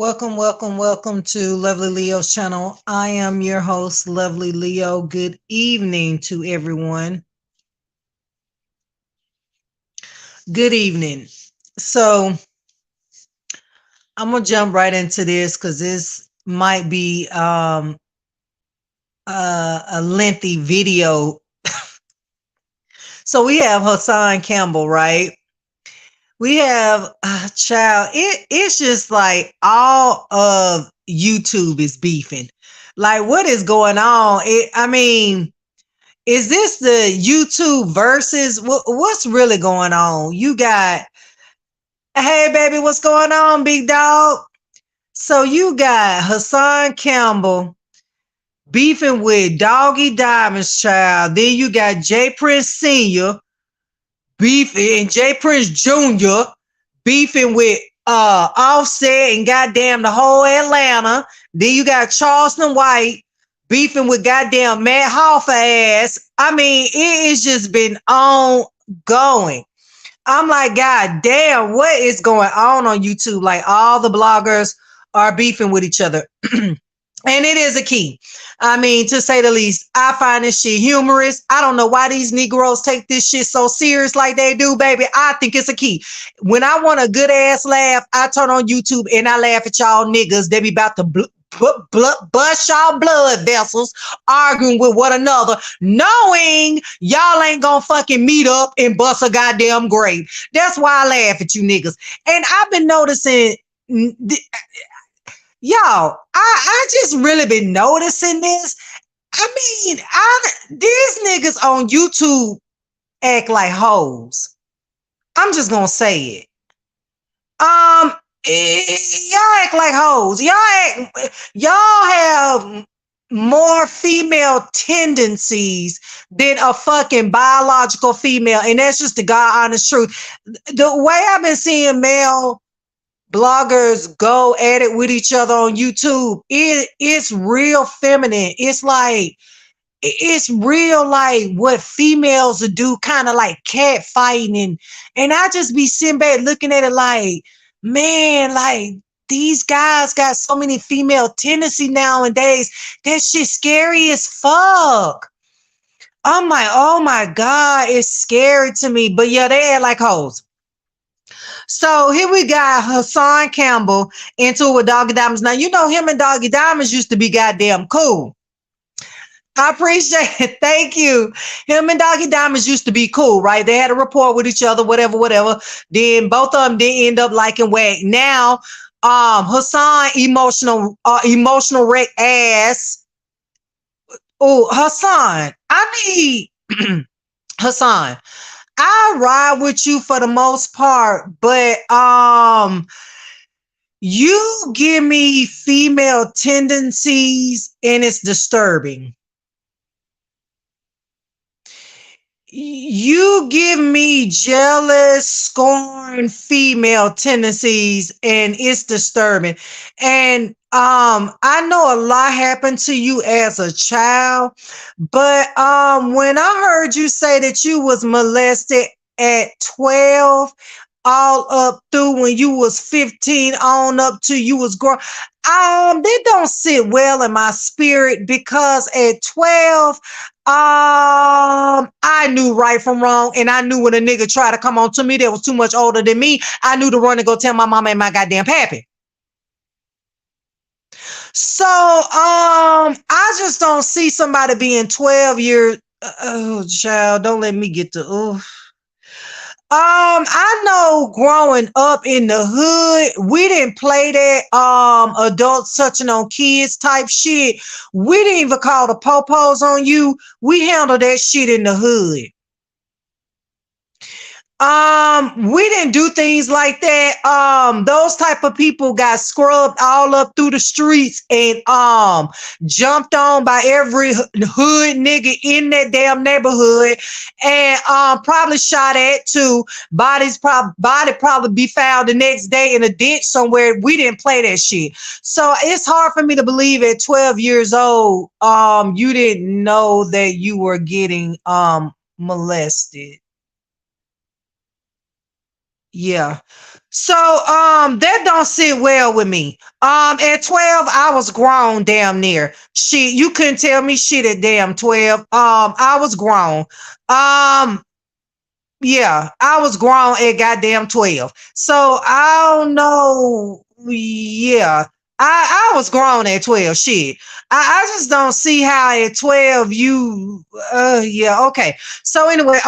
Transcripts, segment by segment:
Welcome to Lovely Leo's channel. I am your host, Lovely Leo. Good evening to everyone. Good evening. So I'm gonna jump right into this because this might be a lengthy video. So we have Hassan Campbell, right? We have child. It's just like all of YouTube is beefing. Like, what is going on? I mean, is this the YouTube versus what's really going on? You got, hey baby, what's going on, big dog? So you got Hassan Campbell beefing with Doggie Diamond's child. Then you got J Prince Sr. beefing and J Prince Jr. beefing with Offset and goddamn the whole Atlanta. Then you got Charleston White beefing with goddamn Matt Hoffa ass. I mean, it has just been ongoing. I'm like, God damn, what is going on YouTube? Like, all the bloggers are beefing with each other. And it is a key. I mean, to say the least, I find this shit humorous. I don't know why these Negroes take this shit so serious like they do, baby. I think it's a key. When I want a good ass laugh, I turn on YouTube and I laugh at y'all niggas. They be about to bust y'all blood vessels arguing with one another, knowing y'all ain't gonna fucking meet up and bust a goddamn grave. That's why I laugh at you niggas. And I've been noticing... Y'all, I just really been noticing this. I mean, these niggas on YouTube act like hoes. I'm just gonna say it. Y'all act like hoes. Y'all have more female tendencies than a fucking biological female, and that's just the God honest truth. The way I've been seeing male bloggers go at it with each other on YouTube, it's real feminine. It's like, it's real like what females do, kind of like cat fighting. And I just be sitting back looking at it like, man, like these guys got so many female tendencies nowadays. That shit scary as fuck. I'm like, oh my God, it's scary to me. But yeah, they act like hoes. So here we got Hassan Campbell into it with Doggie Diamonds. Now, you know, him and Doggie Diamonds used to be goddamn cool. I appreciate it. Thank you. Him and Doggie Diamonds used to be cool, right? They had a rapport with each other, whatever. Then both of them did end up liking whack. Now, Hassan emotional wreck ass. Oh, Hassan. I need Hassan. I ride with you for the most part, but you give me female tendencies and it's disturbing. You give me jealous, scorn female tendencies and it's disturbing. And I know a lot happened to you as a child, but when I heard you say that you was molested at 12 all up through when you was 15 on up to you was grown, they don't sit well in my spirit, because at 12 I knew right from wrong, and I knew when a nigga tried to come on to me that was too much older than me, I knew to run and go tell my mama and my goddamn pappy. So I just don't see somebody being 12 years. Oh, child, don't let me get to I know growing up in the hood, we didn't play that adults touching on kids type shit. We didn't even call the popos on you. We handled that shit in the hood. We didn't do things like that. Those type of people got scrubbed all up through the streets and jumped on by every hood nigga in that damn neighborhood, and probably shot at too. Body probably be found the next day in a ditch somewhere. We didn't play that shit. So it's hard for me to believe at 12 years old, you didn't know that you were getting molested. Yeah. So that don't sit well with me. At 12, I was grown damn near. Shit, you couldn't tell me shit at damn 12. I was grown. Um, yeah, I was grown at goddamn 12. So I don't know. Yeah. I was grown at 12. Shit. I just don't see how at 12 you yeah, okay. So anyway,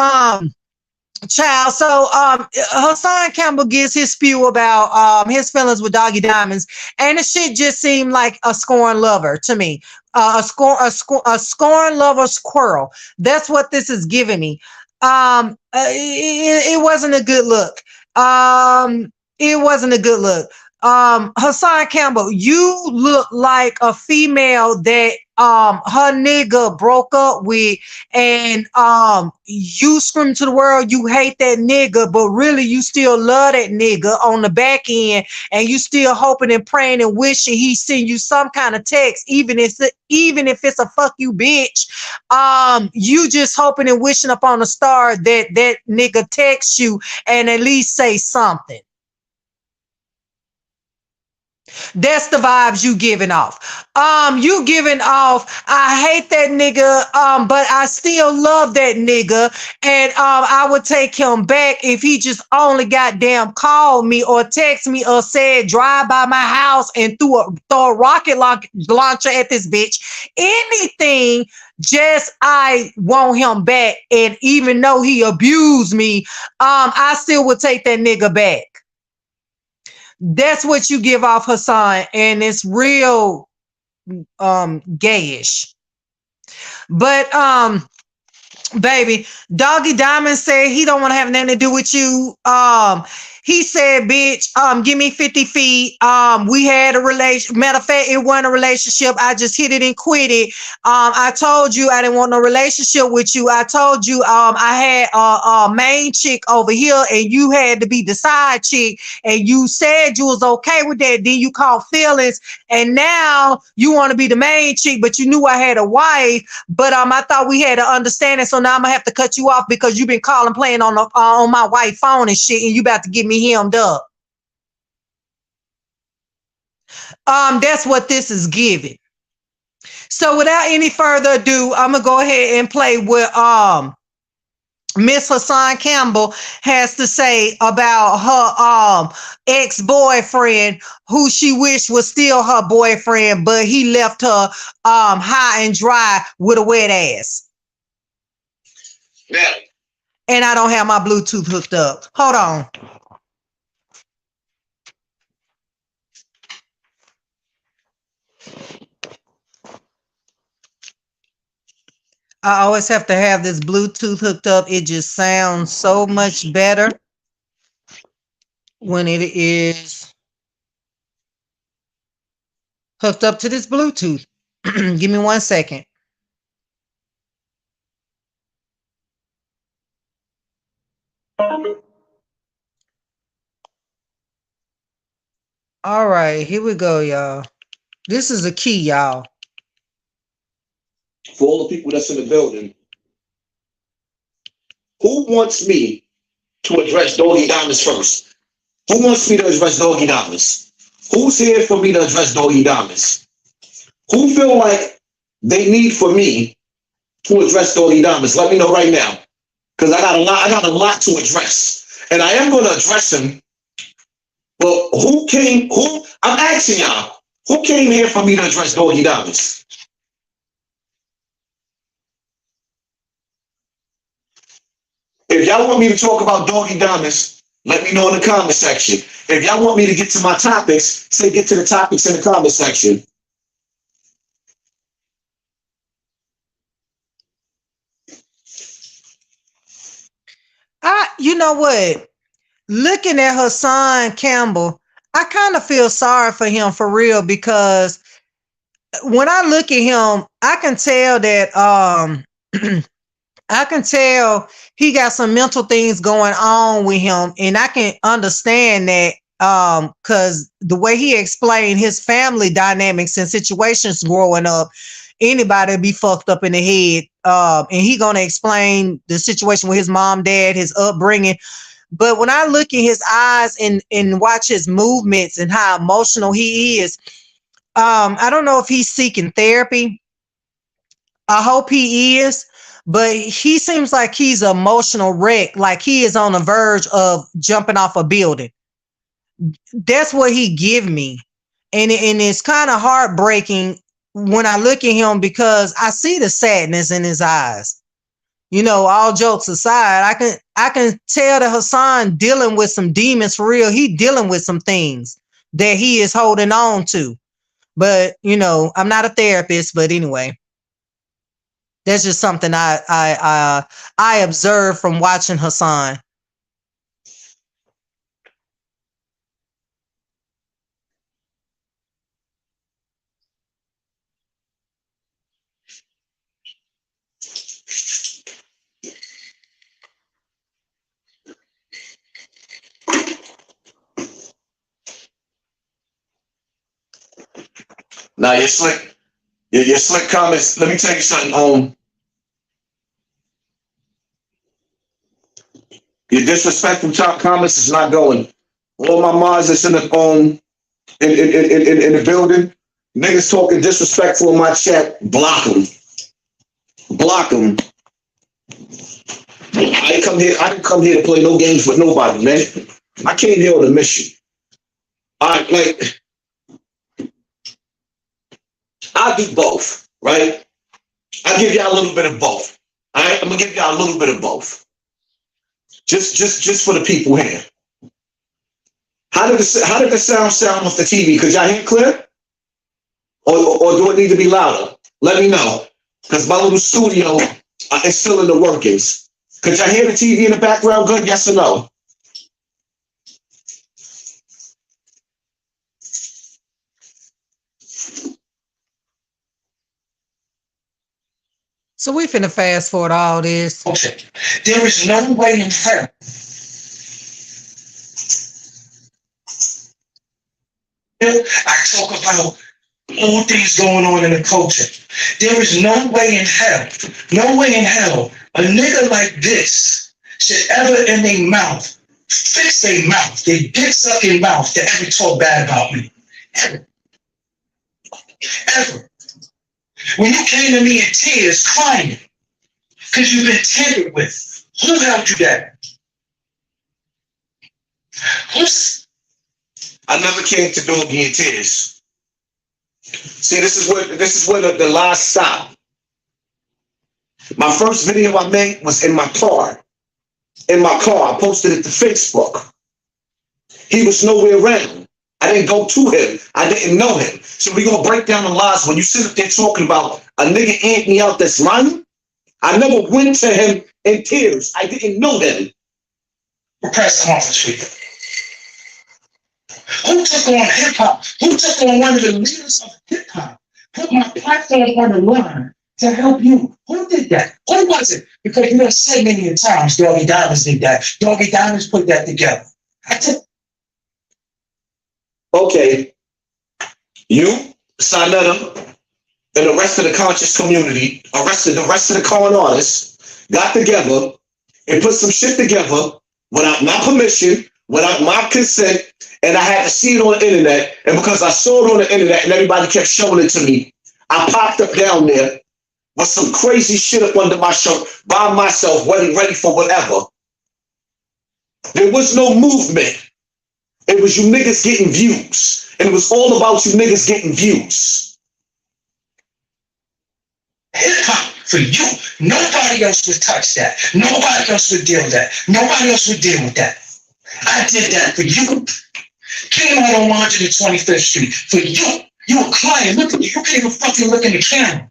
child. So Hassan Campbell gives his spew about his feelings with Doggy Diamonds, and the shit just seemed like a scorn lover to me. A scorn lover squirrel. That's what this is giving me. It wasn't a good look. It wasn't a good look. Hassan Campbell, you look like a female that her nigga broke up with, and you scream to the world you hate that nigga, but really you still love that nigga on the back end, and you still hoping and praying and wishing he send you some kind of text, even if it's a fuck you bitch. You just hoping and wishing upon a star that that nigga texts you and at least say something. That's the vibes you giving off. You giving off, I hate that nigga, but I still love that nigga. And I would take him back if he just only goddamn called me or text me or said drive by my house and throw a rocket launcher at this bitch. Anything, just I want him back. And even though he abused me, I still would take that nigga back. That's what you give off, Hassan, and it's real gayish. But baby, Doggy Diamond said he don't want to have nothing to do with you. He said, bitch, give me 50 feet. We had a relation. Matter of fact, it wasn't a relationship. I just hit it and quit it. I told you I didn't want no relationship with you. I told you I had a main chick over here and you had to be the side chick, and you said you was okay with that. Then you called feelings, and now you want to be the main chick, but you knew I had a wife. But I thought we had an understanding, so now I'm gonna have to cut you off because you've been calling, playing on my wife phone and shit, and you about to get me hemmed up. That's what this is giving. So without any further ado, I'm gonna go ahead and play what Miss Hassan Campbell has to say about her ex-boyfriend, who she wished was still her boyfriend, but he left her high and dry with a wet ass. Yeah. And I don't have my Bluetooth hooked up. Hold on. I always have to have this Bluetooth hooked up. It just sounds so much better when it is hooked up to this Bluetooth. Give me 1 second. All right, here we go, y'all. This is a key, y'all. For all the people that's in the building, who wants me to address Doggy Diamonds first? Who wants me to address Doggy Diamonds? Who's here for me to address Doggy Diamonds? Who feel like they need for me to address Doggy Diamonds? Let me know right now, because I got a lot to address, and I am going to address him. But I'm asking y'all, who came here for me to address Doggy Diamonds? If y'all want me to talk about Doggy Diamonds, let me know in the comment section. If y'all want me to get to my topics, say get to the topics in the comment section. You know what? Looking at Hassan Campbell, I kind of feel sorry for him for real, because when I look at him, I can tell that I can tell he got some mental things going on with him, and I can understand that because the way he explained his family dynamics and situations growing up, anybody be fucked up in the head. And he gonna explain the situation with his mom, dad, his upbringing. But when I look in his eyes and watch his movements and how emotional he is, I don't know if he's seeking therapy. I hope he is, but he seems like he's an emotional wreck, like he is on the verge of jumping off a building. That's what he give me. And it's kind of heartbreaking when I look at him because I see the sadness in his eyes. You know, all jokes aside, I can tell that Hassan dealing with some demons for real. He dealing with some things that he is holding on to. But, you know, I'm not a therapist, but anyway, that's just something I observed from watching Hassan. Now your slick comments. Let me tell you something. Your disrespectful top comments is not going. All my mods that's in the in the building, niggas talking disrespectful in my chat. Block them. Block them. I didn't come here to play no games with nobody, man. I came here on a mission. I do both, right? I give y'all a little bit of both. All right, I'm gonna give y'all a little bit of both. Just for the people here. How did the sound off the TV? Could y'all hear clear? Or do it need to be louder? Let me know, because my little studio is still in the workings. Could y'all hear the TV in the background good? Yes or no? So we finna fast forward all this. Okay. There is no way in hell. I talk about all things going on in the culture. There is no way in hell, a nigga like this should ever in their mouth, fix their mouth, their dick sucking mouth to ever talk bad about me. Ever. Ever. When you came to me in tears, crying, because you've been tampered with, who held you down? I never came to Doggie in tears. See, this is where the lies stop. My first video I made was in my car. I posted it to Facebook. He was nowhere around. I didn't go to him. I didn't know him. So we're going to break down the lies. When you sit up there talking about a nigga ant me out that's lying, I never went to him in tears. I didn't know him. Press conference with who took on hip hop? Who took on one of the leaders of hip hop? Put my platform on the line to help you. Who did that? Who was it? Because you have said many times, Doggie Diamonds did that. Doggie Diamonds put that together. Okay. You, Sinetta, and the rest of the conscious community, the rest of the con artists, got together and put some shit together without my permission, without my consent, and I had to see it on the internet. And because I saw it on the internet and everybody kept showing it to me, I popped up down there with some crazy shit up under my shirt by myself, ready for whatever. There was no movement. It was you niggas getting views. And it was all about you niggas getting views. Hip-hop for you. Nobody else would touch that. Nobody else would deal with that. Nobody else would deal with that. I did that for you. Came out on 125th Street for you. You were crying. Look at you. You couldn't even fucking look in the camera.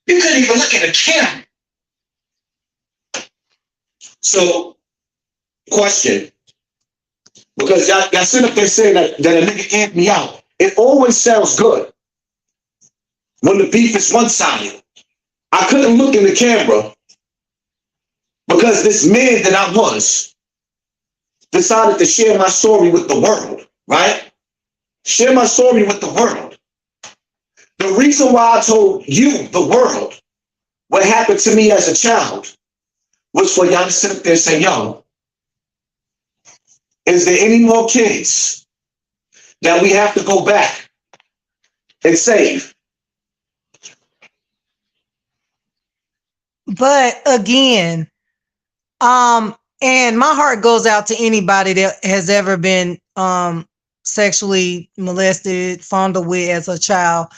You couldn't even look in the camera. So, question. Because y'all sit up there saying that a nigga amped me out. It always sounds good when the beef is one-sided. I couldn't look in the camera because this man that I was decided to share my story with the world, right? Share my story with the world. The reason why I told you, the world, what happened to me as a child was for y'all to sit up there and say, yo, is there any more kids that we have to go back and save? But again, and my heart goes out to anybody that has ever been sexually molested, fondled with as a child.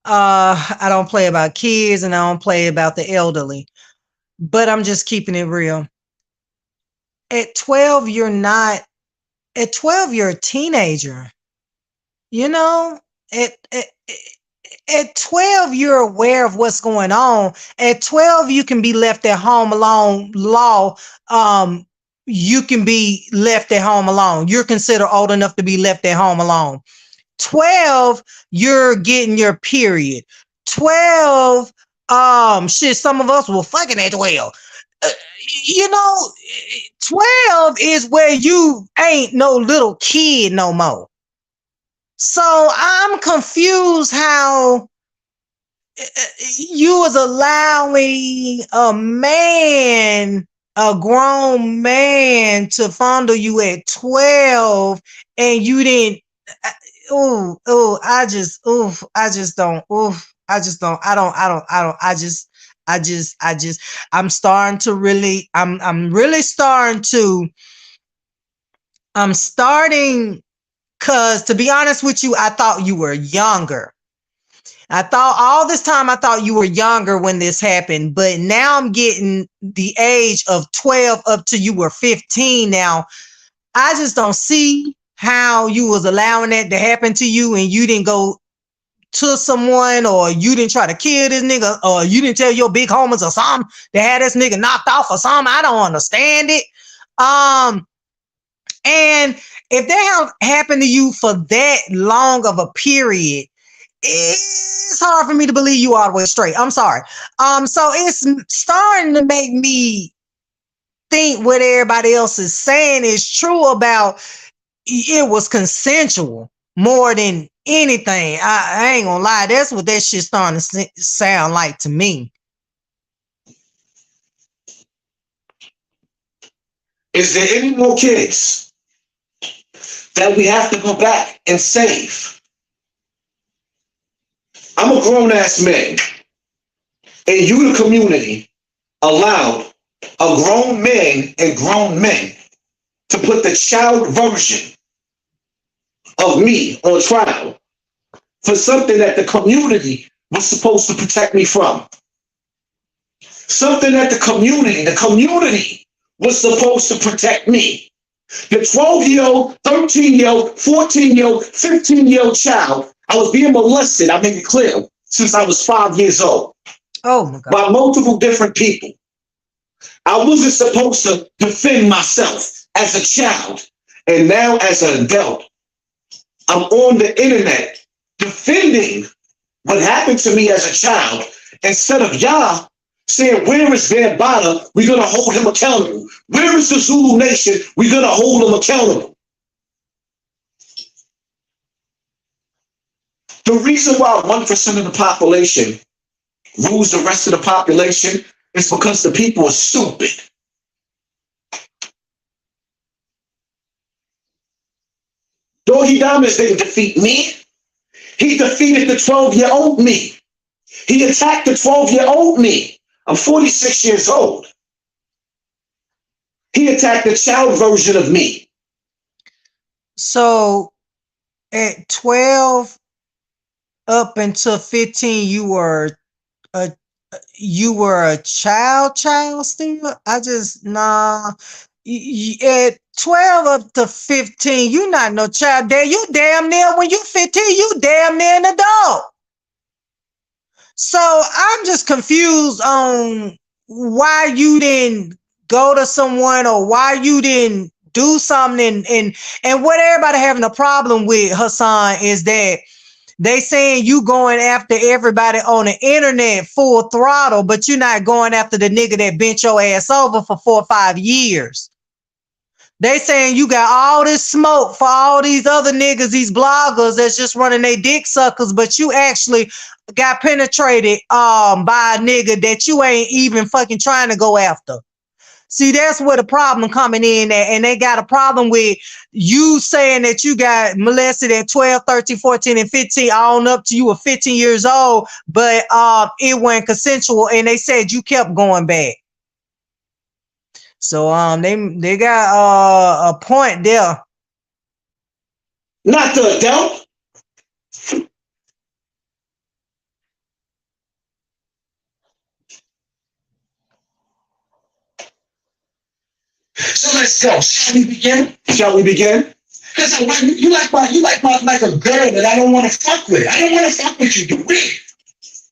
I don't play about kids and I don't play about the elderly, but I'm just keeping it real. At 12, you're not, at 12, you're a teenager. You know, at 12, you're aware of what's going on. At 12, you can be left at home alone. You can be left at home alone. You're considered old enough to be left at home alone. 12, you're getting your period. 12, shit, some of us were fucking at 12. You know, 12 is where you ain't no little kid no more. So I'm confused how you was allowing a man, a grown man, to fondle you at 12 and you didn't. I just don't. I'm starting to really, I'm starting, because to be honest with you, I thought you were younger. I thought all this time, I thought you were younger when this happened, but now I'm getting the age of 12 up to you were 15 now. I just don't see how you was allowing that to happen to you and you didn't go to someone, or you didn't try to kill this nigga, or you didn't tell your big homies or something to have this nigga knocked off or something. I don't understand it. And if that happened to you for that long of a period, it's hard for me to believe you all the way straight. I'm sorry. So it's starting to make me think what everybody else is saying is true about it was consensual more than anything. I ain't gonna lie. That's what that shit starting to sound like to me. Is there any more kids that we have to go back and save? I'm a grown-ass man, and you, the community, allowed a grown man and grown men to put the child version of me on trial for something that the community was supposed to protect me from. Something that the community was supposed to protect me. The 12-year-old, 13-year-old, 14-year-old, 15-year-old child, I was being molested, I make it clear, since I was 5 years old. Oh my God. By multiple different people. I wasn't supposed to defend myself as a child. And now as an adult, I'm on the internet defending what happened to me as a child, instead of y'all saying, where is their Bada? We're going to hold him accountable. Where is the Zulu Nation? We're going to hold him accountable. The reason why 1% of the population rules the rest of the population is because the people are stupid. Doggie Diamonds didn't defeat me. He defeated the 12-year-old me. He attacked the 12-year-old me. I'm 46 years old. He attacked the child version of me. So at 12 up until 15, you were a child still? I just, nah. At 12 up to 15, you not no child there. You damn near, when you 15, you damn near an adult. So I'm just confused on why you didn't go to someone, or why you didn't do something. And what everybody having a problem with, Hassan, is that they saying you going after everybody on the internet full throttle, but you're not going after the nigga that bent your ass over for 4 or 5 years. They saying you got all this smoke for all these other niggas, these bloggers that's just running their dick suckers, but you actually got penetrated by a nigga that you ain't even fucking trying to go after. See, that's where the problem coming in at. And they got a problem with you saying that you got molested at 12, 13, 14, and 15, on up to you were 15 years old, but it wasn't consensual, and they said you kept going back. So they got a point there. Not the adult. So let's go. Shall we begin? Shall we begin? Because you like like a girl that I don't want to fuck with. I don't want to fuck with you. You're weird.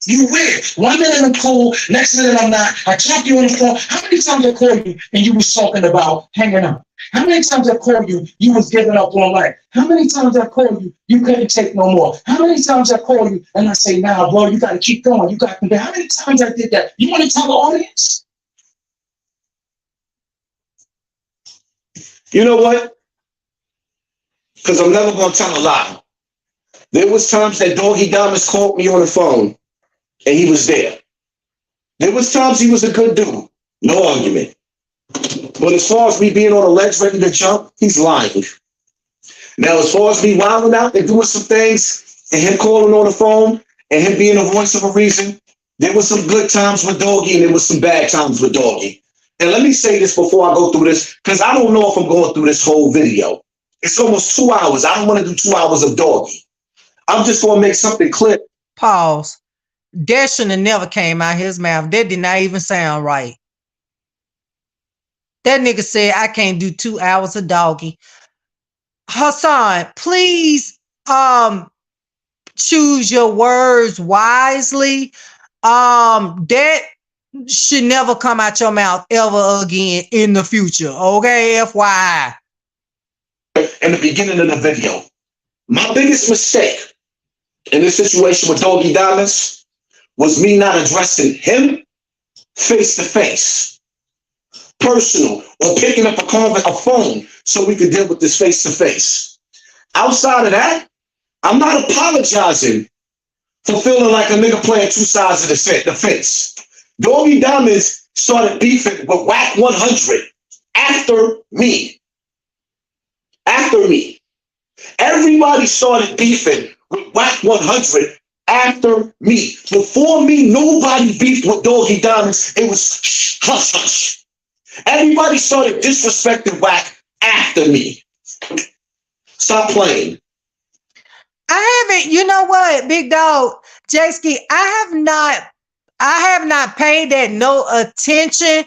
You weird. 1 minute I'm cool, next minute I'm not. I talk to you on the phone. How many times I called you and you was talking about hanging out? How many times I called you, you was giving up on life? How many times I called you, you couldn't take no more? How many times I called you and I say, nah, bro, you got to keep going. You got to do. How many times I did that? You want to tell the audience? You know what? Because I'm never going to tell a lie. There was times that Doggie Diamonds called me on the phone and he was there. There was times he was a good dude. No argument. But as far as me being on a ledge ready to jump, he's lying. Now, as far as me wilding out and doing some things and him calling on the phone and him being a voice of a reason, there was some good times with Doggie and there was some bad times with Doggie. And let me say this before I go through this, because I don't know if I'm going through this whole video. It's almost 2 hours. I don't want to do 2 hours of Doggie. I'm just going to make something clear. Pause. That shouldn't have never came out his mouth. That did not even sound right. That nigga said, I can't do 2 hours of Doggie. Hassan, please choose your words wisely. That should never come out your mouth ever again in the future. Okay, FYI. In the beginning of the video, my biggest mistake in this situation with Doggie Diamonds was me not addressing him face to face, personal, or picking up a phone so we could deal with this face to face. Outside of that, I'm not apologizing for feeling like a nigga playing two sides of the fence. Doggie Diamonds started beefing with Whack 100 after me. After me. Everybody started beefing with Whack 100 after me. Before me, nobody beefed with Doggie Diamonds. It was hush hush. Everybody started disrespecting Whack after me. Stop playing. I haven't, you know what, big dog, J-Ski, I have not paid that no attention.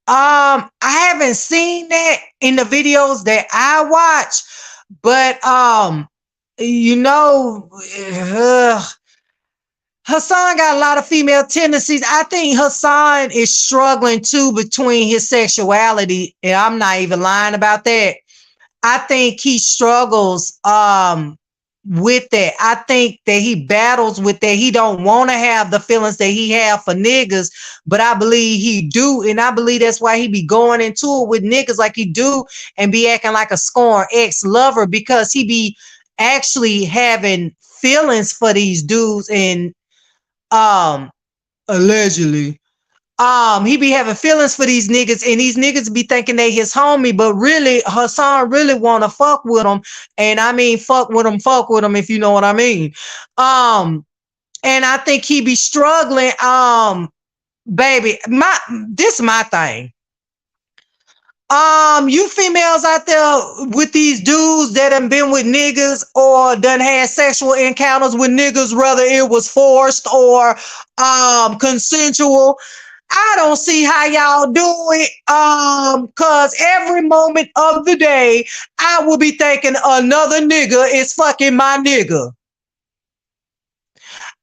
I haven't seen that in the videos that I watch, but you know, Hassan got a lot of female tendencies. I think Hassan is struggling too between his sexuality, and I'm not even lying about that. I think he struggles with that. I think that he battles with that. He don't want to have the feelings that he have for niggas, but I believe he do, and I believe that's why he be going into it with niggas like he do and be acting like a scorned ex-lover, because he be actually having feelings for these dudes, and allegedly he be having feelings for these niggas, and these niggas be thinking they his homie, but really Hassan really want to fuck with them. And I mean fuck with them, if you know what I mean. And I think he be struggling. Baby, this is my thing. You females out there with these dudes that done been with niggas or done had sexual encounters with niggas, whether it was forced or consensual, I don't see how y'all do it. Cause every moment of the day, I will be thinking another nigga is fucking my nigga.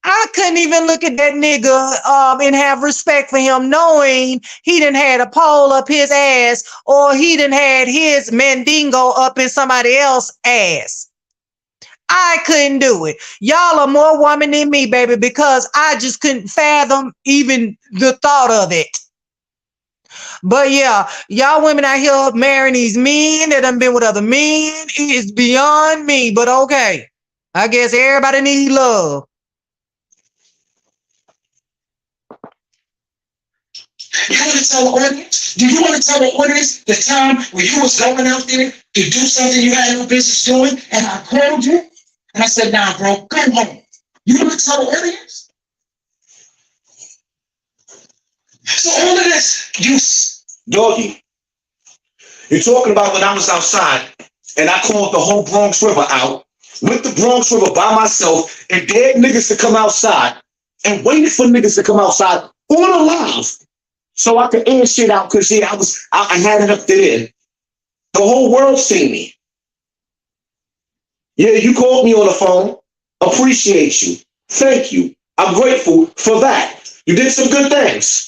I couldn't even look at that nigga and have respect for him, knowing he done had a pole up his ass, or he done had his mandingo up in somebody else's ass. I couldn't do it. Y'all are more woman than me, baby, because I just couldn't fathom even the thought of it. But yeah, y'all women out here marrying these men that done been with other men is beyond me. But okay, I guess everybody needs love. You want to tell the audience? Do you want to tell the audience the time when you was going out there to do something you had no business doing, and I called you, and I said, nah, bro, go home. You want to tell the audience? So all of this, Doggie, you're talking about when I was outside, and I called the whole Bronx River out, with the Bronx River by myself, and dared niggas to come outside, and waited for niggas to come outside on a live, so I could air shit out, because yeah, I had it up there. The whole world seen me. Yeah, you called me on the phone. Appreciate you. Thank you. I'm grateful for that. You did some good things.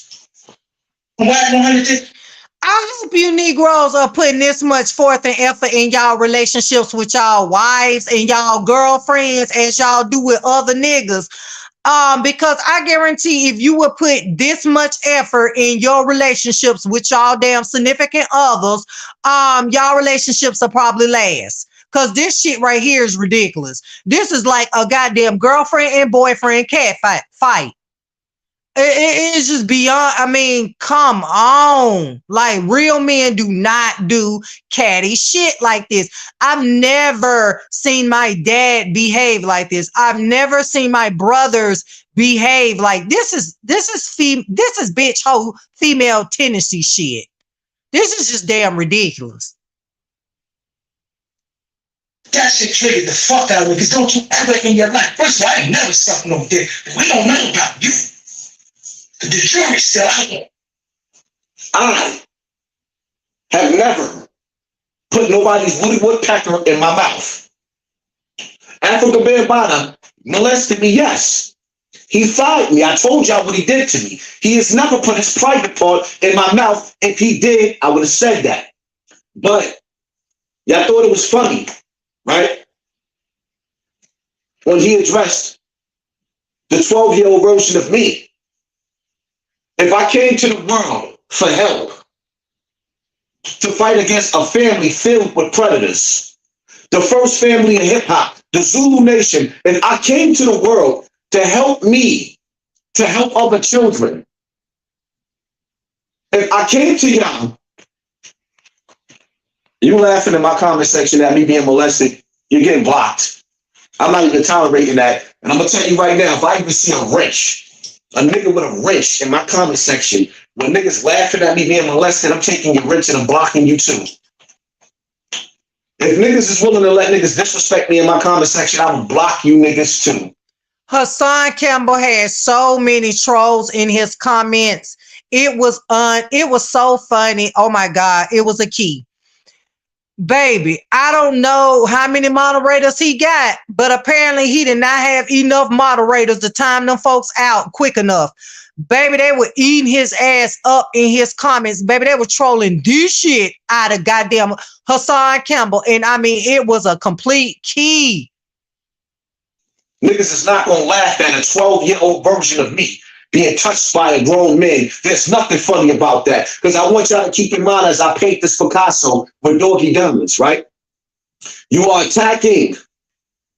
I hope you Negroes are putting this much forth and effort in y'all relationships with y'all wives and y'all girlfriends as y'all do with other niggas. Because I guarantee if you would put this much effort in your relationships with y'all damn significant others, y'all relationships will probably last. Cause this shit right here is ridiculous. This is like a goddamn girlfriend and boyfriend cat fight. It's just beyond. I mean, come on. Like, real men do not do catty shit like this. I've never seen my dad behave like this. I've never seen my brothers behave like this. This is bitch hoe female tendency shit. This is just damn ridiculous. That shit triggered the fuck out of me, because don't you ever in your life. First of all, I ain't never sucked no dick, but we don't know about you. The jury's still out there. I have never put nobody's woody woodpecker in my mouth. Africa Bambaataa molested me, yes. He fired me. I told y'all what he did to me. He has never put his private part in my mouth. If he did, I would have said that. But y'all thought it was funny, right? When he addressed the 12-year-old version of me. If I came to the world for help, to fight against a family filled with predators, the first family in hip hop, the Zulu Nation, and I came to the world to help me, to help other children. If I came to y'all, you laughing in my comment section at me being molested, you're getting blocked. I'm not even tolerating that. And I'm going to tell you right now, if I even see a wrench, a nigga with a wrench in my comment section, when niggas laughing at me being molested, I'm taking your wrench and I'm blocking you too. If niggas is willing to let niggas disrespect me in my comment section, I will block you niggas too. Hassan Campbell had so many trolls in his comments. It was so funny. Oh my God, it was a key. Baby, I don't know how many moderators he got, but apparently he did not have enough moderators to time them folks out quick enough. Baby, they were eating his ass up in his comments. Baby, they were trolling this shit out of goddamn Hassan Campbell. And I mean, it was a complete key. Niggas is not gonna laugh at a 12-year-old version of me being touched by a grown man. There's nothing funny about that. Because I want y'all to keep in mind as I paint this Picasso with Doggie diamonds, right? You are attacking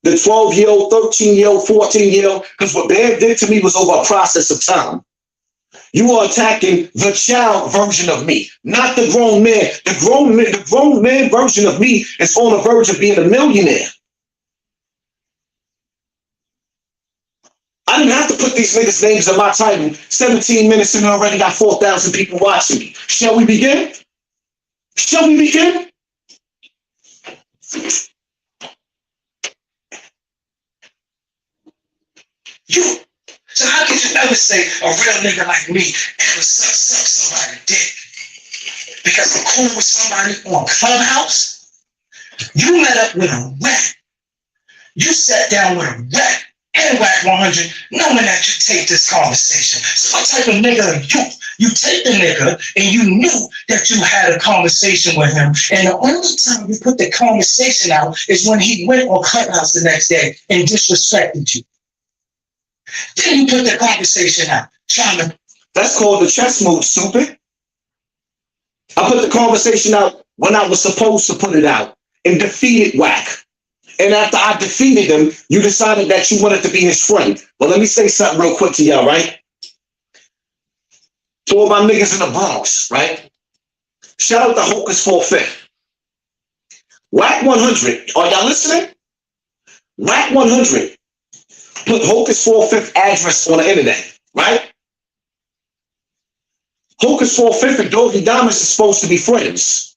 the 12-year-old, 13-year-old, 14-year-old, because what Bam did to me was over a process of time. You are attacking the child version of me, not the grown man. The grown man version of me is on the verge of being a millionaire. I didn't have to put these niggas' names in my title. 17 minutes and already got 4,000 people watching me. Shall we begin? Shall we begin? You. So how could you ever say a real nigga like me ever suck somebody's dick? Because I'm cool with somebody on Clubhouse? You met up with a rat. You sat down with a rat. And Whack 100, knowing that you take this conversation. So what type of nigga are you? You take the nigga and you knew that you had a conversation with him. And the only time you put the conversation out is when he went on Clubhouse the next day and disrespected you. Then you put the conversation out. That's called the chess move, stupid. I put the conversation out when I was supposed to put it out and defeated Whack. And after I defeated him, you decided that you wanted to be his friend. Well, let me say something real quick to y'all, right? To all my niggas in the Bronx, right? Shout out to Hocus 4/5. Whack 100, are y'all listening? Whack 100 put Hocus 4/5 address on the internet, right? Hocus 4/5 and Doggie Diamonds is supposed to be friends.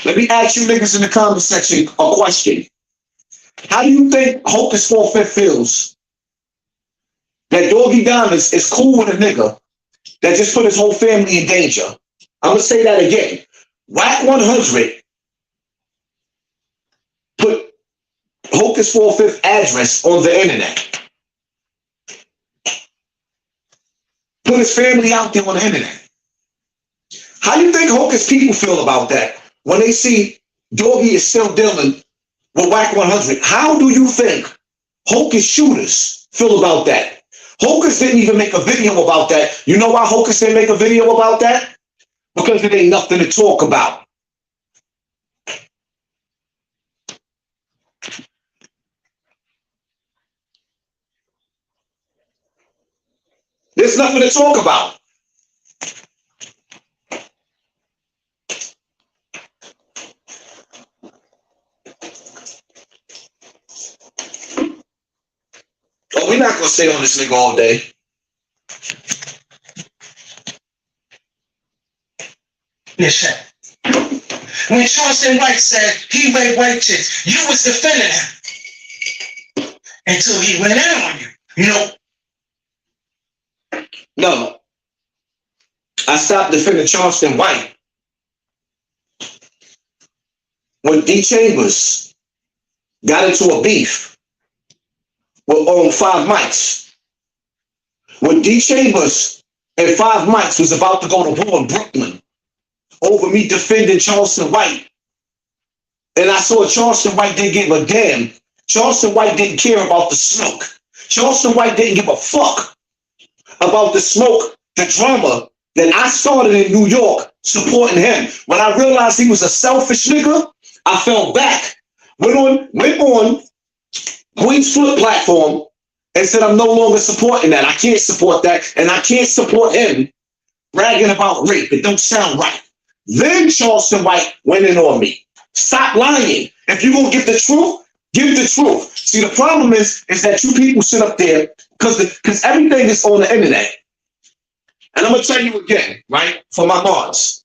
Let me ask you niggas in the comment section a question. How do you think Hocus 4/5 feels that Doggie Diamonds is cool with a nigga that just put his whole family in danger? I'm gonna say that again. Whack 100 put Hocus 4/5 address on the internet. Put his family out there on the internet. How do you think Hocus people feel about that when they see Doggie is still dealing with Whack 100? How do you think Hocus shooters feel about that? Hocus didn't even make a video about that. You know why Hocus didn't make a video about that? Because it ain't nothing to talk about. There's nothing to talk about. Oh, we're not gonna stay on this nigga all day. Listen, when Charleston White said he raped white chicks, you was defending him until he went in on you. You know. No. I stopped defending Charleston White when D Chambers got into a beef with 5 Mics. When D Chambers and 5 Mics was about to go to war in Brooklyn over me defending Charleston White, and I saw Charleston White didn't give a damn. Charleston White didn't care about the smoke. Charleston White didn't give a fuck about the smoke, the drama that I started in New York supporting him. When I realized he was a selfish nigga, I fell back, went on Queen's Flip platform and said I'm no longer supporting that. I can't support that, and I can't support him bragging about rape. It don't sound right. Then Charleston White went in on me. Stop lying. If you're gonna give the truth, give the truth. See, the problem is that you people sit up there because everything is on the internet. And I'm gonna tell you again, right? For my mods,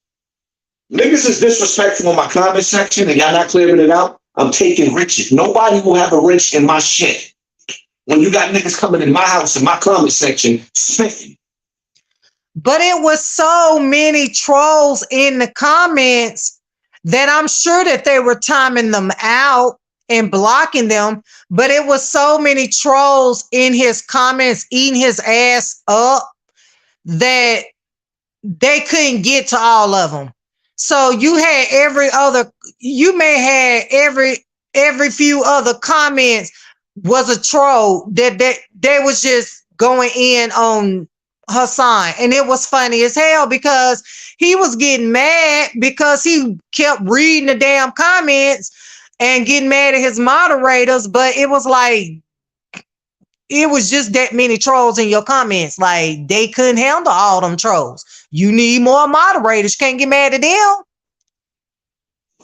niggas is disrespectful in my comment section, and y'all not clearing it out. I'm taking riches. Nobody will have a wrench in my shit when you got niggas coming in my house in my comment section spitting. But it was so many trolls in the comments that I'm sure that they were timing them out and blocking them. But it was so many trolls in his comments eating his ass up that they couldn't get to all of them. So you had you may have every few other comments was a troll that they was just going in on Hassan. And it was funny as hell because he was getting mad because he kept reading the damn comments and getting mad at his moderators. But it was like, it was just that many trolls in your comments. Like, they couldn't handle all them trolls. You need more moderators. Can't get mad at them.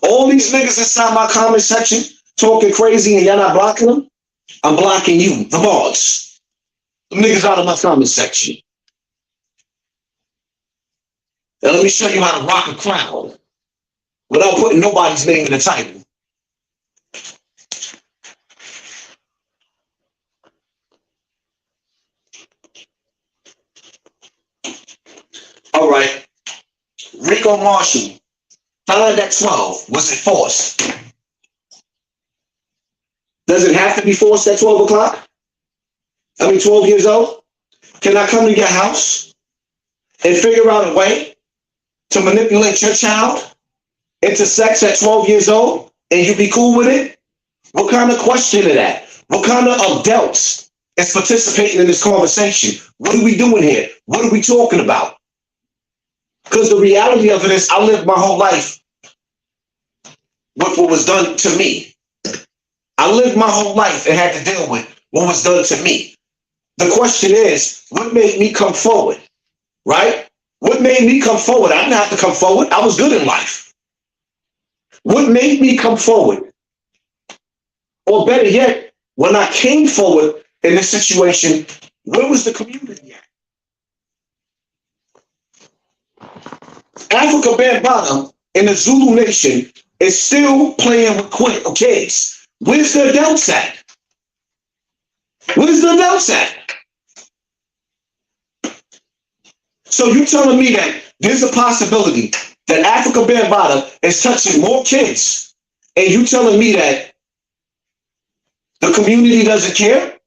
All these niggas inside my comment section talking crazy and y'all not blocking them, I'm blocking you, the mods. Them niggas out of my comment section. And let me show you how to rock a crowd without putting nobody's name in the title. All right. Rico Marshall, found at 12. Was it forced? Does it have to be forced at 12 o'clock? 12 years old? Can I come to your house and figure out a way to manipulate your child into sex at 12 years old and you be cool with it? What kind of question is that? What kind of adults is participating in this conversation? What are we doing here? What are we talking about? Because the reality of it is I lived my whole life with what was done to me. I lived my whole life and had to deal with what was done to me. The question is, what made me come forward, right? What made me come forward? I didn't have to come forward. I was good in life. What made me come forward? Or better yet, when I came forward in this situation, where was the community at? Africa Bambaataa in the Zulu Nation is still playing with kids. Where's the adults at? Where's the adults at? So you telling me that there's a possibility that Africa Bambaataa is touching more kids, and you telling me that the community doesn't care?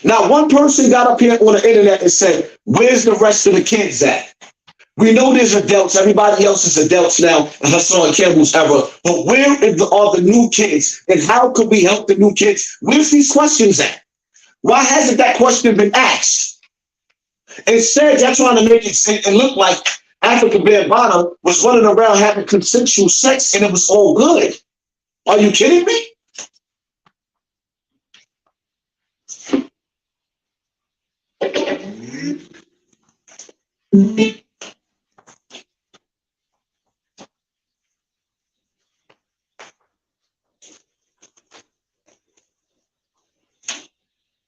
Now, one person got up here on the internet and said, where's the rest of the kids at? We know there's adults. Everybody else is adults now in Hassan Campbell's era. But where are the new kids? And how could we help the new kids? Where's these questions at? Why hasn't that question been asked? Instead, you're trying to make it look like Africa Bambaataa was running around having consensual sex and it was all good. Are you kidding me?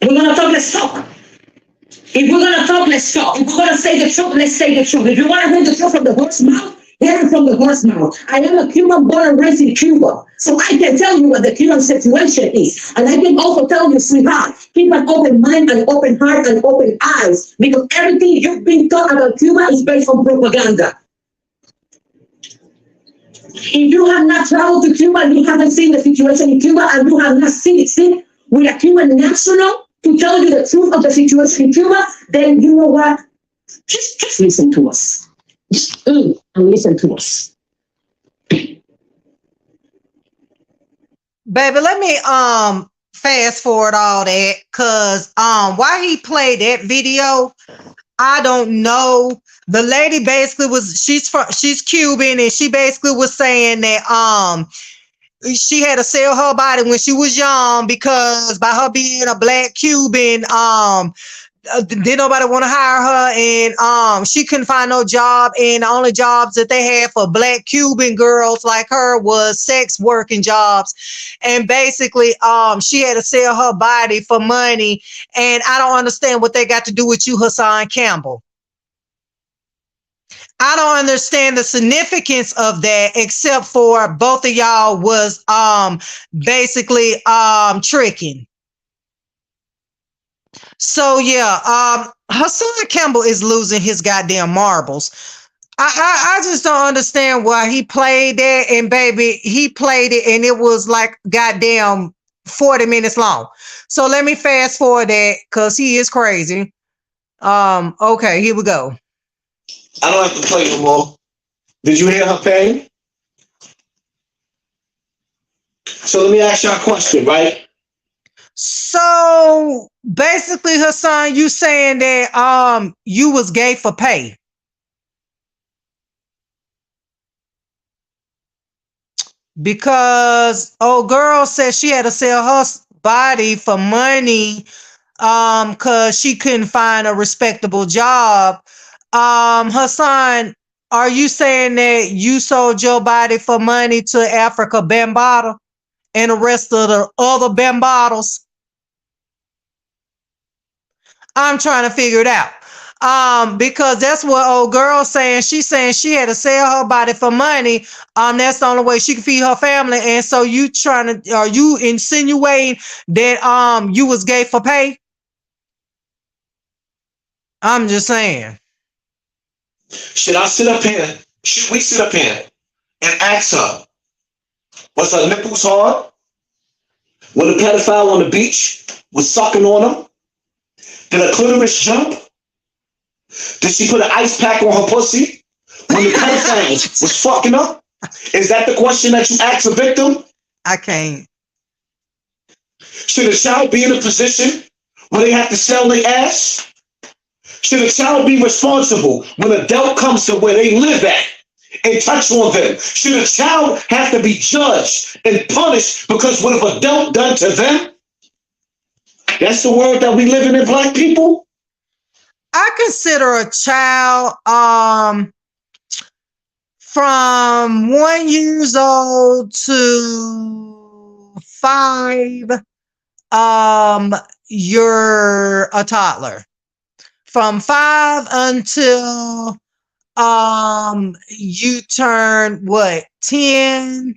We're gonna talk, let's talk. If we're gonna talk, let's talk. If we're gonna say the truth, let's say the truth. If you wanna hear the truth from the horse's mouth, hear it from the horse's mouth. I am a Cuban born and raised in Cuba, so I can tell you what the Cuban situation is. And I can also tell you, sweetheart, keep an open mind and open heart and open eyes, because everything you've been taught about Cuba is based on propaganda. If you have not traveled to Cuba and you haven't seen the situation in Cuba and you have not seen it with a Cuban national to tell you the truth of the situation in Cuba, then you know what? Just listen to us. Just and listen to us. Baby, let me fast forward all that, cause why he played that video, I don't know. The lady basically she's Cuban, and she basically was saying that she had to sell her body when she was young because by her being a black Cuban, didn't nobody want to hire her, and she couldn't find no job, and the only jobs that they had for black Cuban girls like her was sex working jobs, and basically she had to sell her body for money, and I don't understand what they got to do with you, Hassan Campbell. I don't understand the significance of that, except for both of y'all was basically tricking. So yeah, Hassan Campbell is losing his goddamn marbles. I just don't understand why he played that, and baby, he played it and it was like goddamn 40 minutes long. So let me fast forward that because he is crazy. Okay, here we go. I don't have to play no more. Did you hear her pain? So let me ask y'all a question, right? So basically, Hassan, you saying that you was gay for pay. Because old girl said she had to sell her body for money because she couldn't find a respectable job. Hassan, are you saying that you sold your body for money to Africa Bambaataa and the rest of the other Bambaatals? I'm trying to figure it out. Because that's what old girl's saying. She's saying she had to sell her body for money. That's the only way she can feed her family. And so are you insinuating that you was gay for pay? I'm just saying. Should we sit up here and ask her, was her nipples hard? When the pedophile on the beach was sucking on them? Did her clitoris jump? Did she put an ice pack on her pussy when the pedophile was fucking up? Is that the question that you ask a victim? I can't. Should a child be in a position where they have to sell their ass? Should a child be responsible when an adult comes to where they live at and touch on them? Should a child have to be judged and punished because what an adult done to them? That's the world that we live in, black people? I consider a child from 1 year old to 5. You're a toddler. From 5 until you turn what, 10,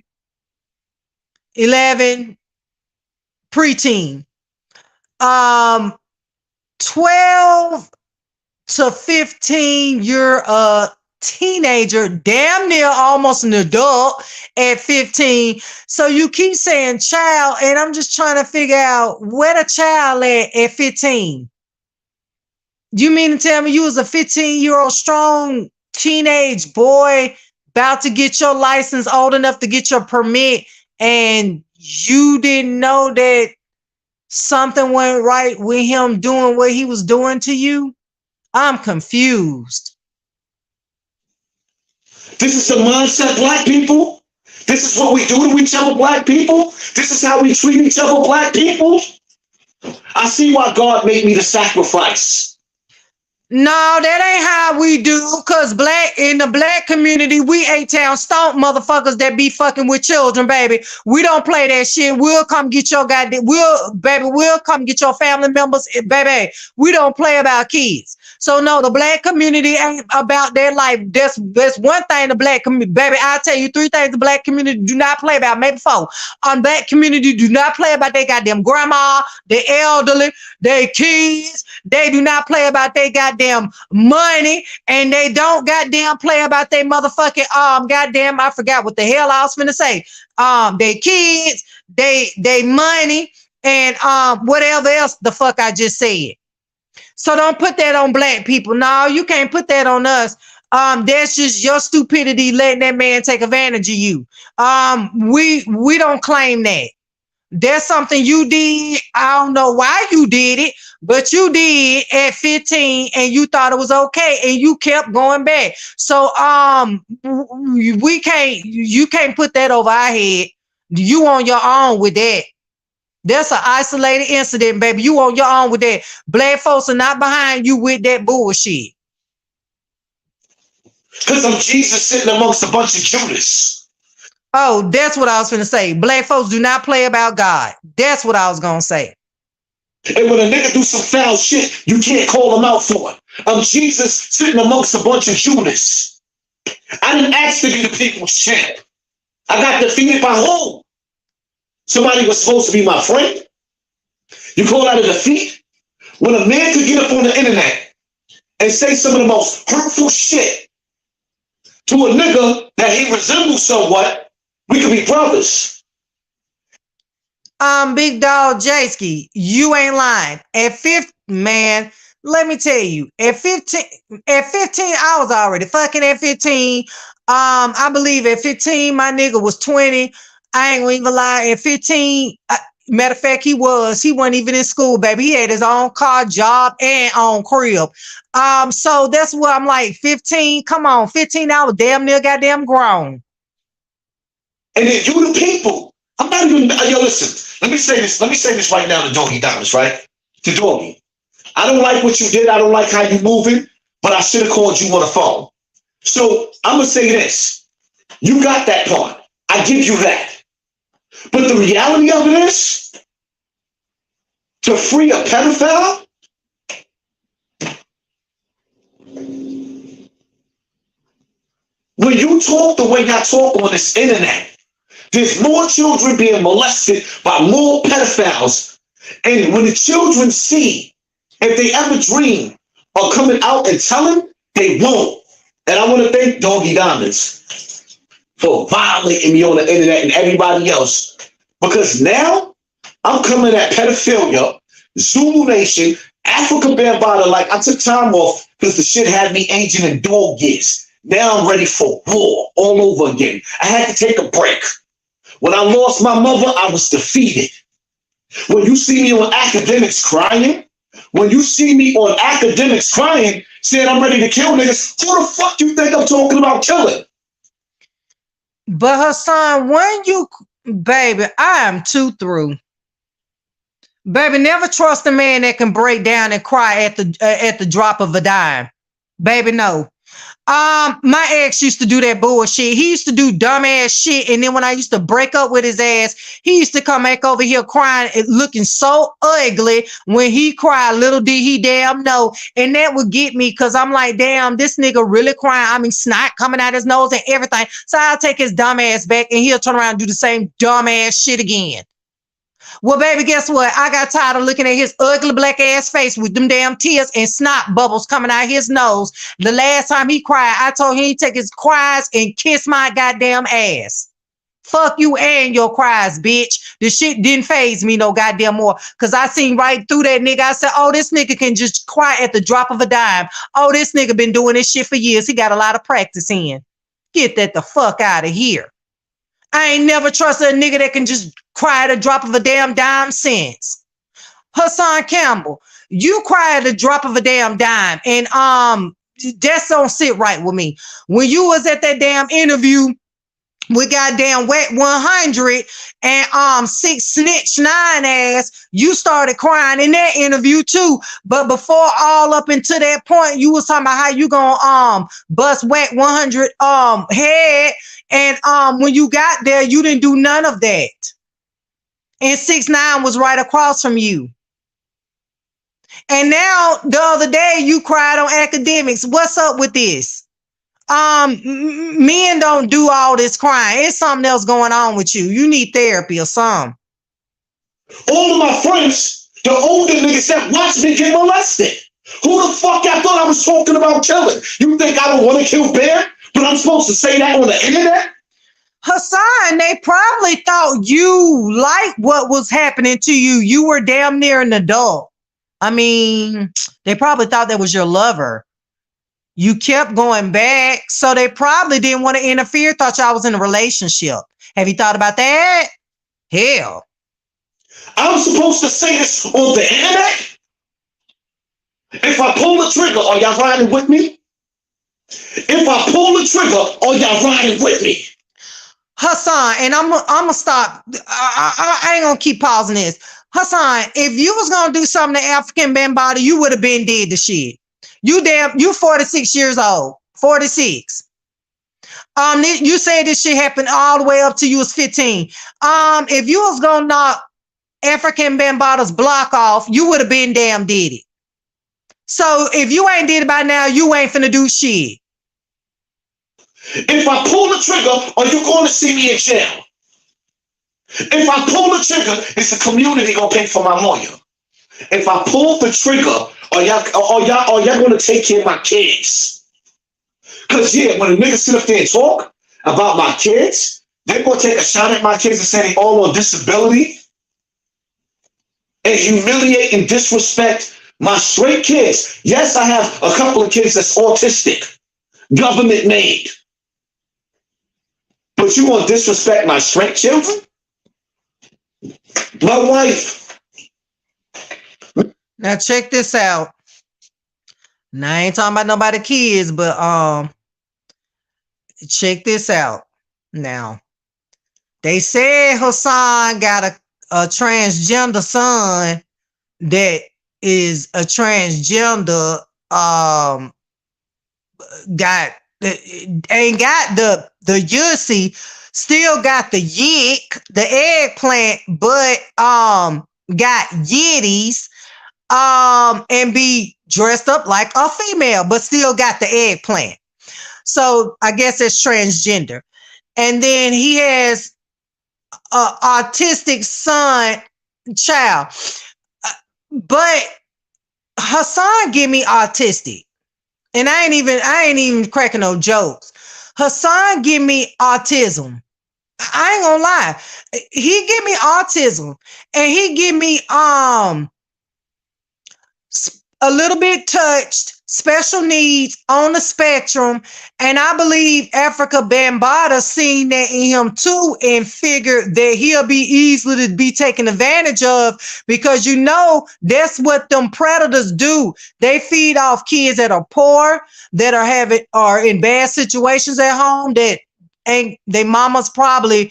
11, preteen. 12 to 15, you're a teenager, damn near almost an adult at 15. So you keep saying child, and I'm just trying to figure out where the child at 15. You mean to tell me you was a 15-year-old strong teenage boy about to get your license, old enough to get your permit, and you didn't know that something went right with him doing what he was doing to you? I'm confused. This is the mindset, black people. This is what we do to each other, black people. This is how we treat each other, black people. I see why God made me the sacrifice. No, that ain't how we do. Cause in the black community, we A-town stomp motherfuckers that be fucking with children, baby. We don't play that shit. We'll come get your we'll come get your family members, baby. We don't play about kids. So no, the black community ain't about their life. That's one thing the black community, baby. I'll tell you 3 things the black community do not play about, maybe 4. Black community do not play about their goddamn grandma, their elderly, their kids. They do not play about their goddamn money, and they don't goddamn play about their motherfucking goddamn, I forgot what the hell I was finna say. Their kids, they money, and whatever else the fuck I just said. So don't put that on black people. No, you can't put that on us. That's just your stupidity letting that man take advantage of you. We don't claim that. That's something you did. I don't know why you did it, but you did at 15 and you thought it was okay and you kept going back. So you can't put that over our head. You on your own with that. That's an isolated incident, baby. You on your own with that. Black folks are not behind you with that bullshit. Because I'm Jesus sitting amongst a bunch of Judas. Oh, that's what I was finna say. Black folks do not play about God. That's what I was gonna say. And when a nigga do some foul shit, you can't call him out for it. I'm Jesus sitting amongst a bunch of Judas. I didn't ask to be the people's champ. I got defeated by who? Somebody was supposed to be my friend. You call that a defeat? When a man could get up on the internet and say some of the most hurtful shit to a nigga that he resembles somewhat, we could be brothers. Big dog Jayski, you ain't lying. At 15, man, let me tell you, at 15, I was already fucking at 15. I believe at 15, my nigga was 20. I ain't gonna even lie. At 15, matter of fact, he wasn't even in school, baby. He had his own car, job, and own crib. So that's what I'm like, 15, come on, 15, I was damn near goddamn grown. And then you the people. I'm not even, yo, listen, let me say this right now to Doggie Diamonds, right? To Doggie. I don't like what you did. I don't like how you moving, but I should have called you on the phone. So I'm gonna say this. You got that part. I give you that. But the reality of it is, to free a pedophile, when you talk the way I talk on this internet, there's more children being molested by more pedophiles. And when the children see, if they ever dream of coming out and telling, they won't. And I want to thank Doggie Diamonds for violating me on the internet and everybody else. Because now I'm coming at pedophilia, Zulu Nation, Africa Bambaataa, like I took time off because the shit had me aging in dog years. Now I'm ready for war all over again. I had to take a break. When I lost my mother, I was defeated. When you see me on academics crying, saying I'm ready to kill niggas, who the fuck you think I'm talking about killing? But Hassan, baby, I am too through. Baby, never trust a man that can break down and cry at the drop of a dime. Baby, no. My ex used to do that bullshit. He used to do dumbass shit, and then when I used to break up with his ass, he used to come back over here crying and looking so ugly when he cried. Little did he damn know, and that would get me because I'm like, damn, this nigga really crying. I mean, snot coming out his nose and everything. So I'll take his dumb ass back, and he'll turn around and do the same dumbass shit again. Well, baby, guess what? I got tired of looking at his ugly black ass face with them damn tears and snot bubbles coming out his nose. The last time he cried, I told him he'd take his cries and kiss my goddamn ass. Fuck you and your cries, bitch. The shit didn't faze me no goddamn more. Cause I seen right through that nigga. I said, oh, this nigga can just cry at the drop of a dime. Oh, this nigga been doing this shit for years. He got a lot of practice in. Get that the fuck out of here. I ain't never trusted a nigga that can just cry at a drop of a damn dime since. Hassan Campbell, you cry at a drop of a damn dime. And that don't sit right with me. When you was at that damn interview with goddamn Wet 100 and 6 Snitch 9 ass, you started crying in that interview too. But before all up into that point, you was talking about how you gonna bust Wet 100 head. And when you got there, you didn't do none of that. And 6 9 was right across from you. And now the other day you cried on academics. What's up with this? Men don't do all this crying. It's something else going on with you. You need therapy or something. All of my friends, the older niggas that watched me get molested. Who the fuck I thought I was talking about killing? You think I don't want to kill Bear? But I'm supposed to say that on the internet? Hassan, they probably thought you liked what was happening to you. You were damn near an adult. I mean, they probably thought that was your lover. You kept going back, so they probably didn't want to interfere, thought y'all was in a relationship. Have you thought about that? Hell. I'm supposed to say this on the internet? If I pull the trigger, are y'all riding with me? If I pull the trigger, are y'all riding with me? Hassan, and I'm gonna stop. I ain't gonna keep pausing this. Hassan, if you was gonna do something to African Bambaataa, you would have been dead to shit. You 46 years old. 46. You said this shit happened all the way up to you was 15. If you was gonna knock African Bambaataa's block off, you would have been damn did it. So if you ain't did it by now, you ain't finna do shit. If I pull the trigger, are you going to see me in jail? If I pull the trigger, is the community gonna pay for my lawyer? If I pull the trigger, are y'all gonna take care of my kids? Cause yeah, when a nigga sit up there and talk about my kids, they're gonna take a shot at my kids and say they all on disability and humiliate and disrespect my straight kids. Yes, I have a couple of kids that's autistic, government made. But you want to disrespect my straight children? My wife. Now check this out. Now I ain't talking about nobody kids, but check this out. Now they said Hassan got a transgender son that is a transgender. Ain't got the yussy, still got the yick, the eggplant, but got yitties, and be dressed up like a female, but still got the eggplant. So I guess it's transgender. And then he has a autistic child. But Hassan give me autistic. And I ain't even cracking no jokes. Hassan give me autism. I ain't gonna lie. He give me autism. And he give me a little bit touched, special needs on the spectrum. And I believe Africa Bambaataa seen that in him too and figured that he'll be easily to be taken advantage of, because you know that's what them predators do. They feed off kids that are poor, that are in bad situations at home, that ain't they mamas probably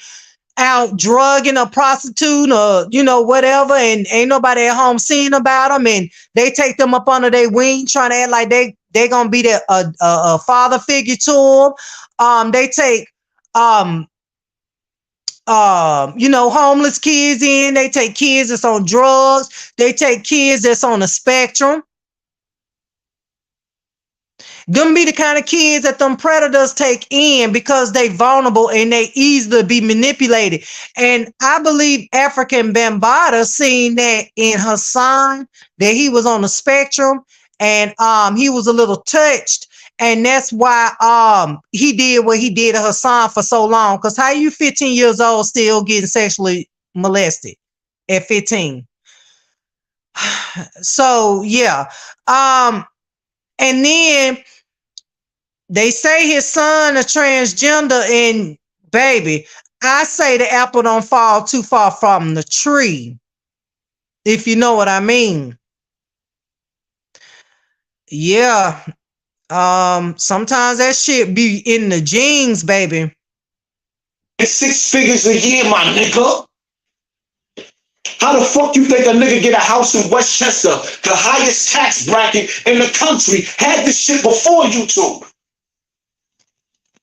out drugging a prostitute or, you know, whatever, and ain't nobody at home seeing about them, and they take them up under their wing trying to act like they gonna be a father figure to them. They take you know, homeless kids in, they take kids that's on drugs, they take kids that's on the spectrum. Them be the kind of kids that them predators take in because they vulnerable and they easily be manipulated. And I believe African Bambaataa seen that in Hassan, that he was on the spectrum, and he was a little touched. And that's why he did what he did to Hassan for so long. Because how you 15 years old still getting sexually molested at 15? So yeah. And then they say his son a transgender, and baby, I say the apple don't fall too far from the tree, if you know what I mean. Yeah. Sometimes that shit be in the genes, baby. It's 6 figures a year, my nigga. How the fuck you think a nigga get a house in Westchester, the highest tax bracket in the country, had this shit before YouTube?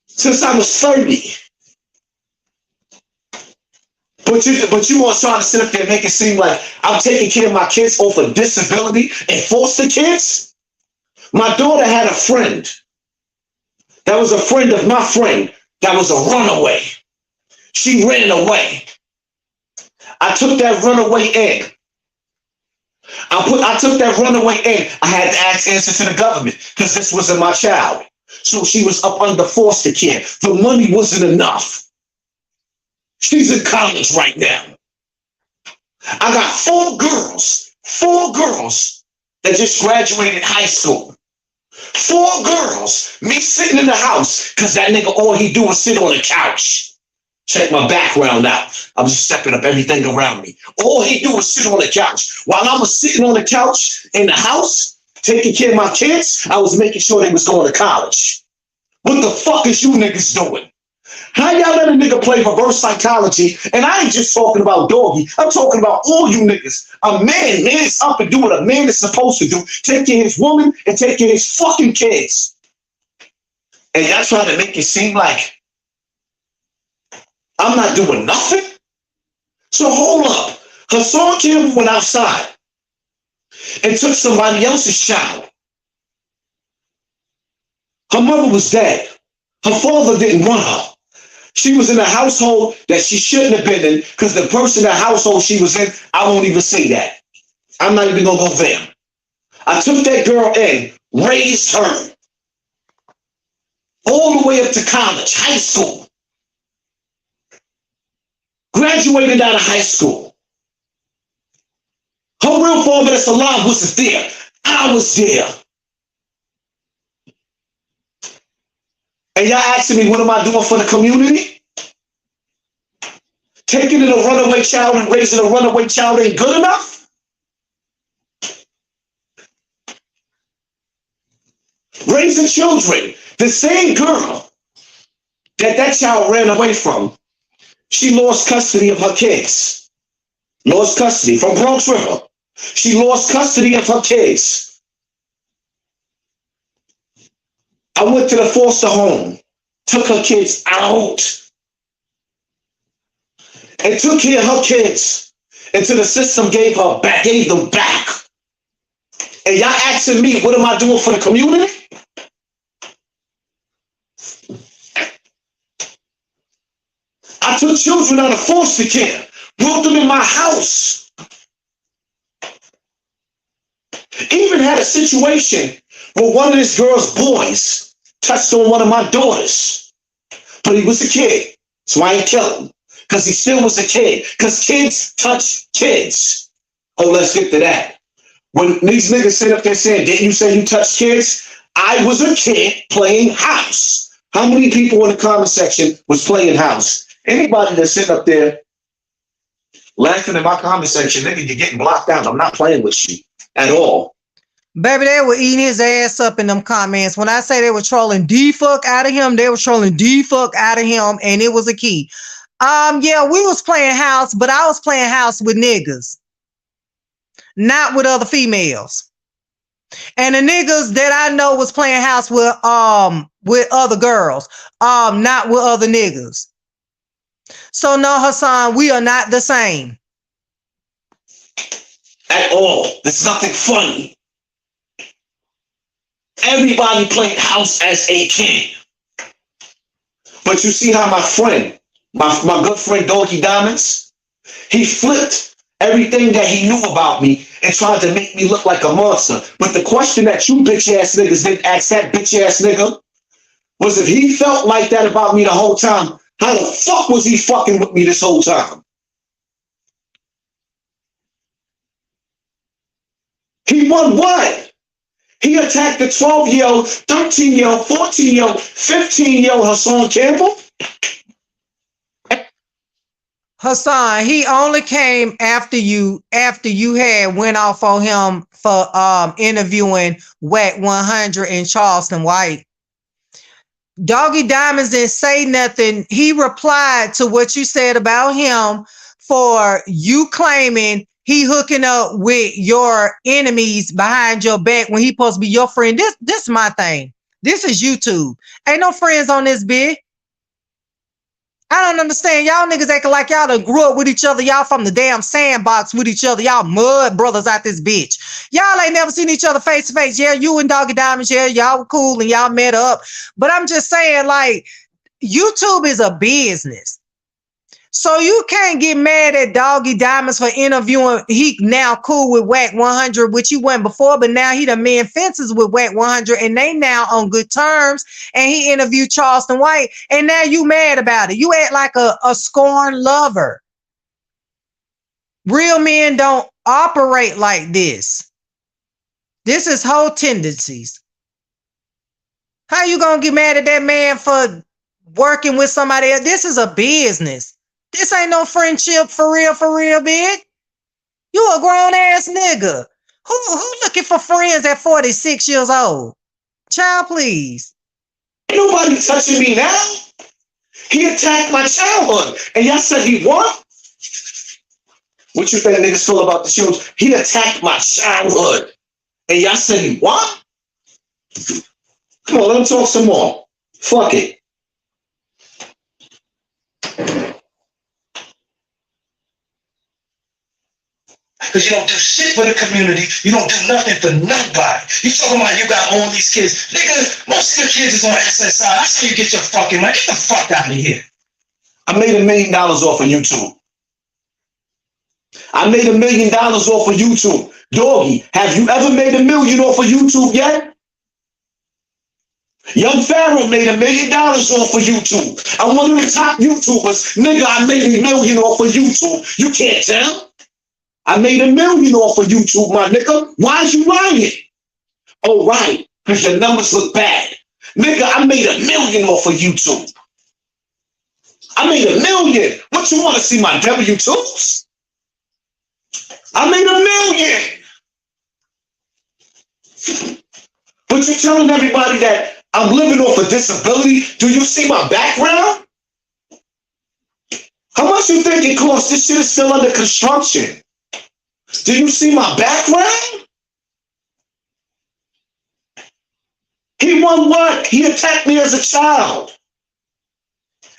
Since I was 30. But you want to try to sit up there and make it seem like I'm taking care of my kids off of disability and foster kids? My daughter had a friend that was a friend of my friend that was a runaway. She ran away. I took that runaway in. I took that runaway in. I had to answer to the government because this wasn't my child. So she was up under foster care. The money wasn't enough. She's in college right now. I got 4 girls that just graduated high school. 4 girls, me sitting in the house, because that nigga, all he do is sit on the couch. Check my background out. I'm just stepping up everything around me. All he do is sit on the couch. While I was sitting on the couch in the house, taking care of my kids, I was making sure they was going to college. What the fuck is you niggas doing? How y'all let a nigga play reverse psychology? And I ain't just talking about Doggie. I'm talking about all you niggas. A man is up and do what a man is supposed to do. Take care of his woman and take care of his fucking kids. And y'all trying to make it seem like I'm not doing nothing? So hold up. Hassan Campbell went outside and took somebody else's child. Her mother was dead. Her father didn't want her. She was in a household that she shouldn't have been in because the person in the household she was in, I won't even say that. I'm not even going to go there. I took that girl in, raised her all the way up to college, high school. Graduated out of high school. Her real father that's alive wasn't there. I was there. And y'all asking me, what am I doing for the community? Taking in a runaway child and raising a runaway child ain't good enough? Raising children. The same girl that child ran away from, she lost custody of her kids. Lost custody from Bronx River. She lost custody of her kids. I went to the foster home, took her kids out, and took care of her kids until the system gave them back. And y'all asking me, what am I doing for the community? I took children out of foster care, brought them in my house. Even had a situation where one of this girl's boys touched on one of my daughters. But he was a kid, so I ain't kill him. Because he still was a kid. Because kids touch kids. Oh, let's get to that. When these niggas sit up there saying, didn't you say you touched kids? I was a kid playing house. How many people in the comment section was playing house? Anybody that's sitting up there laughing in my comment section, nigga, you're getting blocked out. I'm not playing with you at all. Baby, they were eating his ass up in them comments. When I say they were trolling the fuck out of him, they were trolling the fuck out of him, and it was a key. Yeah, we was playing house, but I was playing house with niggas, not with other females. And the niggas that I know was playing house with other girls, not with other niggas. So no, Hassan, we are not the same. At all. There's nothing funny. Everybody played house as a kid. But you see how my friend, my good friend Doggie Diamonds, he flipped everything that he knew about me and tried to make me look like a monster. But the question that you bitch ass niggas didn't ask that bitch ass nigga was if he felt like that about me the whole time, how the fuck was he fucking with me this whole time? He won what? He attacked the 12-year-old, 13-year-old, 14-year-old, 15-year-old Hassan Campbell. Hassan, he only came after you had went off on him for interviewing Whack 100 and Charleston White. Doggie Diamonds didn't say nothing. He replied to what you said about him for you claiming he hooking up with your enemies behind your back when he supposed to be your friend. This is my thing. This is YouTube. Ain't no friends on this bitch. I don't understand. Y'all niggas acting like y'all done grew up with each other. Y'all from the damn sandbox with each other. Y'all mud brothers out this bitch. Y'all ain't never seen each other face to face. Yeah, you and Doggie Diamonds, yeah, y'all were cool and y'all met up. But I'm just saying, like, YouTube is a business. So you can't get mad at Doggie Diamonds for interviewing. He now cool with Whack 100, which he went before, but now he done mend fences with Whack 100 and they now on good terms. And he interviewed Charleston White and now you mad about it. You act like a scorned lover. Real men don't operate like this. This is whole tendencies. How you gonna get mad at that man for working with somebody else? This is a business. This ain't no friendship for real, bitch. You a grown ass nigga. Who looking for friends at 46 years old? Child, please. Ain't nobody touching me now. He attacked my childhood. And y'all said he won? What you think niggas feel about the shows? He attacked my childhood. And y'all said he won? Come on, let him talk some more. Fuck it. Because you don't do shit for the community. You don't do nothing for nobody. You talking about you got all these kids. Nigga, most of the kids is on SSI. That's how you get your fucking money. Get the fuck out of here. I made $1 million off of YouTube. I made $1 million off of YouTube. Doggie, have you ever made $1 million off of YouTube yet? Young Pharaoh made $1 million off of YouTube. I'm one of the top YouTubers. Nigga, I made $1 million off of YouTube. You can't tell. I made $1 million off of YouTube, my nigga. Why is you lying? Oh, right, because your numbers look bad. Nigga, I made $1 million off of YouTube. I made $1 million. What, you want to see my W-2s? I made $1 million. But you're telling everybody that I'm living off a disability. Do you see my background? How much you think it costs? This shit is still under construction. Do you see my background? He won what? He attacked me as a child.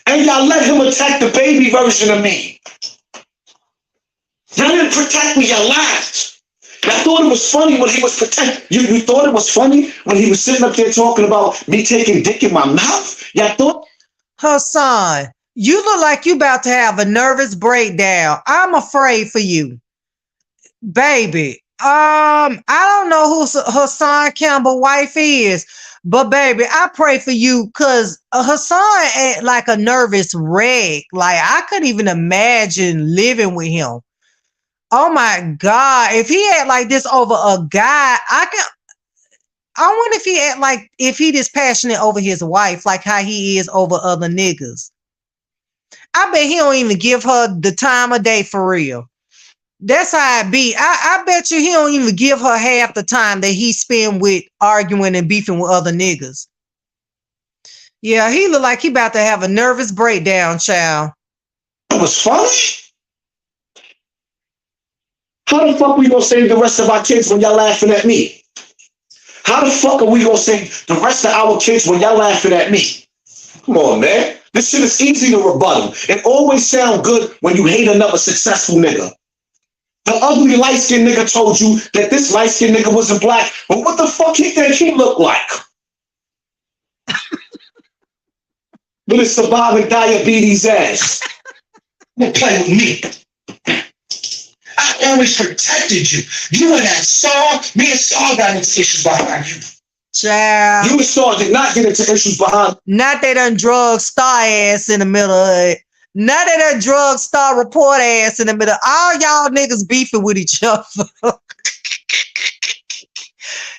And y'all let him attack the baby version of me. Y'all didn't protect me, y'all laughed. Y'all thought it was funny when he was protecting. You thought it was funny when he was sitting up there talking about me taking dick in my mouth? Y'all thought? Hassan, you look like you about to have a nervous breakdown. I'm afraid for you. Baby, I don't know who Hassan Campbell wife is, but baby, I pray for you because Hassan ain't like a nervous wreck. Like, I couldn't even imagine living with him. Oh my God. If he act like this over a guy, I wonder if he act like, if he this passionate over his wife, like how he is over other niggas. I bet he don't even give her the time of day for real. That's how it be. I bet you he don't even give her half the time that he spend with arguing and beefing with other niggas. Yeah, he look like he about to have a nervous breakdown, child. It was funny. How the fuck we gonna save the rest of our kids when y'all laughing at me? How the fuck are we gonna save the rest of our kids when y'all laughing at me? Come on, man. This shit is easy to rebuttal. It always sounds good when you hate another successful nigga. The ugly light-skinned nigga told you that this light-skinned nigga wasn't black, but what the fuck he think he looked like? With his surviving diabetes ass. Don't play with me. I always protected you. You and that Saul, me and Saul got into issues behind you. Child. You and Saul did not get into issues behind. Not they done drug star ass in the middle of it. Not they done drug star report ass in the middle. All y'all niggas beefing with each other.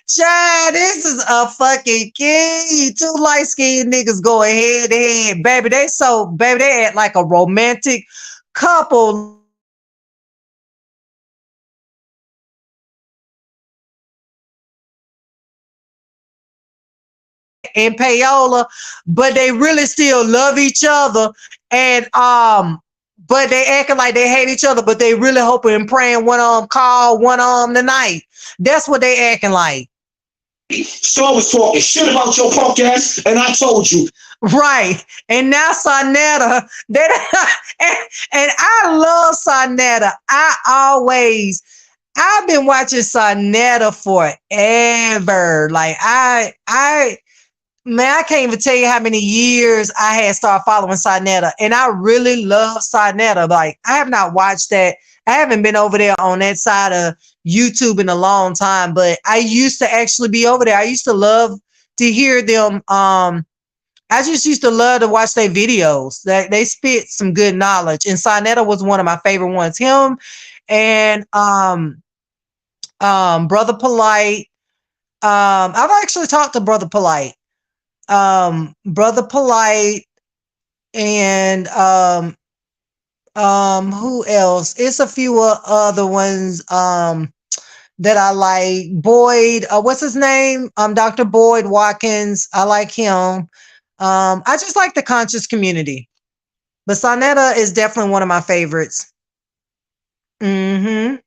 Child, this is a fucking key. Two light-skinned niggas going head to head. Baby, they act like a romantic couple. And payola, but they really still love each other, and but they acting like they hate each other, but they really hoping and praying one of them call one of them tonight. That's what they acting like. So I was talking shit about your punk ass, and I told you. Right. And now Sonetta, and I love Sonetta. I've been watching Sonetta forever. Like man, I can't even tell you how many years I had started following Sonetta, and I really love Sonetta. Like, I have not watched that. I haven't been over there on that side of YouTube in a long time, but I used to actually be over there. I used to love to hear them. I just used to love to watch their videos. They spit some good knowledge, and Sonetta was one of my favorite ones. Him and Brother Polite. I've actually talked to Brother Polite. Brother Polite and who else? It's a few other ones that I like. Boyd, what's his name? Dr. Boyd Watkins. I like him. I just like the conscious community. But Sonetta is definitely one of my favorites. Definitely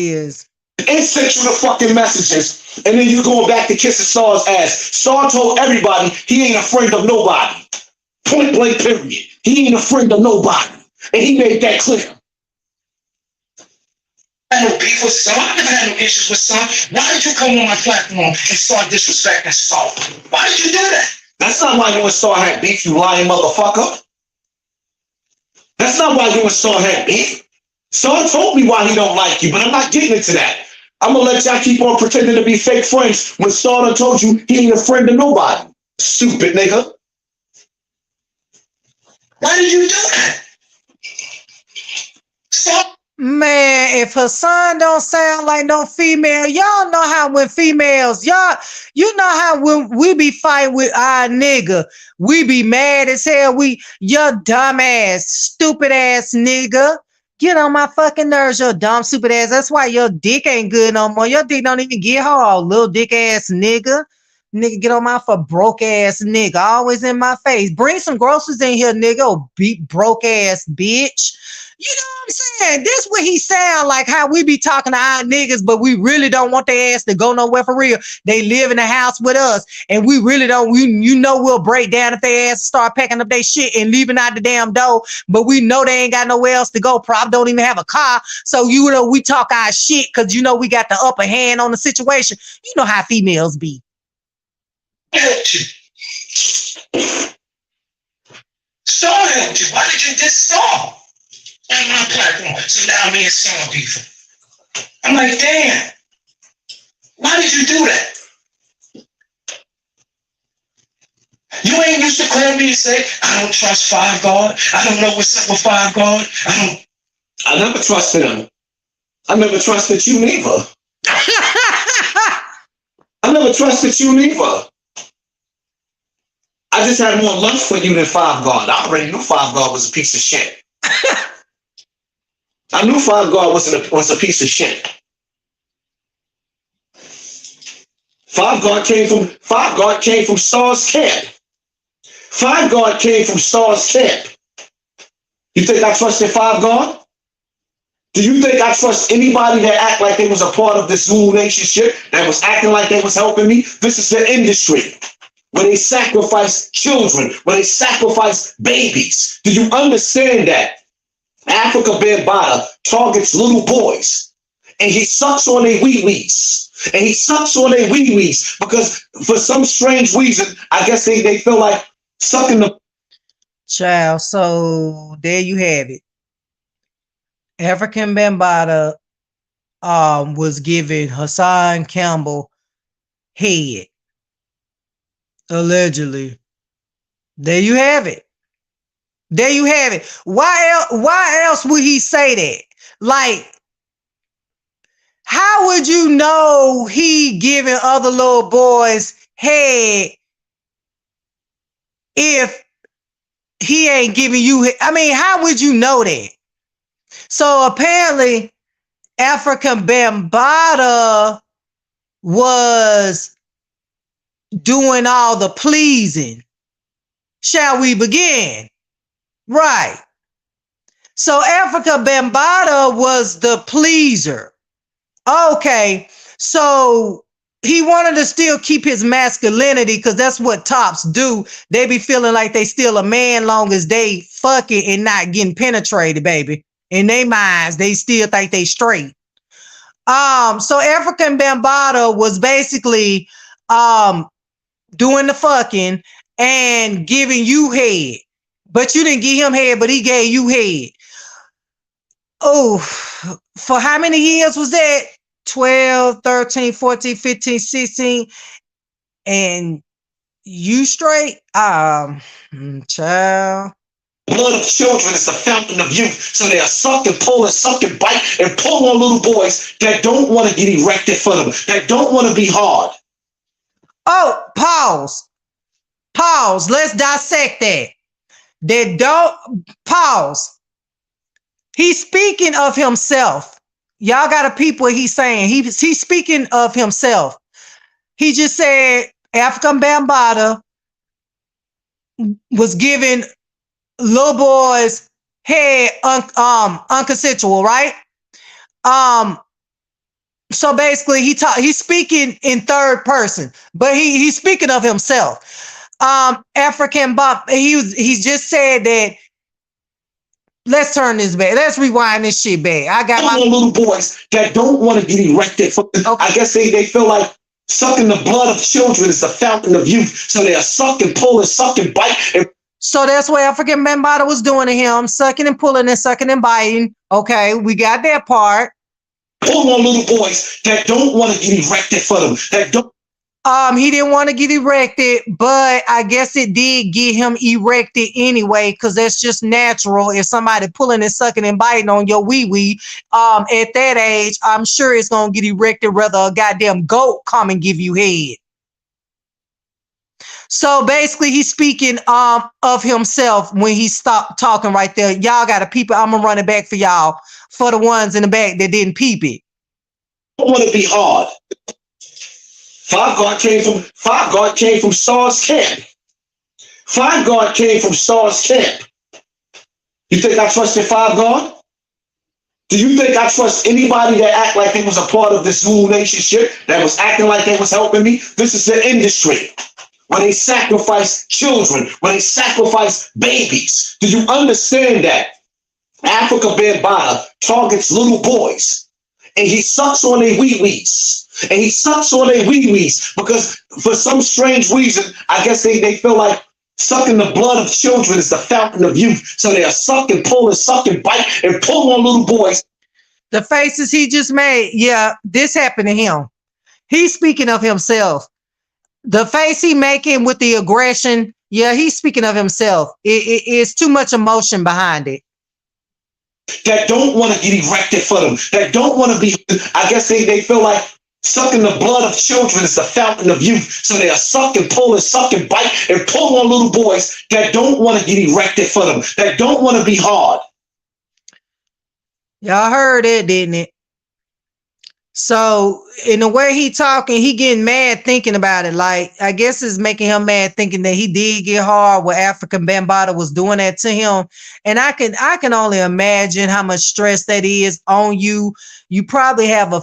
is. And sent you the fucking messages, and then you going back to kissing Saul's ass. Saul told everybody he ain't a friend of nobody. Point blank, period. He ain't a friend of nobody, and he made that clear. I had no beef with Saul. I never had no issues with Saul. Why did you come on my platform and start disrespecting Saul? Why did you do that? That's not why you and Saul had beef, you lying motherfucker. That's not why you and Saul had beef. Saul told me why he don't like you, but I'm not getting into that. I'm gonna let y'all keep on pretending to be fake friends when Saul done told you he ain't a friend of nobody. Stupid nigga. Why did you do that? Saul. Man, if Hassan don't sound like no female, y'all know how when females, you know how when we be fighting with our nigga, we be mad as hell. Your dumb ass, stupid ass nigga. Get on my fucking nerves, your dumb, stupid ass. That's why your dick ain't good no more. Your dick don't even get hard, little dick ass nigga. Nigga, get on my for broke ass nigga. Always in my face. Bring some groceries in here, nigga. Oh, beat broke ass bitch. You know what I'm saying? This what he sound like, how we be talking to our niggas, but we really don't want their ass to go nowhere for real. They live in the house with us, and we really don't, we'll break down if they ass start packing up their shit and leaving out the damn door, but we know they ain't got nowhere else to go. Probably don't even have a car, so you know we talk our shit because you know we got the upper hand on the situation. You know how females be. Saul helped you. Why did you diss Saul on my platform? So now me and Saul beefing. I'm like, damn. Why did you do that? You ain't used to call me and say, I don't trust Five God. I don't know what's up with Five God. I never trusted him. I never trusted you neither. I never trusted you neither. I just had more love for you than Five God. I already knew Five God was a piece of shit. I knew Five God was a piece of shit. Five God came from Saul's camp. Five God came from Saul's camp. You think I trusted Five God? Do you think I trust anybody that act like they was a part of this new relationship, that was acting like they was helping me? This is the industry where they sacrifice children, where they sacrifice babies. Do you understand that? Africa Bambaataa targets little boys, and he sucks on their wee-wees. And he sucks on their wee-wees because for some strange reason, I guess they feel like sucking the... Child, so there you have it. African Bambaataa was giving Hassan Campbell head, allegedly. There you have it. There you have it. Why else would he say that? Like, how would you know he giving other little boys head if he ain't giving you? I mean, how would you know that? So apparently, African Bambaataa was doing all the pleasing. Shall we begin? Right. So Africa Bambaataa was the pleaser. Okay. So he wanted to still keep his masculinity because that's what tops do. They be feeling like they still a man long as they fucking and not getting penetrated, baby. In their minds, they still think they straight. So African Bambaataa was basically doing the fucking and giving you head. But you didn't give him head, but he gave you head. Oh, for how many years was that? 12, 13, 14, 15, 16. And you straight? Child. Blood of children is the fountain of youth. So they'll suck and pull and suck and bite and pull on little boys that don't want to get erected for them, that don't want to be hard. Oh, pause. Pause. Let's dissect that. That don't pause. He's speaking of himself. Y'all got to peep what he's saying. He's speaking of himself. He just said African Bambaataa was giving little boys head unconsensual, right? So basically he's speaking in third person, but he's speaking of himself. African Bob, he just said that. Let's turn this back. Let's rewind this shit back. I got my little boys that don't want to get erected. Okay. I guess they feel like sucking the blood of children is the fountain of youth. So they'll suck and pull and suck and bite. So that's what African Bambaataa was doing to him, sucking and pulling and sucking and biting. Okay, we got that part. Pull on little boys that don't want to get erected for them. That don't. He didn't want to get erected, but I guess it did get him erected anyway, because that's just natural. If somebody pulling and sucking and biting on your wee-wee, at that age, I'm sure it's going to get erected whether a goddamn goat come and give you head. So basically, he's speaking of himself when he stopped talking right there. Y'all got to peep it. I'm going to run it back for y'all, for the ones in the back that didn't peep it. I want to be hard. Five God came from Stars Camp. Five God came from Stars Camp. You think I trusted Five God? Do you think I trust anybody that act like they was a part of this new relationship, that was acting like they was helping me? This is the industry where they sacrifice children, where they sacrifice babies. Do you understand that? Africa Bambaataa targets little boys, and he sucks on their wee-wees. And he sucks on their wee-wees because for some strange reason, I guess they feel like sucking the blood of children is the fountain of youth. So they'll suck and pull and suck and bite and pull on little boys. The faces he just made, yeah, this happened to him. He's speaking of himself. The face he making with the aggression, yeah, he's speaking of himself. It's too much emotion behind it. That don't want to get erected for them. That don't want to be, I guess they feel like sucking the blood of children is the fountain of youth. So they'll suck and pull and suck and bite and pull on little boys that don't want to get erected for them, that don't want to be hard. Y'all heard it, didn't it? So in the way he talking, he getting mad thinking about it. Like, I guess it's making him mad thinking that he did get hard where African Bambaataa was doing that to him. And I can only imagine how much stress that is on you. You probably have a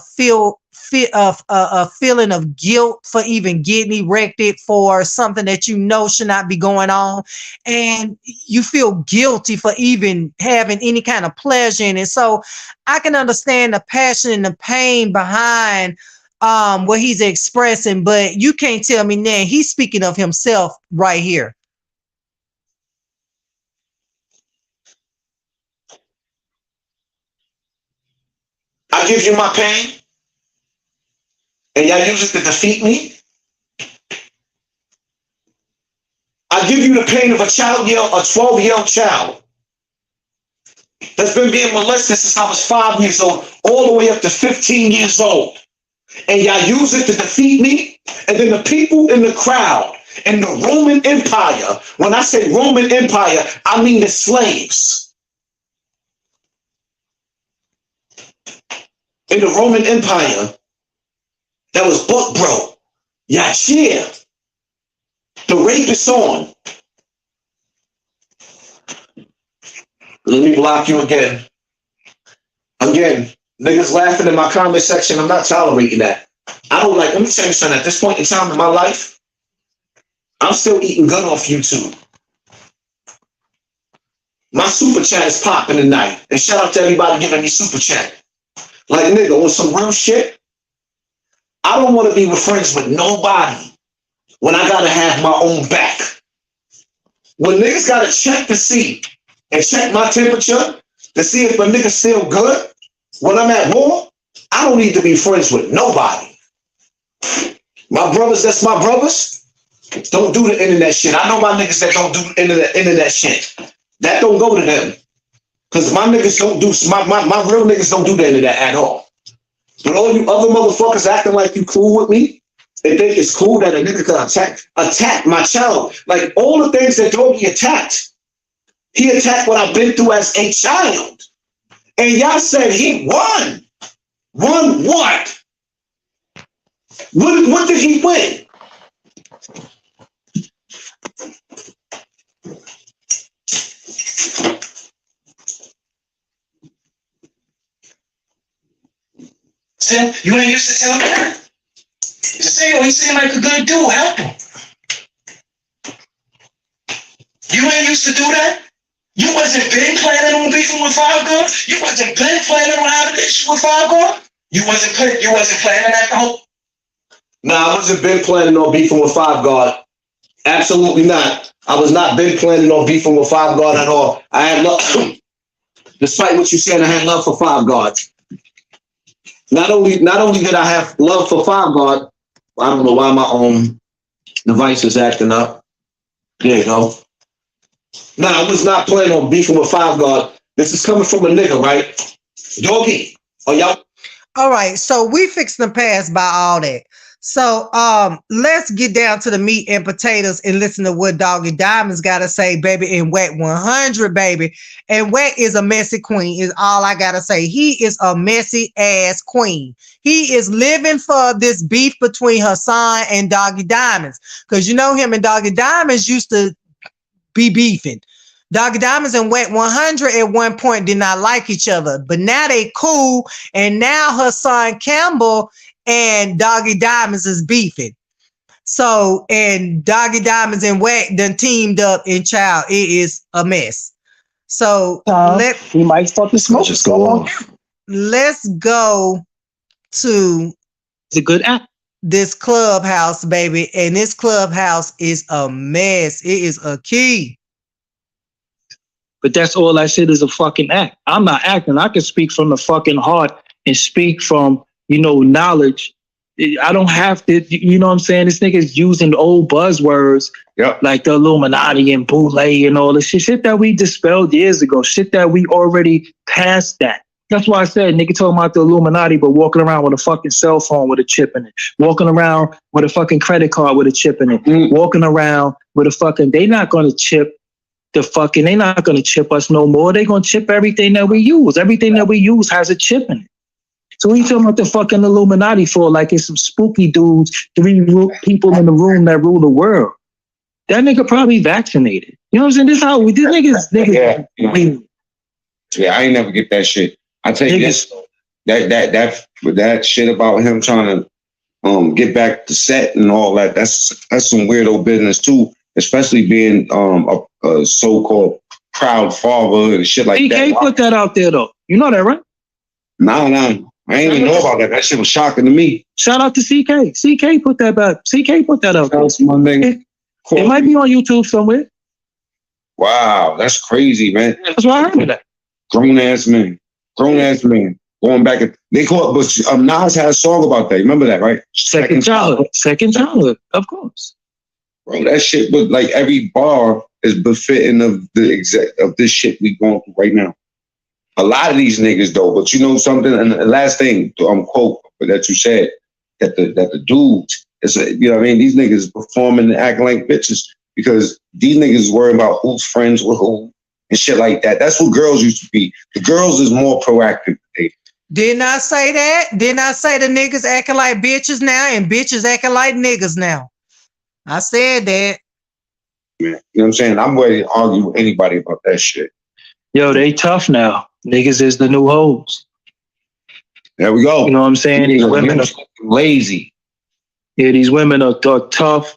feeling of guilt for even getting erected for something that you know should not be going on, and you feel guilty for even having any kind of pleasure in it. So I can understand the passion and the pain behind what he's expressing, but you can't tell me now he's speaking of himself right here. I give you my pain, and y'all use it to defeat me. I give you the pain of a 12-year-old child that's been being molested since I was 5 years old, all the way up to 15 years old. And y'all use it to defeat me. And then the people in the crowd in the Roman Empire, when I say Roman Empire, I mean the slaves. In the Roman Empire, that was book bro. Y'all cheer. The rape is on. Let me block you again. Again, niggas laughing in my comment section. I'm not tolerating that. Let me tell you something. At this point in time in my life, I'm still eating good off YouTube. My super chat is popping tonight. And shout out to everybody giving me super chat. Like, nigga, on some real shit, I don't want to be with friends with nobody when I gotta have my own back. When niggas gotta check to see and check my temperature to see if a nigga's still good when I'm at war, I don't need to be friends with nobody. My brothers, that's my brothers. Don't do the internet shit. I know my niggas that don't do internet shit. That don't go to them. Because my niggas don't do, my real niggas don't do the internet at all. But all you other motherfuckers acting like you cool with me, they think it's cool that a nigga can attack my child. Like all the things that Doggie attacked. He attacked what I've been through as a child. And y'all said he won. Won what? What did he win? Tim, you ain't used to tell him that. Just say, he seemed like a good dude. Help him. You ain't used to do that? You wasn't been planning on beefing with Five God? You wasn't been planning on having an issue with Five God? You wasn't planning that the whole... Nah, I wasn't been planning on beefing with Five God. Absolutely not. I was not been planning on beefing with Five God at all. I had love, despite what you said, I had love for Five God. Not only did I have love for Five God, I don't know why my device is acting up. There you go. Nah, I was not planning on beefing with Five God. This is coming from a nigga, right? Doggie, are y'all? All right, so we fixed the pass by all that. So let's get down to the meat and potatoes and listen to what Doggie Diamonds gotta say, baby, in Whack 100, baby. And Whack is a messy queen, is all I gotta say. He is a messy ass queen. He is living for this beef between Hassan and Doggie Diamonds. Because you know him and Doggie Diamonds used to be beefing. Doggie Diamonds and Whack 100 at one point did not like each other, but now they cool. And now Hassan Campbell and Doggie Diamonds is beefing. So, and Doggie Diamonds and Whack done teamed up in child. It is a mess. So he might start to smoke. Just go on. Let's go to It's a good app. this Clubhouse, baby. And this Clubhouse is a mess. It is a key. But that's all I said is a fucking act. I'm not acting. I can speak from the fucking heart and speak from, knowledge. I don't have to, you know what I'm saying? This nigga's using old buzzwords like the Illuminati and Boule and all this shit that we dispelled years ago, shit that we already passed that. That's why I said nigga talking about the Illuminati, but walking around with a fucking cell phone with a chip in it, walking around with a fucking credit card with a chip in it, walking around with a fucking, they not going to chip they not going to chip us no more. They're going to chip everything that we use. Everything that we use has a chip in it. So he talking about the fucking Illuminati for like it's some spooky dudes, people in the room that rule the world. That nigga probably vaccinated. You know what I'm saying? This how we these niggas. Yeah, I ain't never get that shit. I tell you this, that shit about him trying to get back to set and all that. That's some weirdo business too. Especially being a so-called proud father and shit like that. CK put that out there though. You know that, right? No. I ain't even know about that. That shit was shocking to me. Shout out to CK. CK put that back. CK put that out there. That's my nigga. It might be on YouTube somewhere. Wow, that's crazy, man. That's why I heard of that. Grown ass man. Going back, they call it, but Nas had a song about that. You remember that, right? Second childhood, of course. Bro, that shit, but like every bar is befitting of this shit we going through right now. A lot of these niggas though, but you know something, and the last thing, quote that you said, that the dudes, you know what I mean, these niggas performing and acting like bitches because these niggas is worrying about who's friends with who and shit like that. That's what girls used to be. The girls is more proactive today. Didn't I say that? Didn't I say the niggas acting like bitches now and bitches acting like niggas now? I said that. Man, you know what I'm saying? I'm ready to argue with anybody about that shit. Yo, they tough now. Niggas is the new hoes. There we go. You know what I'm saying? These women are lazy. Yeah, these women are tough.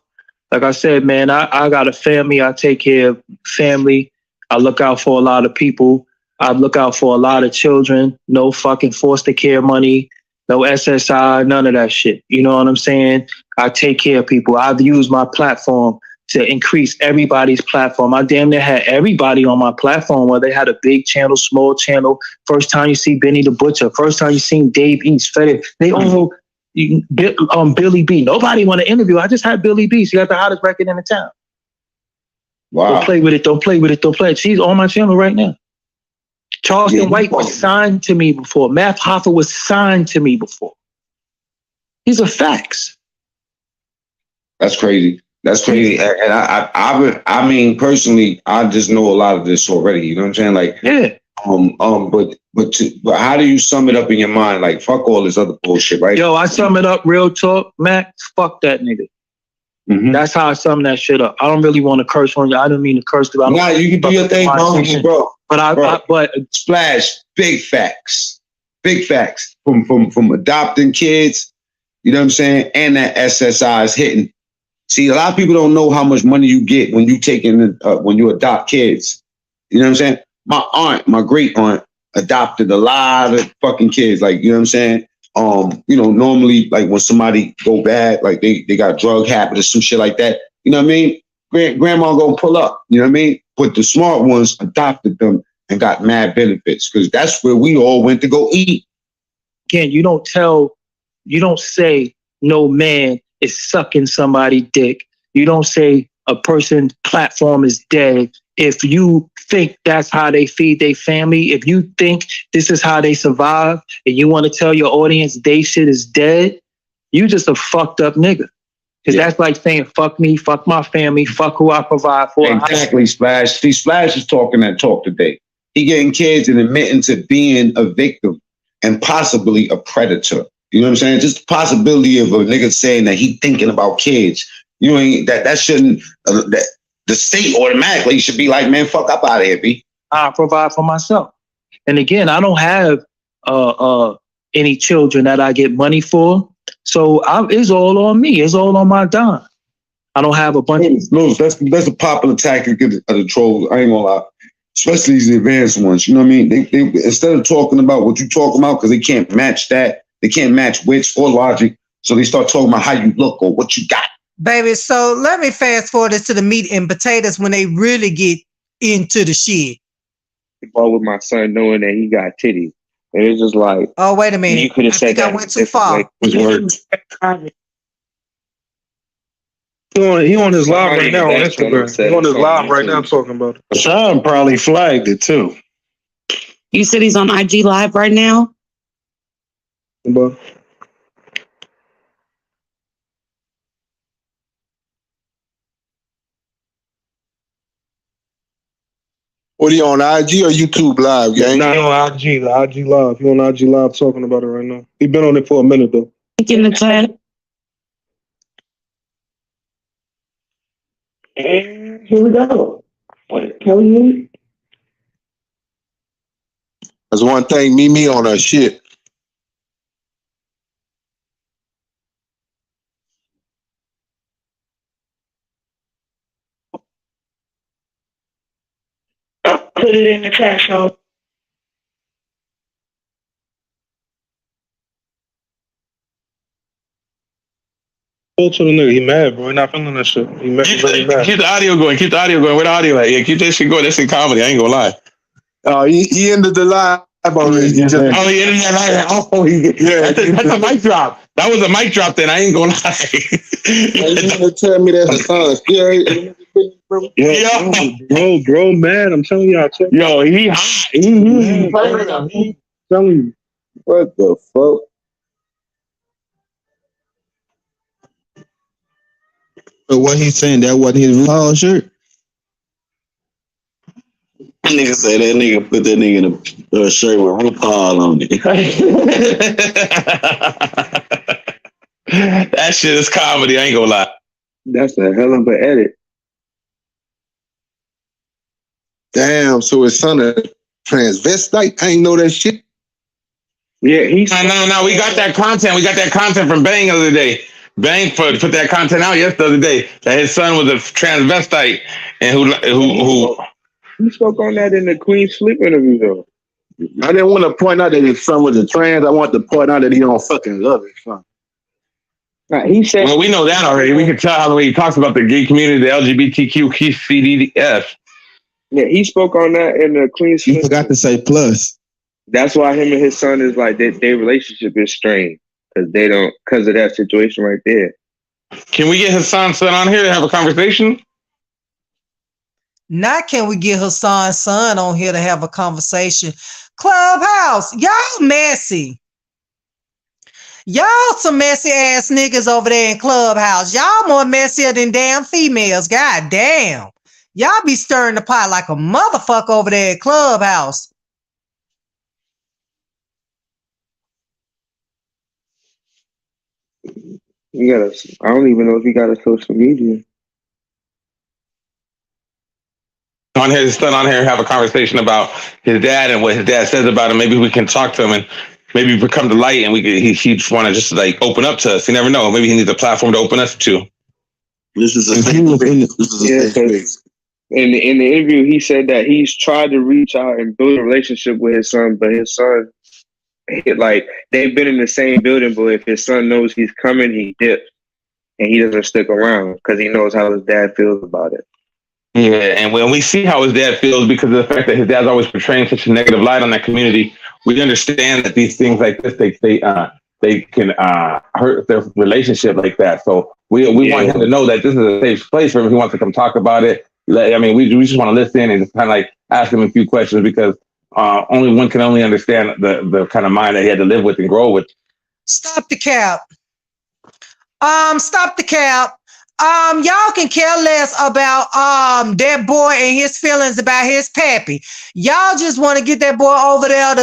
Like I said, man, I got a family. I take care of family. I look out for a lot of people. I look out for a lot of children. No fucking foster care money. No SSI, none of that shit. You know what I'm saying? I take care of people. I've used my platform to increase everybody's platform. I damn near had everybody on my platform, whether they had a big channel, small channel. First time you see Benny the Butcher. First time you seen Dave East. They all, Billy B. Nobody want to interview. I just had Billy B. She got the hottest record in the town. Wow. Don't play with it. Don't play with it. Don't play it. She's on my channel right now. Charleston White was signed to me before. Math Hoffa was signed to me before. These are facts. That's crazy. That's crazy. And I mean, personally, I just know a lot of this already. You know what I'm saying? Like, yeah. But how do you sum it up in your mind? Like, fuck all this other bullshit, right? Yo, I sum it up real talk, Max. Fuck that nigga. Mm-hmm. That's how I sum that shit up. I don't really want to curse on you. I don't mean to curse. Nah, you can do your thing, bro. But Splash, big facts from adopting kids. You know what I'm saying? And that SSI is hitting. See, a lot of people don't know how much money you get when you when you adopt kids. You know what I'm saying? My great aunt adopted a lot of fucking kids. Like, you know what I'm saying? Normally, like when somebody go bad, like they got drug habit or some shit like that. You know what I mean? Grandma gonna pull up. You know what I mean? But the smart ones adopted them and got mad benefits because that's where we all went to go eat. Again, you don't say no man is sucking somebody's dick. You don't say a person's platform is dead. If you think that's how they feed their family, if you think this is how they survive, and you want to tell your audience they shit is dead, you just a fucked up nigga. Because that's like saying, fuck me, fuck my family, fuck who I provide for. Exactly, Splash. See, Splash is talking that talk today. He getting kids and admitting to being a victim and possibly a predator. You know what I'm saying? Just the possibility of a nigga saying that he thinking about kids. You know, that shouldn't, the state automatically should be like, man, fuck up out of here, B. I provide for myself. And again, I don't have any children that I get money for. So it's all on me. It's all on my dime. I don't have a bunch of... No, that's a popular tactic of the trolls. I ain't gonna lie. Especially these advanced ones. You know what I mean? They instead of talking about what you talking about, because they can't match that, they can't match wits or logic. So they start talking about how you look or what you got. Baby, so let me fast forward this to the meat and potatoes when they really get into the shit. Ball with my son knowing that he got titties. And it's just like, oh, wait a minute. You could have said that. I went too far. He on his live right now on Instagram. He on his live right now talking about it. Sean probably flagged it too. You said he's on IG live right now? But What are you on IG or YouTube Live, gang? Not on IG, the IG Live. He on IG Live talking about it right now. He been on it for a minute though. In the chat. And here we go. What tell you? That's one thing, me on her shit. Put it in the chat, so. Pull to the nigga. He mad, bro. He not feeling that shit. He mad. Keep the audio going. Keep the audio going. Where the audio at? Yeah, keep that shit going. That's in comedy. I ain't gonna lie. He ended the live already. He ended that live. Oh, that's a mic drop. That was a mic drop. Then I ain't gonna lie. You gonna tell me that's a song? Bro, man. I'm telling y'all. Yo, he hot. He telling you. What the fuck? But what he's saying, that wasn't his RuPaul shirt? That nigga say that nigga put that nigga in a shirt with RuPaul on it. That shit is comedy. I ain't gonna lie. That's a hell of an edit. Damn, so his son a transvestite? I ain't know that shit. Yeah, he's No. We got that content. We got that content from Bang the other day. Bang put that content out the other day that his son was a transvestite and who. He spoke on that in the Queen Sleep interview though. I didn't want to point out that his son was a trans. I want to point out that he don't fucking love his son. He said, well, we know that already. We can tell how the way he talks about the gay community, the LGBTQ, CDF. Yeah, he spoke on that in the Queen Sleep. He forgot to say plus. That's why him and his son is like their relationship is strained because of that situation right there. Can we get Hassan's son on here to have a conversation? Not can we get Hassan's son on here to have a conversation. Clubhouse, y'all messy. Y'all some messy ass niggas over there in Clubhouse. Y'all more messier than damn females. God damn. Y'all be stirring the pot like a motherfucker over there at Clubhouse. I don't even know if he got a social media. On his son on here, have a conversation about his dad and what his dad says about him. Maybe we can talk to him and maybe become the light, and he just want to just like open up to us. You never know. Maybe he needs a platform to open us to. This is a safe space. In the interview, he said that he's tried to reach out and build a relationship with his son, but his son, like they've been in the same building, but if his son knows he's coming, he dips and he doesn't stick around because he knows how his dad feels about it. Yeah, and when we see how his dad feels because of the fact that his dad's always portraying such a negative light on that community, we understand that these things like this, they can hurt their relationship like that. So we want him to know that this is a safe place for him if he wants to come talk about it. I mean, we just want to listen and just kind of like ask him a few questions because only one can only understand the kind of mind that he had to live with and grow with. Stop the cap. Stop the cap. Y'all can care less about that boy and his feelings about his pappy. Y'all just want to get that boy over there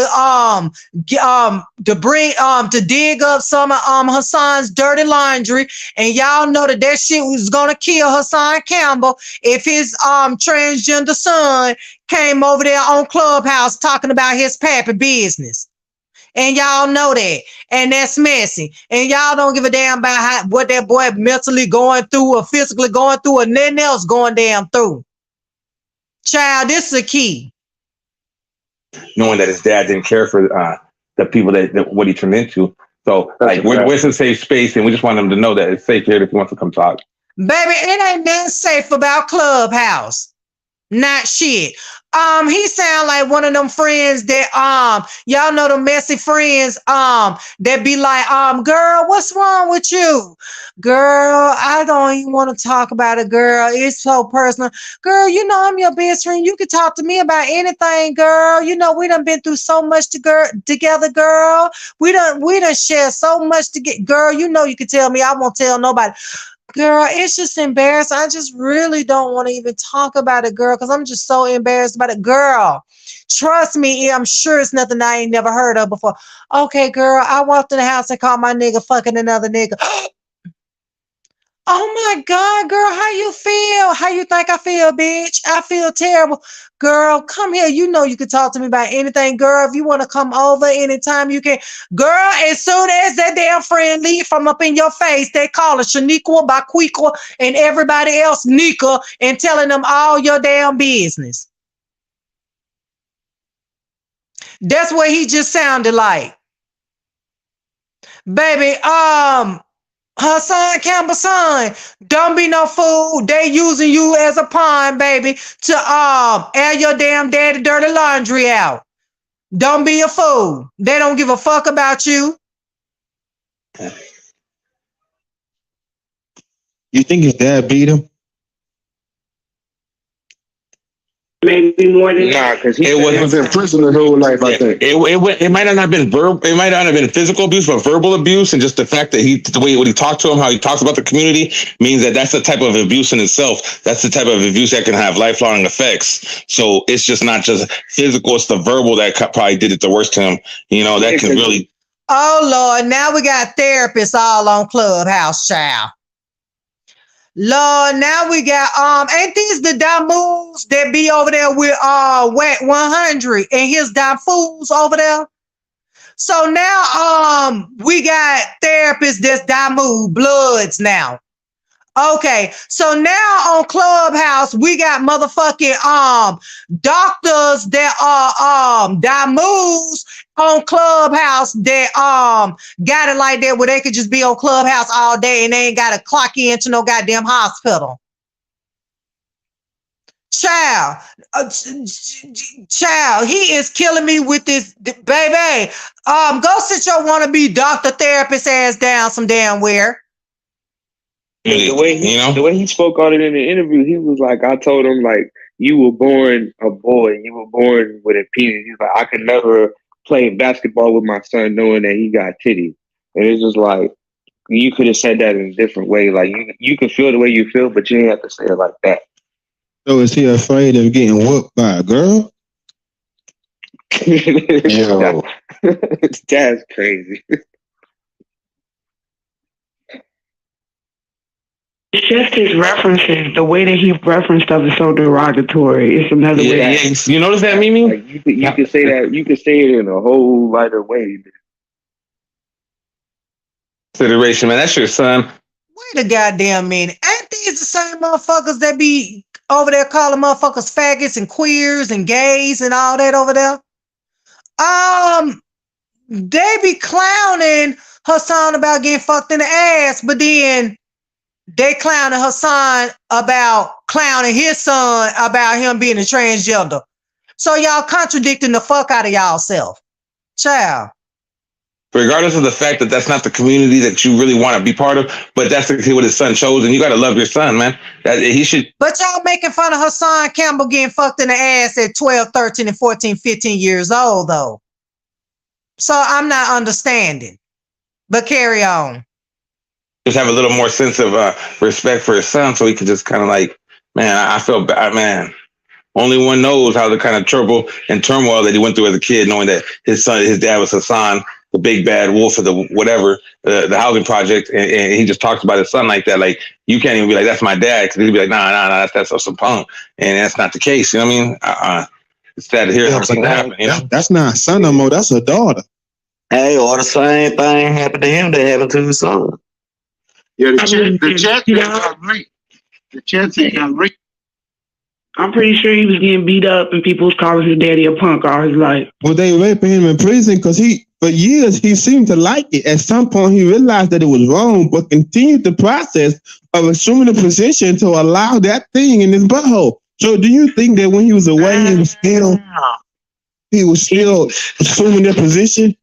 to dig up some of Hassan's dirty laundry, and y'all know that shit was gonna kill Hassan Campbell if his transgender son came over there on Clubhouse talking about his pappy business. And y'all know that. And that's messy. And y'all don't give a damn about what that boy mentally going through or physically going through or nothing else going damn through. Child, this is a key. Knowing that his dad didn't care for the people that what he turned into. So like we're a safe space and we just want him to know that it's safe here if he wants to come talk. Baby, it ain't nothing safe about Clubhouse. Not shit. He sound like one of them friends that y'all know the messy friends that be like, girl, what's wrong with you? Girl, I don't even want to talk about it, girl. It's so personal. Girl, you know I'm your best friend. You can talk to me about anything, girl. You know we done been through so much together, girl. We done shared so much together. Girl, you know you can tell me. I won't tell nobody. Girl, it's just embarrassing. I just really don't want to even talk about it, girl, because I'm just so embarrassed about it. Girl, trust me, I'm sure it's nothing I ain't never heard of before. Okay, girl, I walked in the house and called my nigga fucking another nigga. Oh my God, girl, how you feel? How you think I feel, bitch? I feel terrible. Girl, come here. You know you can talk to me about anything. Girl, if you want to come over anytime you can. Girl, as soon as that damn friend leave from up in your face, they call it Shaniqua, Baquiqua, and everybody else Nika and telling them all your damn business. That's what he just sounded like. Baby, Hassan Campbell son, don't be no fool. They using you as a pawn, baby, to air your damn daddy dirty laundry out. Don't be a fool. They don't give a fuck about you. You think his dad beat him? Maybe more than because It was in prison his whole life, I think. It might not have been verbal. It might not have been physical abuse, but verbal abuse, and just the fact that the way when he talked to him, how he talks about the community, means that that's the type of abuse in itself. That's the type of abuse that can have lifelong effects. So it's just not just physical; it's the verbal that probably did it the worst to him. You know, that can really. Oh Lord, now we got therapists all on Clubhouse, child. Lord, now we got ain't these the dumb moves that be over there with Wet 100 and his dumb fools over there? So now we got therapists that's dumb move bloods now. Okay, so now on Clubhouse we got motherfucking doctors that are moves on Clubhouse that got it like that where they could just be on Clubhouse all day and they ain't gotta clock in to no goddamn hospital. Child, he is killing me with this, baby. Go sit your wannabe doctor therapist ass down some damn where. The way he spoke on it in the interview, he was like, I told him, like, you were born a boy, you were born with a penis. He's like, I could never play basketball with my son knowing that he got titties. And it's just like, you could have said that in a different way. Like, you can feel the way you feel, but you ain't have to say it like that. So is he afraid of getting whooped by a girl? Yo. That's crazy. It's just his references. The way that he referenced stuff is so derogatory. It's another way. Yeah, you notice that, Mimi? Like, you could say that. You could say it in a whole lighter way. Consideration, man. That's your son. Wait a goddamn minute. Ain't these the same motherfuckers that be over there calling motherfuckers faggots and queers and gays and all that over there? They be clowning Hassan about getting fucked in the ass, but then they clowning Hassan about clowning his son about him being a transgender. So y'all contradicting the fuck out of y'all self. Child. Regardless of the fact that that's not the community that you really want to be part of, but that's what his son chose, and you got to love your son, man. That he should. But y'all making fun of Hassan Campbell getting fucked in the ass at 12, 13, and 14, 15 years old, though. So I'm not understanding. But carry on. Just have a little more sense of respect for his son, so he could just kind of like, man, I feel bad, man. Only one knows how the kind of trouble and turmoil that he went through as a kid, knowing that his dad was Hassan, the big bad wolf of the whatever, the housing project, and he just talks about his son like that. Like, you can't even be like, that's my dad, because he'd be like, nah, that's some punk, and that's not the case. You know what I mean? It's sad to hear something happen. You know? That's not a son no more. That's a daughter. Hey, or the same thing happened to him that happened to his son. Yeah, the chat got raped. The chat got raped. I'm pretty sure he was getting beat up and people was calling his daddy a punk all his life. Well, they raping him in prison because for years, he seemed to like it. At some point, he realized that it was wrong, but continued the process of assuming a position to allow that thing in his butthole. So do you think that when he was away, he was still assuming that position?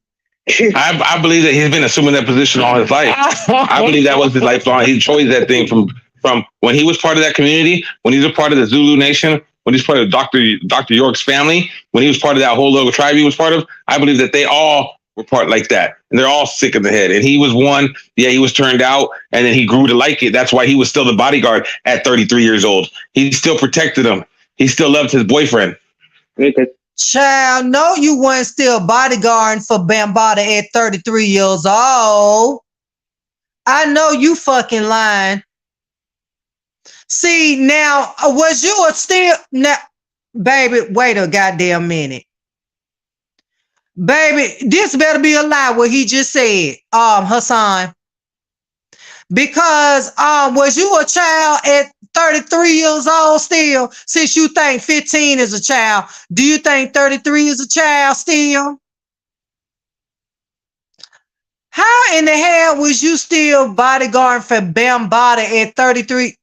I believe that he's been assuming that position all his life. I believe that was his lifelong. He chose that thing from when he was part of that community, when he was a part of the Zulu Nation, when he was part of Dr. York's family, when he was part of that whole little tribe he was part of. I believe that they all were part like that. And they're all sick in the head. And he was one, he was turned out, and then he grew to like it. That's why he was still the bodyguard at 33 years old. He still protected him. He still loved his boyfriend. Child, no, you weren't still bodyguarding for Bambaataa at 33 years old. I know you fucking lying. See, now, was you still... Now, baby, wait a goddamn minute. Baby, this better be a lie what he just said, Hassan. Because was you a child at 33 years old still? Since you think 15 is a child, do you think 33 is a child still? How in the hell was you still bodyguarding for Bambaataa at 33?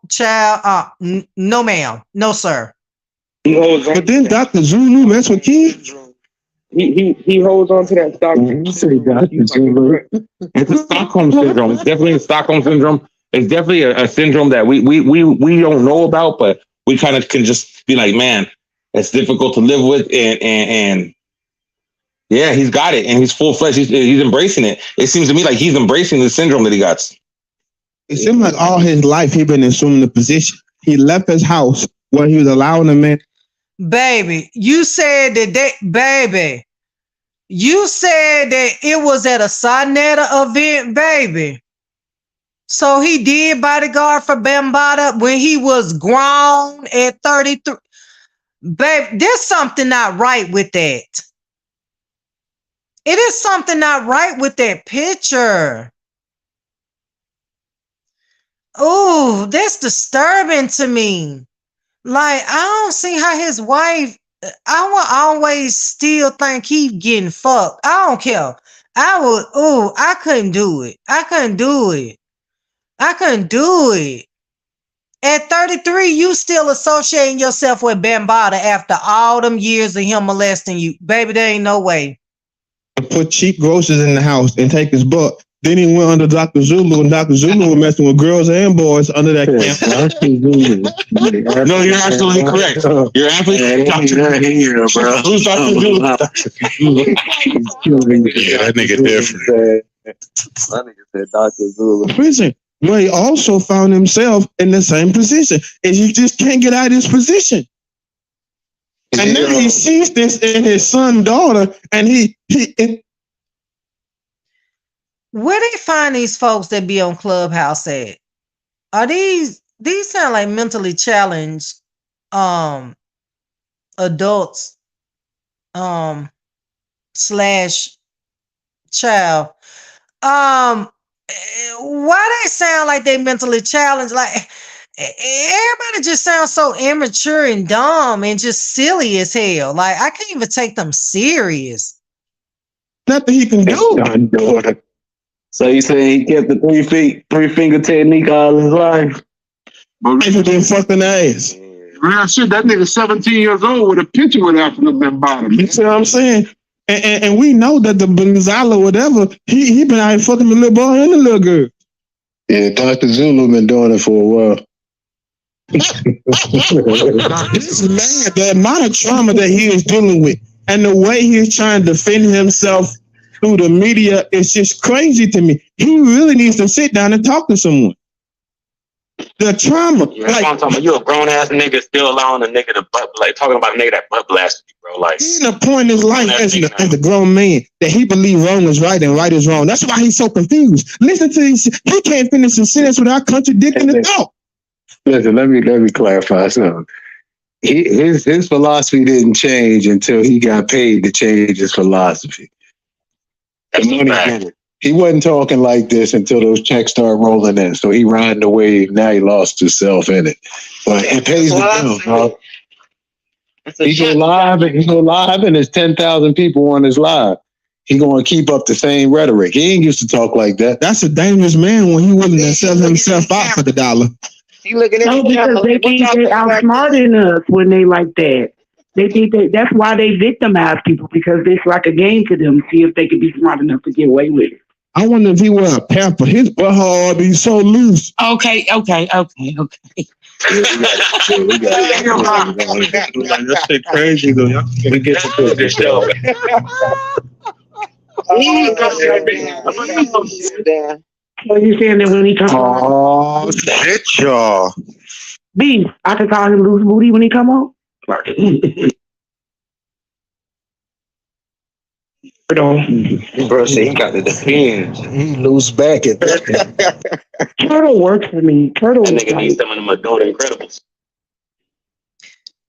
Child, no ma'am, no sir. But then Dr. Zulu mess with kids. He holds on to that stock. It's a Stockholm syndrome. It's definitely a Stockholm syndrome. It's definitely a syndrome that we don't know about, but we kind of can just be like, man, it's difficult to live with, and yeah, he's got it, and he's full-fledged. He's embracing it. It seems to me like he's embracing the syndrome that he got. It seemed like all his life he's been assuming the position. He left his house where he was allowing a man. Baby, you said that you said that it was at a Sonetta event, baby. So he did bodyguard for Bambaataa when he was grown at 33. Babe, there's something not right with that. It is something not right with that picture. Oh, that's disturbing to me. Like, I don't see how his wife, I will always still think he getting fucked. I don't care. I couldn't do it. I couldn't do it. At 33, you still associating yourself with Bambaataa after all them years of him molesting you. Baby, there ain't no way. Put cheap groceries in the house and take his butt. Then he went under Dr. Zulu, and Dr. Zulu was messing with girls and boys under that camp. No, you're absolutely correct. You're absolutely correct. Who's Dr. Zulu? That nigga different. That nigga said Dr. Zulu. Prison, where he also found himself in the same position, and he just can't get out of his position. And now he sees this in his son, daughter, and where they find these folks that be on Clubhouse at? Are these sound like mentally challenged adults slash child? Why they sound like they mentally challenged? Like everybody just sounds so immature and dumb and just silly as hell. Like I can't even take them serious. Nothing he can do. So you saying he kept the 3 finger technique all his life? But he been fucking ass. Real shit, that nigga 17 years old with a picture with Africa Bambaataa. You see what I'm saying? And we know that the Gonzalo, whatever, he been out here fucking the little boy and the little girl. Yeah, Dr. Zulu been doing it for a while. This man, the amount of trauma that he is dealing with and the way he's trying to defend himself through the media is just crazy to me. He really needs to sit down and talk to someone. The trauma. Yeah, that's what I'm talking about. You a grown ass nigga still allowing a nigga to talking about a nigga that butt blasted you, bro. Like he's in a point in his life as a grown man that he believes wrong is right and right is wrong. That's why he's so confused. Listen to this. He can't finish a sentence without contradicting the thought. Listen, let me clarify something. His philosophy didn't change until he got paid to change his philosophy. He wasn't talking like this until those checks started rolling in. So he riding the wave. Now he lost himself in it. But it pays the bill, bro. He go live and there's 10,000 people on his live. He gonna keep up the same rhetoric. He ain't used to talk like that. That's a dangerous man when he willing to sell himself out for the dollar. He looking at because they think they outsmarting us when they like that. They think that's why they victimize people, because it's like a game to them. See if they can be smart enough to get away with it. I wonder if he wear a pamper. His butthole would be so loose. Okay. That shit crazy though. Y'all gotta get to this show. So you saying that when he comes on? Oh shit, y'all. B, I can call him loose booty when he come on? Bro, say he got the depends. He loose back at that. Turtle works for me. Turtle That is nigga needs some of them adult Incredibles.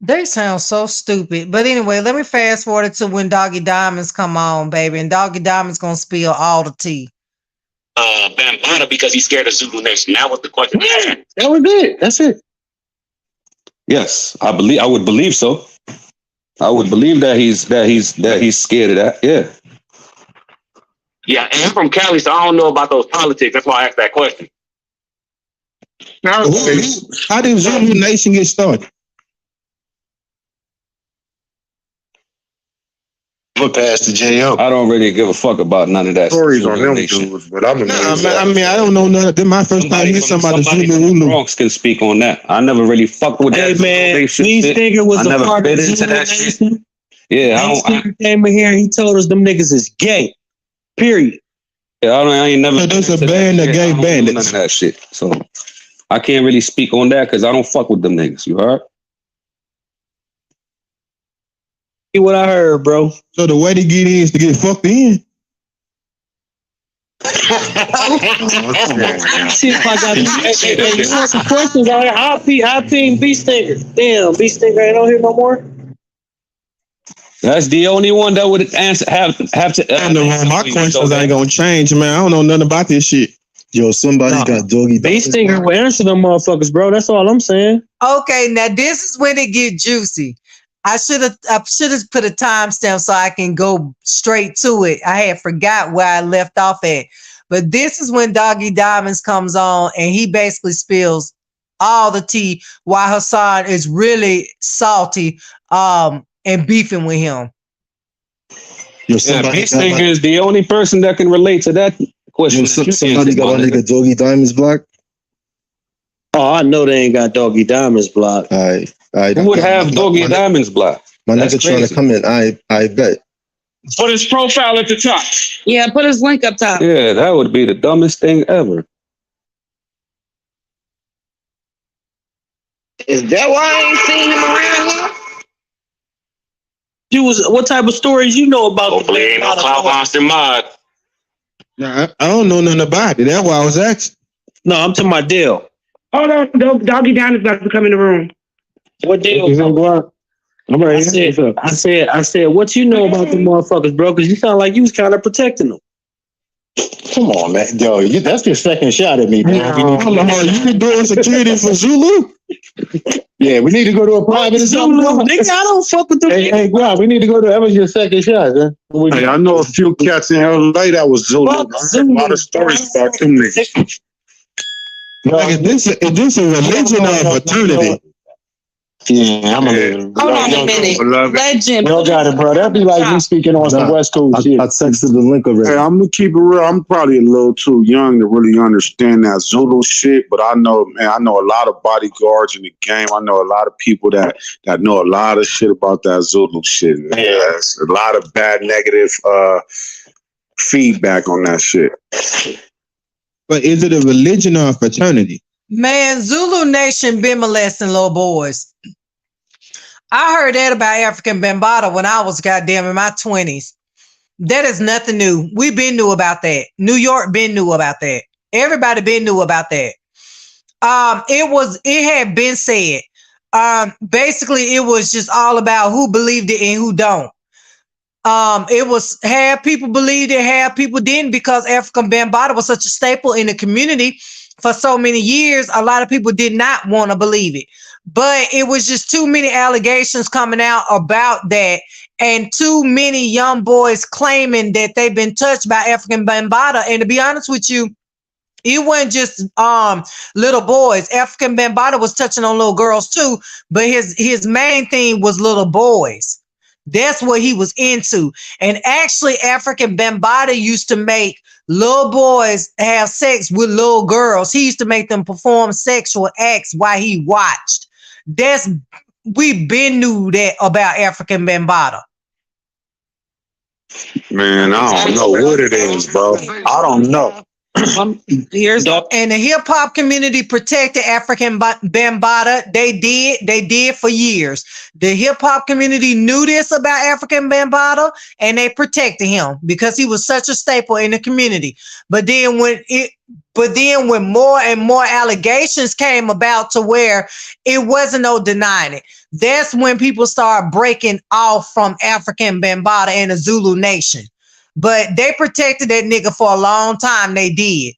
They sound so stupid. But anyway, let me fast forward to when Doggy Diamonds come on, baby. And Doggy Diamonds gonna spill all the tea. Bambaataa because he's scared of Zulu Nation. That was the question. That was it. That's it. Yes, I would believe so. I would believe that he's scared of that. Yeah. Yeah, and I'm from Cali, so I don't know about those politics. That's why I asked that question. How did Zulu Nation get started? Put past the JO. I don't really give a fuck about none of that. Stories on them dudes, but I'm amazed. I mean, I don't know none of them. My first time hearing somebody Zulu. Bronx can speak on that. I never really fucked with that. Hey man, Beast Stinger was a part of Zulu Nation. Yeah, Beast Stinger came in here and he told us them niggas is gay. Period. Yeah, I ain't never. So there's a band of gay bandits. None of that shit. So I can't really speak on that because I don't fuck with them niggas. You heard? See what I heard, bro. So the way to get in is to get fucked in. See if I got hey, you want some questions? I'll ping Beast Stinger. Damn, Beast Stinger ain't on here no more. That's the only one that would answer have to. My questions ain't gonna change, man. I don't know nothing about this shit. Yo, somebody got Doggy. Beast Stinger will answer them motherfuckers, bro. That's all I'm saying. Okay, now this is when it get juicy. I should have put a timestamp so I can go straight to it. I had forgot where I left off at. But this is when Doggy Diamonds comes on and he basically spills all the tea while Hassan is really salty and beefing with him. Beast Stinger is the only person that can relate to that question. Somebody got my nigga Doggy Diamonds blocked. Oh, I know they ain't got Doggy Diamonds blocked. Who would have Doggy Diamonds blocked? My nigga trying to come in. I bet. Put his profile at the top. Yeah, put his link up top. Yeah, that would be the dumbest thing ever. Is that why I ain't seen him around here? What type of stories you know about? Hopefully ain't no Cloud Monster mod. Nah, I don't know nothing about it. That's why I was asking. No, I'm to my deal. Hold on, Doggy Diamond's about to come in the room. What deal? I'm right here. I said, what you know about the motherfuckers, bro? Because you sound like you was kind of protecting them. Come on, man. Yo, that's your second shot at me, bro. You been doing security for Zulu? Yeah, we need to go to a private Zulu, nigga, I don't fuck with them. Hey, Guap, we need to go to. That was your second shot, huh? Hey, I know a few cats in LA that was Zulu. I heard a lot of stories about them niggas. Like, is this a religion or a fraternity? Yeah, I'm a Hold on a minute. Legend. Y'all got it, bro. That'd be like me speaking on some West Coast shit. I texted the link already. Hey, I'm gonna keep it real. I'm probably a little too young to really understand that Zulu shit, but I know a lot of bodyguards in the game. I know a lot of people that know a lot of shit about that Zulu shit. Yeah, it's a lot of bad negative feedback on that shit. But is it a religion or a fraternity? Man, Zulu Nation been molesting little boys. I heard that about African Bambaataa when I was goddamn in my 20s. That is nothing new. We been knew about that. New York been knew about that. Everybody been knew about that. It had been said. Basically, it was just all about who believed it and who don't. It was half people believed it, half people didn't, because African Bambaataa was such a staple in the community for so many years. A lot of people did not want to believe it, but it was just too many allegations coming out about that, and too many young boys claiming that they've been touched by African Bambaataa. And to be honest with you, it wasn't just little boys. African Bambaataa was touching on little girls too, but his main thing was little boys. That's what he was into. And actually, African Bambaataa used to make little boys have sex with little girls. He used to make them perform sexual acts while he watched. We been knew that about African Bambaataa. Man, I don't know what it is, bro. I don't know. And the hip hop community protected African Bambaataa. They did for years. The hip hop community knew this about African Bambaataa, and they protected him because he was such a staple in the community. But then when more and more allegations came about to where it wasn't no denying it, that's when people start breaking off from African Bambaataa and the Zulu Nation. But they protected that nigga for a long time. They did.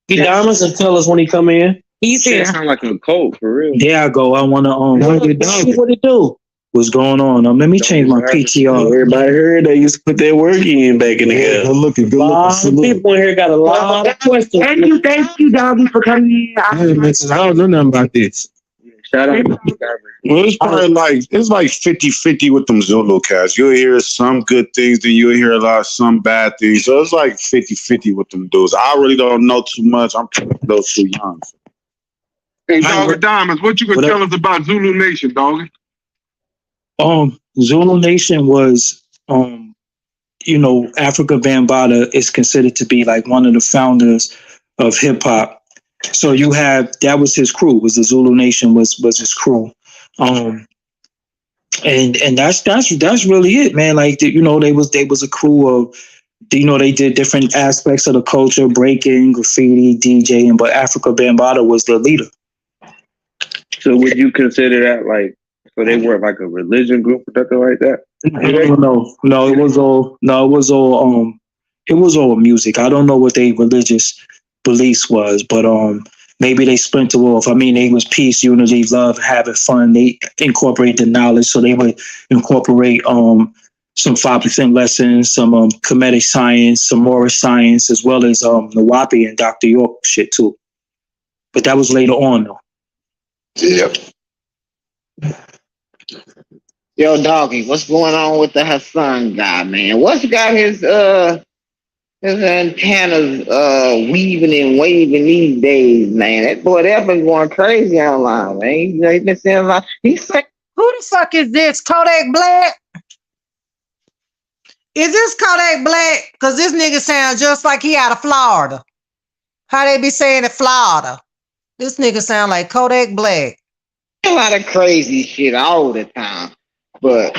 He diamonds and tell us when he come in. He's here. Sound like a cult for real. There I go. I want to see what it do. What's going on? Let me change my PTR. Everybody heard they used to put their work in back in the day. Good looking. People in here got a lot of questions. Thank you, Doggie, for coming in. Hey, man, I don't know nothing about this. Shout out. Well, it's probably like 50-50 with them Zulu cats. You'll hear some good things, then you'll hear some bad things. So it's like 50-50 with them dudes. I really don't know too much. I'm those too young. Hey, Doggie Diamonds, what you can tell us about Zulu Nation, Doggie? Zulu Nation was, Africa Bambaataa is considered to be like one of the founders of hip hop. So you have, that was his crew, was the Zulu Nation was his crew. And that's really it, man. Like, they was a crew of, they did different aspects of the culture, breaking, graffiti, DJing, but Africa Bambaataa was the leader. So would you consider that like, so they were like a religion group or something like that? No, it was all music. I don't know what their religious beliefs was, but maybe they splintered off. I mean, they was peace, unity, love, having fun. They incorporate the knowledge, so they would incorporate some 5% lessons, some Kemetic science, some Moorish science, as well as Nawapi and Dr. York shit too. But that was later on though. Yep. Yo, Doggie, what's going on with the Hassan guy, man? What's got his antennas weaving and waving these days, man? That boy there been going crazy online, man. He been saying a lot. He's like, who the fuck is this? Kodak Black? Is this Kodak Black? Because this nigga sounds just like he out of Florida. How they be saying it, Florida? This nigga sound like Kodak Black. A lot of crazy shit all the time. But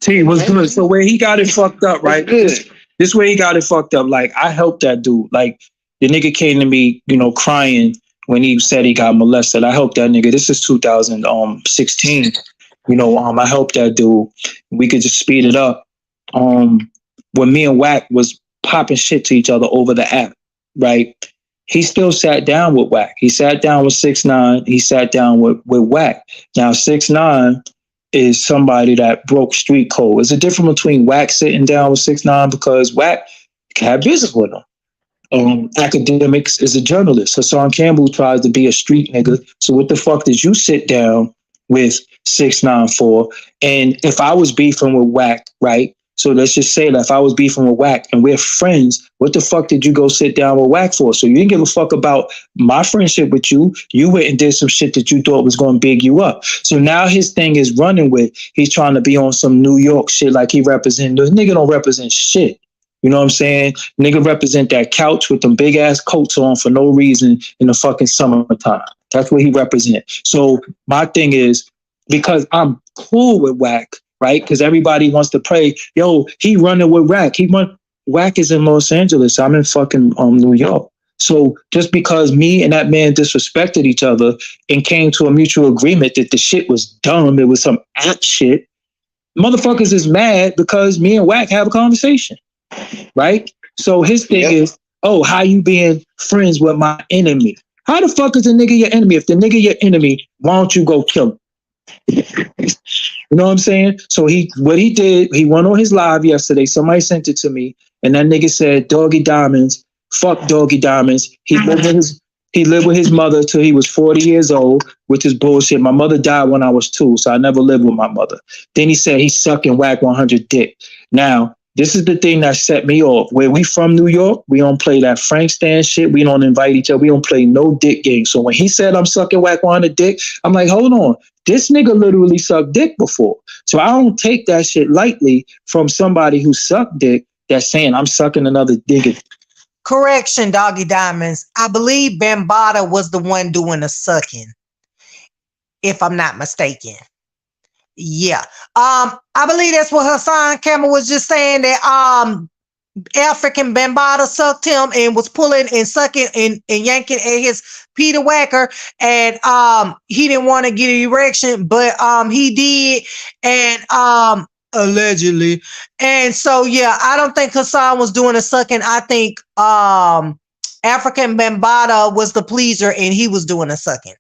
T was good. So where he got it fucked up, right? This way he got it fucked up. Like, I helped that dude. Like, the nigga came to me, crying when he said he got molested. I helped that nigga. This is 2016. I helped that dude. We could just speed it up. When me and Wack was popping shit to each other over the app, right? He still sat down with Wack. He sat down with 6ix9ine. He sat down with Wack. Now 6ix9ine is somebody that broke street code. There's a difference between Wack sitting down with 6ix9ine because Wack had business with him. Academics is a journalist. Hassan Campbell tries to be a street nigga. So what the fuck did you sit down with 6ix9ine for? And if I was beefing with Wack, right? So let's just say that if I was beefing with Wack and we're friends, what the fuck did you go sit down with Wack for? So you didn't give a fuck about my friendship with you. You went and did some shit that you thought was going to big you up. So now his thing is running with, he's trying to be on some New York shit like he represent. This nigga don't represent shit. You know what I'm saying? Nigga represent that couch with them big ass coats on for no reason in the fucking summertime. That's what he represent. So my thing is, because I'm cool with Wack, right? Because everybody wants to pray, yo, he running with Wack. Wack is in Los Angeles. I'm in fucking New York. So just because me and that man disrespected each other and came to a mutual agreement that the shit was dumb, it was some act shit, motherfuckers is mad because me and Wack have a conversation, right? So his thing is, oh, how you being friends with my enemy? How the fuck is a nigga your enemy? If the nigga your enemy, why don't you go kill him? You know what I'm saying? So what he did, he went on his live yesterday. Somebody sent it to me, and that nigga said, Doggie Diamonds, fuck Doggie Diamonds. He lived with his mother till he was 40 years old, which is bullshit. My mother died when I was 2, so I never lived with my mother. Then he said he's sucking Wack 100 dick. Now, This is the thing that set me off. Where we from New York, we don't play that Frank Stan shit. We don't invite each other. We don't play no dick games. So when he said I'm sucking whack on a dick, I'm like, hold on. This nigga literally sucked dick before. So I don't take that shit lightly from somebody who sucked dick that's saying I'm sucking another dick. Correction, Doggy Diamonds. I believe Bambaataa was the one doing the sucking, if I'm not mistaken. Yeah. I believe that's what Hassan Campbell was just saying, that African Bambaataa sucked him and was pulling and sucking and yanking at his Peter Whacker, and he didn't want to get an erection, but he did, and allegedly. And so yeah, I don't think Hassan was doing the sucking. I think African Bambaataa was the pleaser and he was doing the sucking.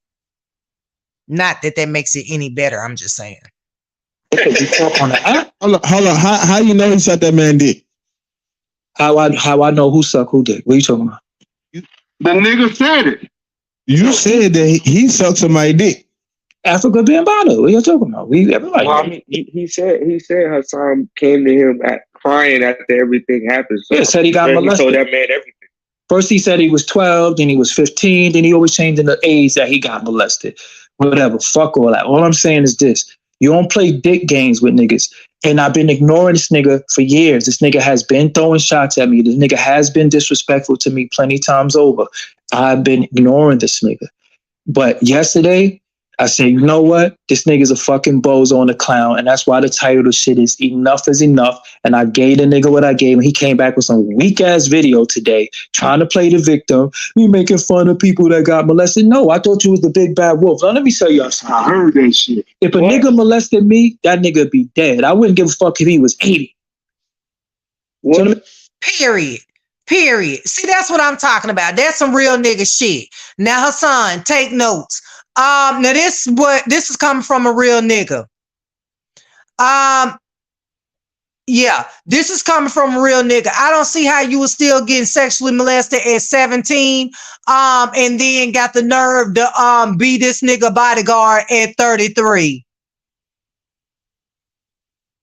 Not that that makes it any better. I'm just saying. Hold on. How you know he sucked that man dick? How I know who sucked who dick? What are you talking about? The nigga said it. You said that he sucked somebody's dick. Africa Bambaataa. What are you talking about? Everybody. Well, I mean, he said Hassan came to him crying after everything happened. So Yeah, said he got molested. He told that man everything. First he said he was 12, then he was 15, then he always changed in the age that he got molested. Whatever, fuck all that. All I'm saying is this. You don't play dick games with niggas. And I've been ignoring this nigga for years. This nigga has been throwing shots at me. This nigga has been disrespectful to me plenty times over. I've been ignoring this nigga. But yesterday, I said, you know what? This nigga's a fucking bozo and a clown. And that's why the title of the shit is Enough is Enough. And I gave the nigga what I gave him. He came back with some weak ass video today trying to play the victim. You making fun of people that got molested. No, I thought you was the big bad wolf. Now, let me tell y'all something. I heard that shit. If a nigga molested me, that nigga be dead. I wouldn't give a fuck if he was 80. Period. See, that's what I'm talking about. That's some real nigga shit. Now, Hassan, take notes. Now this is coming from a real nigga. Yeah, this is coming from a real nigga. I don't see how you were still getting sexually molested at 17, and then got the nerve to be this nigga bodyguard at 33.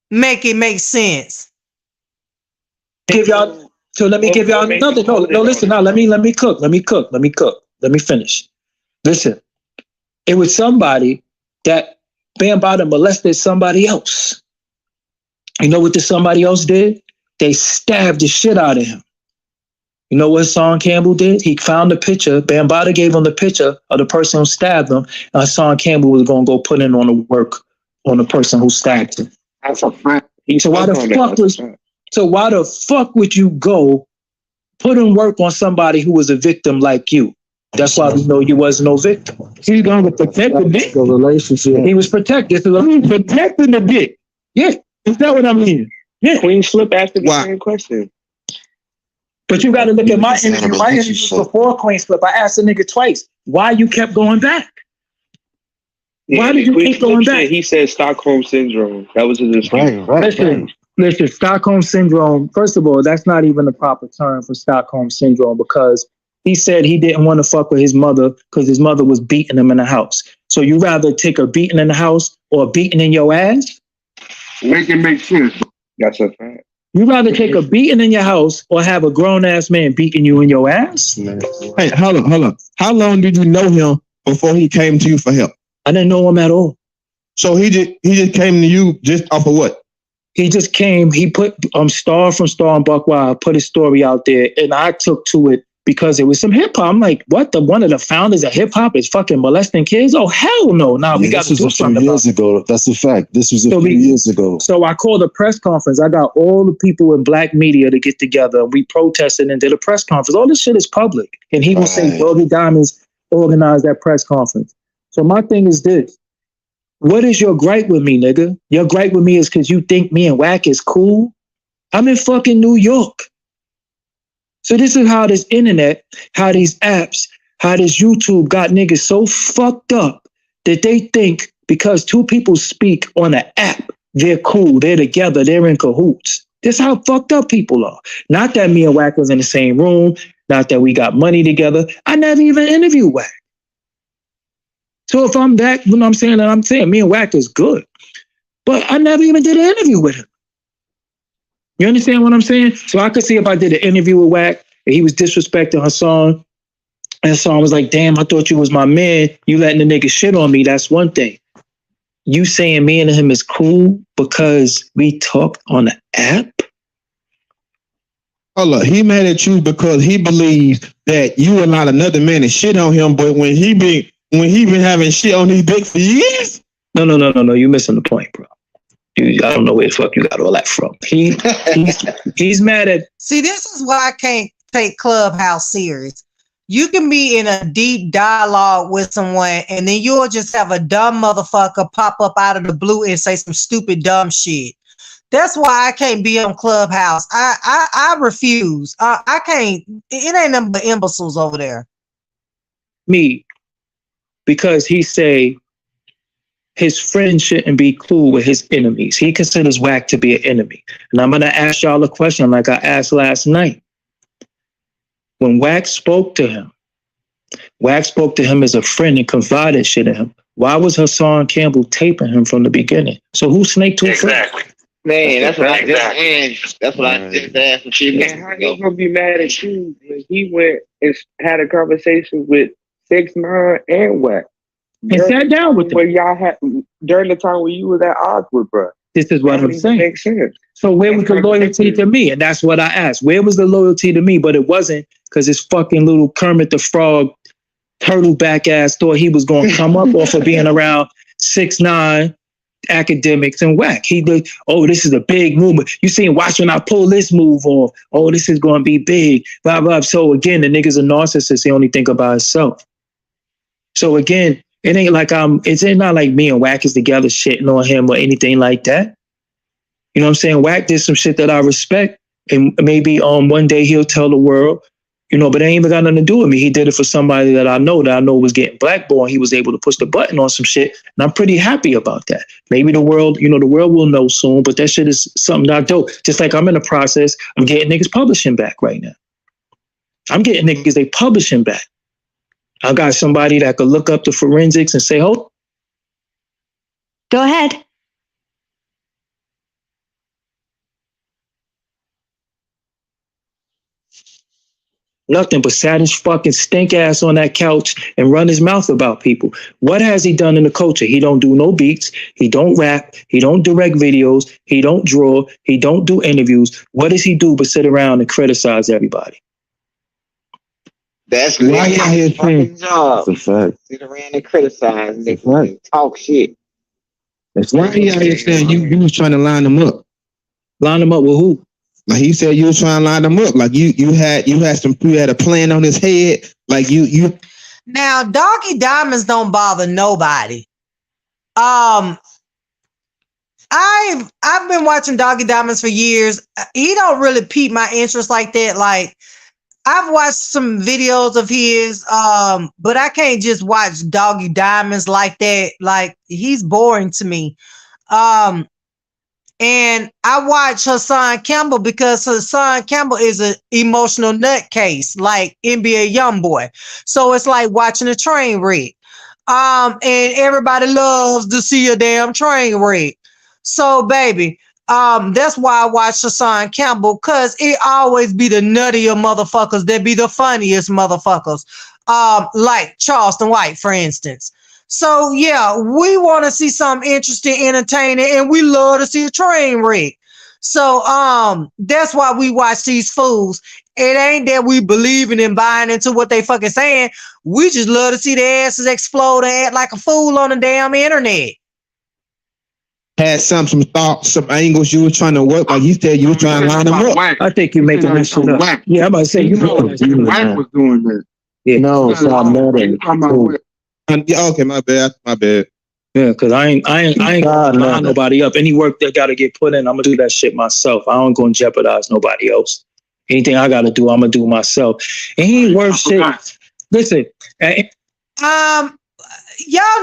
Make it make sense. Let me give y'all another. No, listen now. Let me cook. Let me finish. Listen. It was somebody that Bambaataa molested somebody else. You know what this somebody else did? They stabbed the shit out of him. You know what Hassan Campbell did? He found the picture. Bambaataa gave him the picture of the person who stabbed him. And Hassan Campbell was going to go put in on the work on the person who stabbed him. That's a fact. So why the fuck would you go put in work on somebody who was a victim like you? That's why we know you was no victim. He's going to protect the dick. The relationship. He was protected. He's protecting the dick. Yeah. Is that what I mean? Yeah. Queen Slip asked the same question. But you got to look at my interview. My interview before Queen Slip. I asked the nigga twice why you kept going back. Why did you keep going back? He said Stockholm Syndrome. That was his excuse. Listen, Stockholm Syndrome, first of all, that's not even the proper term for Stockholm Syndrome, because he said he didn't want to fuck with his mother because his mother was beating him in the house. So you rather take a beating in the house or a beating in your ass? Make it make sense. That's a fact. You rather take a beating in your house or have a grown ass man beating you in your ass? Hey, hold on. How long did you know him before he came to you for help? I didn't know him at all. So he just came to you just off of what? He just came. He put Star from Star and Buck Wild put his story out there, and I took to it because it was some hip hop. I'm like, what? One of the founders of hip hop is fucking molesting kids? Oh hell no! Now we got to do something. This was a few years ago. That's a fact. This was a few years ago. So I called a press conference. I got all the people in black media to get together. We protested and did a press conference. All this shit is public, and he will say Doggie Diamonds organized that press conference. So my thing is this. What is your gripe with me, nigga? Your gripe with me is because you think me and Wack is cool? I'm in fucking New York. So this is how this internet, how these apps, how this YouTube got niggas so fucked up that they think because two people speak on an app, they're cool, they're together, they're in cahoots. This is how fucked up people are. Not that me and Wack was in the same room, not that we got money together. I never even interviewed Wack. So if I'm that, when I'm saying me and Wack is good. But I never even did an interview with him. You understand what I'm saying? So I could see if I did an interview with Wack and he was disrespecting Hassan, and Hassan was like, damn, I thought you was my man. You letting the nigga shit on me. That's one thing. You saying me and him is cool because we talked on the app? Hold up, he mad at you because he believes that you allowed another man to shit on him, but when he been having shit on his dick for years? No. You missing the point, bro. I don't know where the fuck you got all that from. He's mad at. See, this is why I can't take Clubhouse serious. You can be in a deep dialogue with someone, and then you'll just have a dumb motherfucker pop up out of the blue and say some stupid dumb shit. That's why I can't be on Clubhouse. I refuse. I can't. It ain't nothing but imbeciles over there. Me, because he say his friends shouldn't be cool with his enemies. He considers Wack to be an enemy. And I'm going to ask y'all a question like I asked last night. When Wack spoke to him as a friend and confided shit in him. Why was Hassan Campbell taping him from the beginning? So who snaked to a friend? Exactly. Man, that's what I just asked. That's what I just asked a few minutes And how ago. he gonna be mad at you when he went and had a conversation with 6ix9ine and Wack? And sat down with them. Where y'all had during the time when you was at odds with, bro. This is what I'm saying. Makes sense. So where was the loyalty to me? And that's what I asked. Where was the loyalty to me? But it wasn't because this fucking little Kermit the Frog turtleback ass thought he was going to come up off of being around 6ix9ine, academics, and Wack. He did, oh, this is a big movement. You seen, watch when I pull this move off. Oh, this is going to be big. Blah, blah. So again, the nigga's a narcissist. He only think about himself. So again, it ain't like it's not like me and Wack is together shitting on him or anything like that. You know what I'm saying? Wack did some shit that I respect. And maybe one day he'll tell the world, you know, but it ain't even got nothing to do with me. He did it for somebody that I know was getting blackballed. He was able to push the button on some shit. And I'm pretty happy about that. Maybe the world will know soon, but that shit is something that I do. Just like I'm in the process of getting niggas publishing back right now. I'm getting niggas, they publishing back. I got somebody that could look up the forensics and say, hold. Go ahead. Nothing but sat his fucking stink ass on that couch and run his mouth about people. What has he done in the culture? He don't do no beats. He don't rap. He don't direct videos. He don't draw. He don't do interviews. What does he do but sit around and criticize everybody? That's why y'all here saying job. That's a fact. Sit around and criticize niggas and talk shit. That's why he out here saying you was trying to line them up. Line them up with who? Like he said, you was trying to line them up. Like you had a plan on his head. Like you. Now, Doggie Diamonds don't bother nobody. I've been watching Doggie Diamonds for years. He don't really pique my interest like that. Like I've watched some videos of his, but I can't just watch Doggie Diamonds like that. Like he's boring to me. And I watch Hassan Campbell because Hassan Campbell is an emotional nutcase, like NBA Youngboy. So it's like watching a train wreck. And everybody loves to see a damn train wreck. So, baby, that's why I watch Hassan Campbell, because it always be the nuttier motherfuckers that be the funniest motherfuckers. Like Charleston White, for instance. So, yeah, we want to see something interesting, entertaining, and we love to see a train wreck. So, that's why we watch these fools. It ain't that we believing and buying into what they fucking saying. We just love to see their asses explode and act like a fool on the damn internet. Had some thoughts, some angles you were trying to work. Like you said, you were trying to line them up. I think you're making this shit up. Yeah, I'm about to say, you know, Wack was doing that. Yeah, no, so I'm mad at okay, my bad. Yeah, because I ain't gonna line nobody up. Any work that gotta get put in, I'm gonna do that shit myself. I don't gonna jeopardize nobody else. Anything I gotta do, I'm gonna do myself. And he ain't worth shit. Listen, y'all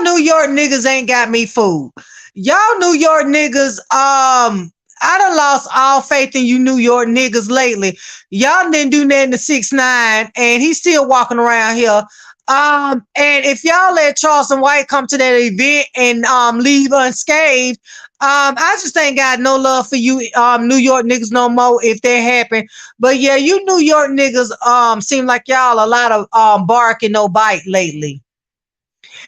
New York niggas ain't got me fooled. Y'all New York niggas, I done lost all faith in you New York niggas lately. Y'all didn't do nothing to 6ix9ine, and he's still walking around here And if y'all let Charleston White come to that event and leave unscathed, I just ain't got no love for you New York niggas no more if that happen. But yeah, you New York niggas seem like y'all a lot of bark and no bite lately.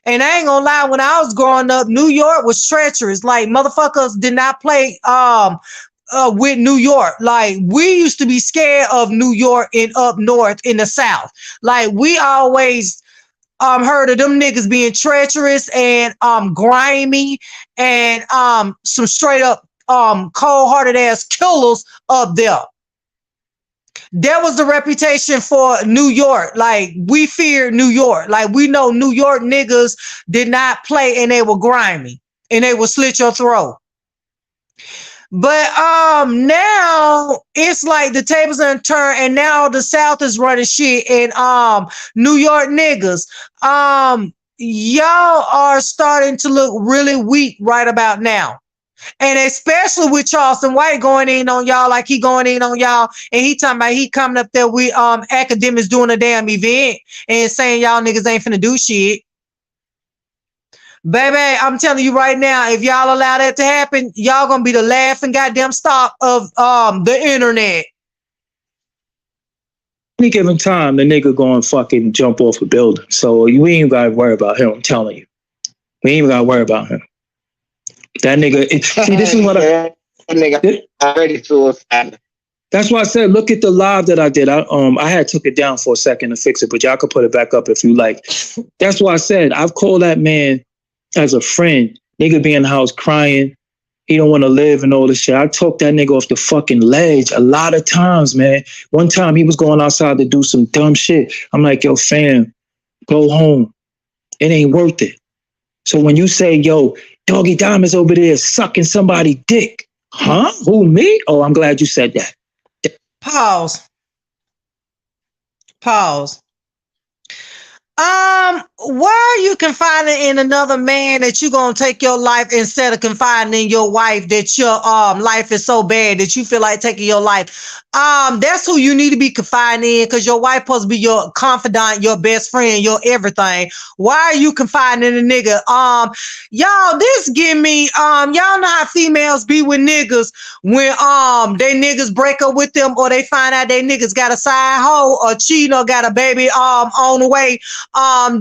And I ain't gonna lie, when I was growing up, New York was treacherous. Like motherfuckers did not play with New York. Like we used to be scared of New York and up north in the South. Like we always heard of them niggas being treacherous and grimy and some straight up cold-hearted ass killers up there. That was the reputation for New York. Like we feared New York. Like we know New York niggas did not play and they were grimy and they would slit your throat. But now it's like the tables are turned and now the South is running shit and New York niggas. Y'all are starting to look really weak right about now. And especially with Charleston White going in on y'all like he going in on y'all and he talking about he coming up there with academics doing a damn event and saying y'all niggas ain't finna do shit. Baby, I'm telling you right now, if y'all allow that to happen, y'all gonna be the laughing goddamn stock of the internet. Any given time, the nigga gonna fucking jump off a building. So you ain't gotta worry about him, I'm telling you. We ain't even gotta worry about him. That nigga, see, this is what that nigga already suicidal. That's why I said, look at the live that I did. I had took it down for a second to fix it, but y'all could put it back up if you like. That's why I said, I've called that man as a friend. Nigga be in the house crying. He don't want to live and all this shit. I took that nigga off the fucking ledge a lot of times, man. One time he was going outside to do some dumb shit. I'm like, yo, fam, go home. It ain't worth it. So when you say, yo, Doggie Diamond's over there sucking somebody's dick. Huh? Who, me? Oh, I'm glad you said that. Pause. Why are you confiding in another man that you gonna take your life instead of confiding in your wife that your life is so bad that you feel like taking your life? That's who you need to be confiding in because your wife supposed to be your confidant, your best friend, your everything. Why are you confiding in a nigga? Y'all, this give me y'all know how females be with niggas when they niggas break up with them or they find out they niggas got a side hoe or cheating or got a baby on the way.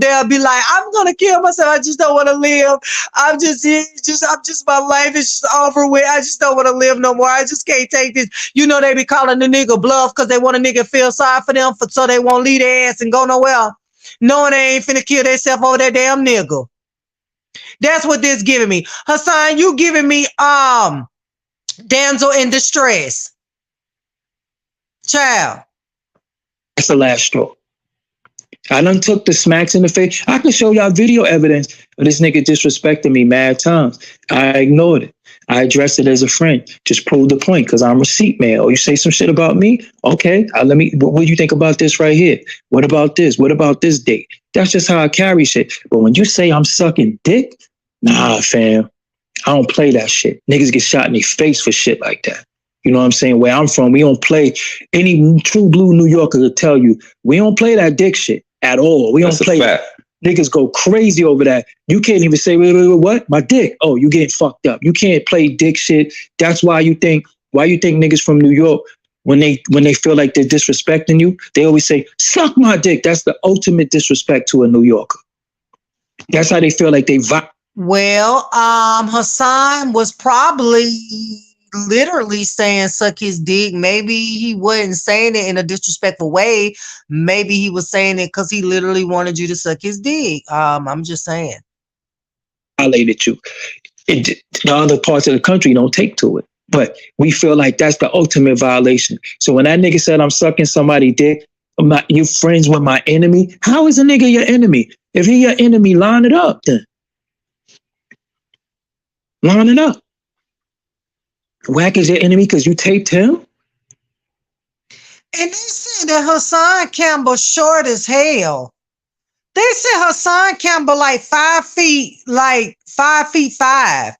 They'll be like, I'm gonna kill myself. I just don't want to live. I'm just my life is just over with. I just don't want to live no more. I just can't take this. You know, they be calling the nigga bluff because they want a nigga feel sorry for them so they won't leave their ass and go nowhere. Knowing they ain't finna kill themselves over that damn nigga. That's what this giving me. Hassan, you giving me damsel in distress. Child. That's the last straw. I done took the smacks in the face. I can show y'all video evidence of this nigga disrespecting me mad times. I ignored it. I addressed it as a friend. Just prove the point because I'm receipt man. Oh, you say some shit about me? Okay, what do you think about this right here? What about this? What about this date? That's just how I carry shit. But when you say I'm sucking dick, nah, fam. I don't play that shit. Niggas get shot in their face for shit like that. You know what I'm saying? Where I'm from, we don't play. Any true blue New Yorker will tell you, we don't play that dick shit at all. We don't play that. Niggas go crazy over that. You can't even say, wait, what? My dick. Oh, you getting fucked up. You can't play dick shit. That's why you think niggas from New York, when they feel like they're disrespecting you, they always say, suck my dick. That's the ultimate disrespect to a New Yorker. That's how they feel like they vibe. Well, Hassan was probably literally saying suck his dick. Maybe he wasn't saying it in a disrespectful way. Maybe he was saying it because he literally wanted you to suck his dick. I'm just saying. Violated you. The other parts of the country don't take to it. But we feel like that's the ultimate violation. So when that nigga said I'm sucking somebody's dick, you friends with my enemy? How is a nigga your enemy? If he your enemy, line it up then. Line it up. Whack is your enemy because you taped him? And they said that Hassan Campbell short as hell. They said Hassan Campbell like 5 feet, like 5'5".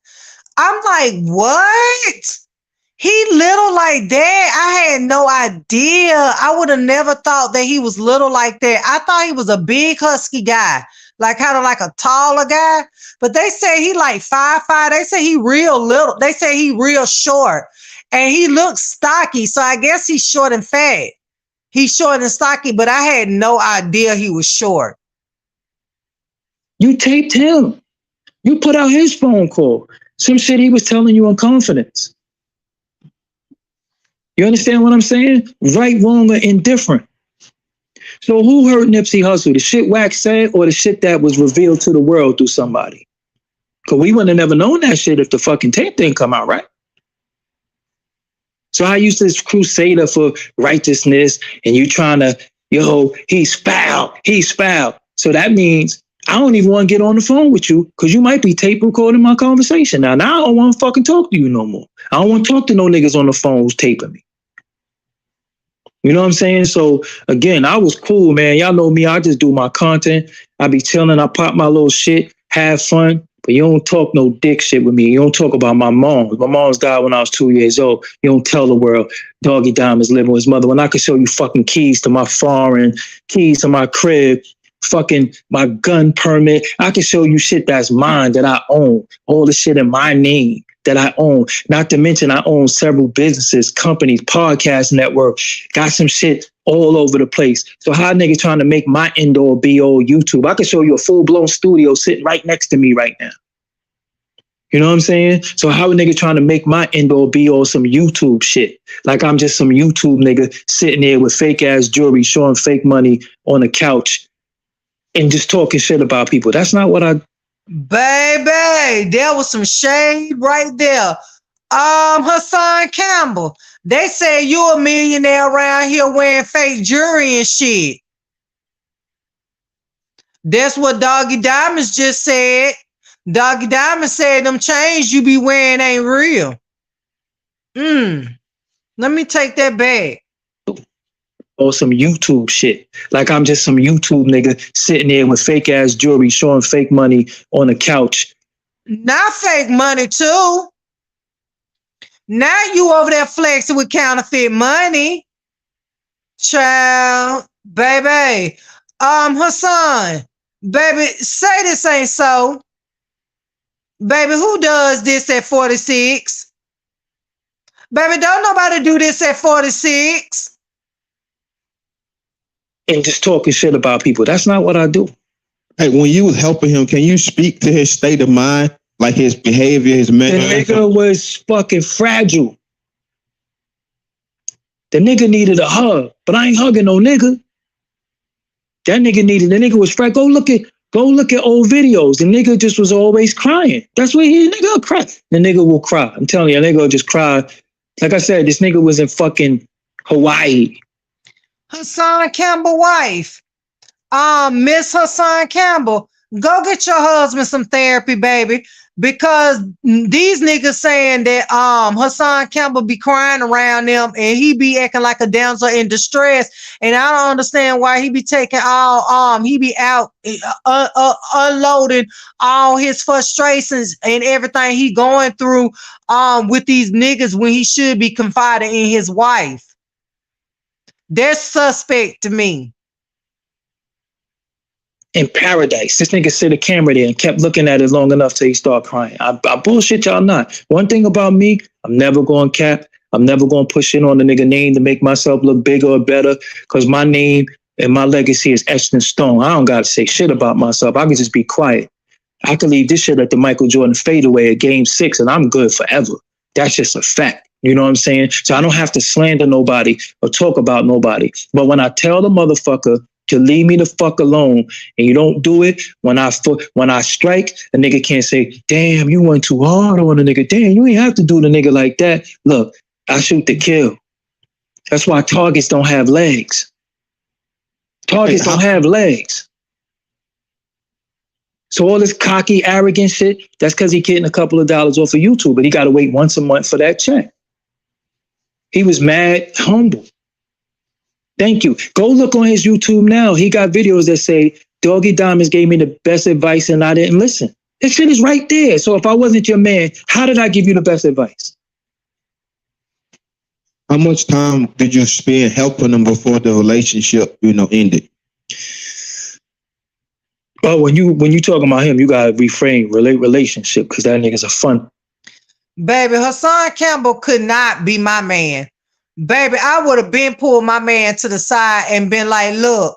I'm like, what? He little like that? I had no idea. I would have never thought that he was little like that. I thought he was a big husky guy, like kind of like a taller guy. But they say he like 5'5". They say he real little. They say he real short, and he looks stocky. So I guess he's short and fat. He's short and stocky, but I had no idea he was short. You taped him. You put out his phone call. Some shit he was telling you in confidence. You understand what I'm saying? Right, wrong, or indifferent. So who hurt Nipsey Hussle? The shit Wax said or the shit that was revealed to the world through somebody? Because we wouldn't have never known that shit if the fucking tape didn't come out, right? So I used this crusader for righteousness and you trying to, he's foul. So that means I don't even want to get on the phone with you because you might be tape recording my conversation. Now I don't want to fucking talk to you no more. I don't want to talk to no niggas on the phone who's taping me. You know what I'm saying? So again, I was cool, man. Y'all know me. I just do my content. I be chilling. I pop my little shit, have fun. But you don't talk no dick shit with me. You don't talk about my mom. My mom's died when I was 2 years old. You don't tell the world Doggie Diamond's living with his mother. When I could show you fucking keys to my foreign, keys to my crib, fucking my gun permit. I can show you shit that's mine that I own. All the shit in my name that I own. Not to mention I own several businesses, companies, podcast network. Got some shit all over the place. So how a nigga trying to make my indoor be all YouTube? I can show you a full-blown studio sitting right next to me right now. You know what I'm saying? So how a nigga trying to make my indoor be all some YouTube shit? Like I'm just some YouTube nigga sitting there with fake ass jewelry, showing fake money on the couch and just talking shit about people. That's not what I... Baby, there was some shade right there. Hassan Campbell, they say you're a millionaire around here wearing fake jewelry and shit. That's what Doggie Diamonds just said. Doggie Diamond said them chains you be wearing ain't real. Let me take that back. Or some YouTube shit. Like I'm just some YouTube nigga sitting there with fake ass jewelry, showing fake money on the couch. Not fake money too. Now you over there flexing with counterfeit money. Child, baby. Hassan, baby, say this ain't so. Baby, who does this at 46? Baby, don't nobody do this at 46. And just talking shit about people. That's not what I do. Hey, when you was helping him, can you speak to his state of mind? Like his behavior, his mental... The nigga was fucking fragile. The nigga needed a hug, but I ain't hugging no nigga. The nigga was fragile. Go look at old videos. The nigga just was always crying. That's what the nigga will cry. The nigga will cry. I'm telling you, the nigga will just cry. Like I said, this nigga was in fucking Hawaii. Hassan Campbell wife, Miss Hassan Campbell, go get your husband some therapy, baby, because these niggas saying that Hassan Campbell be crying around them and he be acting like a damsel in distress, and I don't understand why he be taking all he be out unloading all his frustrations and everything he going through with these niggas when he should be confiding in his wife. They're suspect to me. In paradise, this nigga set a camera there and kept looking at it long enough till he started crying. I bullshit y'all not. One thing about me, I'm never going to cap. I'm never going to push in on the nigga name to make myself look bigger or better, because my name and my legacy is etched in stone. I don't got to say shit about myself. I can just be quiet. I can leave this shit at the Michael Jordan fadeaway at Game 6 and I'm good forever. That's just a fact. You know what I'm saying? So I don't have to slander nobody or talk about nobody. But when I tell the motherfucker to leave me the fuck alone and you don't do it, when I strike, a nigga can't say, damn, you went too hard on a nigga. Damn, you ain't have to do the nigga like that. Look, I shoot to kill. That's why targets don't have legs. Targets don't have legs. So all this cocky, arrogant shit, that's because he getting a couple of dollars off of YouTube, but he got to wait once a month for that check. He was mad, humble. Thank you. Go look on his YouTube now. He got videos that say, Doggie Diamonds gave me the best advice and I didn't listen. That shit is right there. So if I wasn't your man, how did I give you the best advice? How much time did you spend helping him before the relationship, ended? Oh, when you talking about him, you gotta reframe relationship because that nigga's a fun. Baby, Hassan Campbell could not be my man. Baby, I would have been pulled my man to the side and been like, look,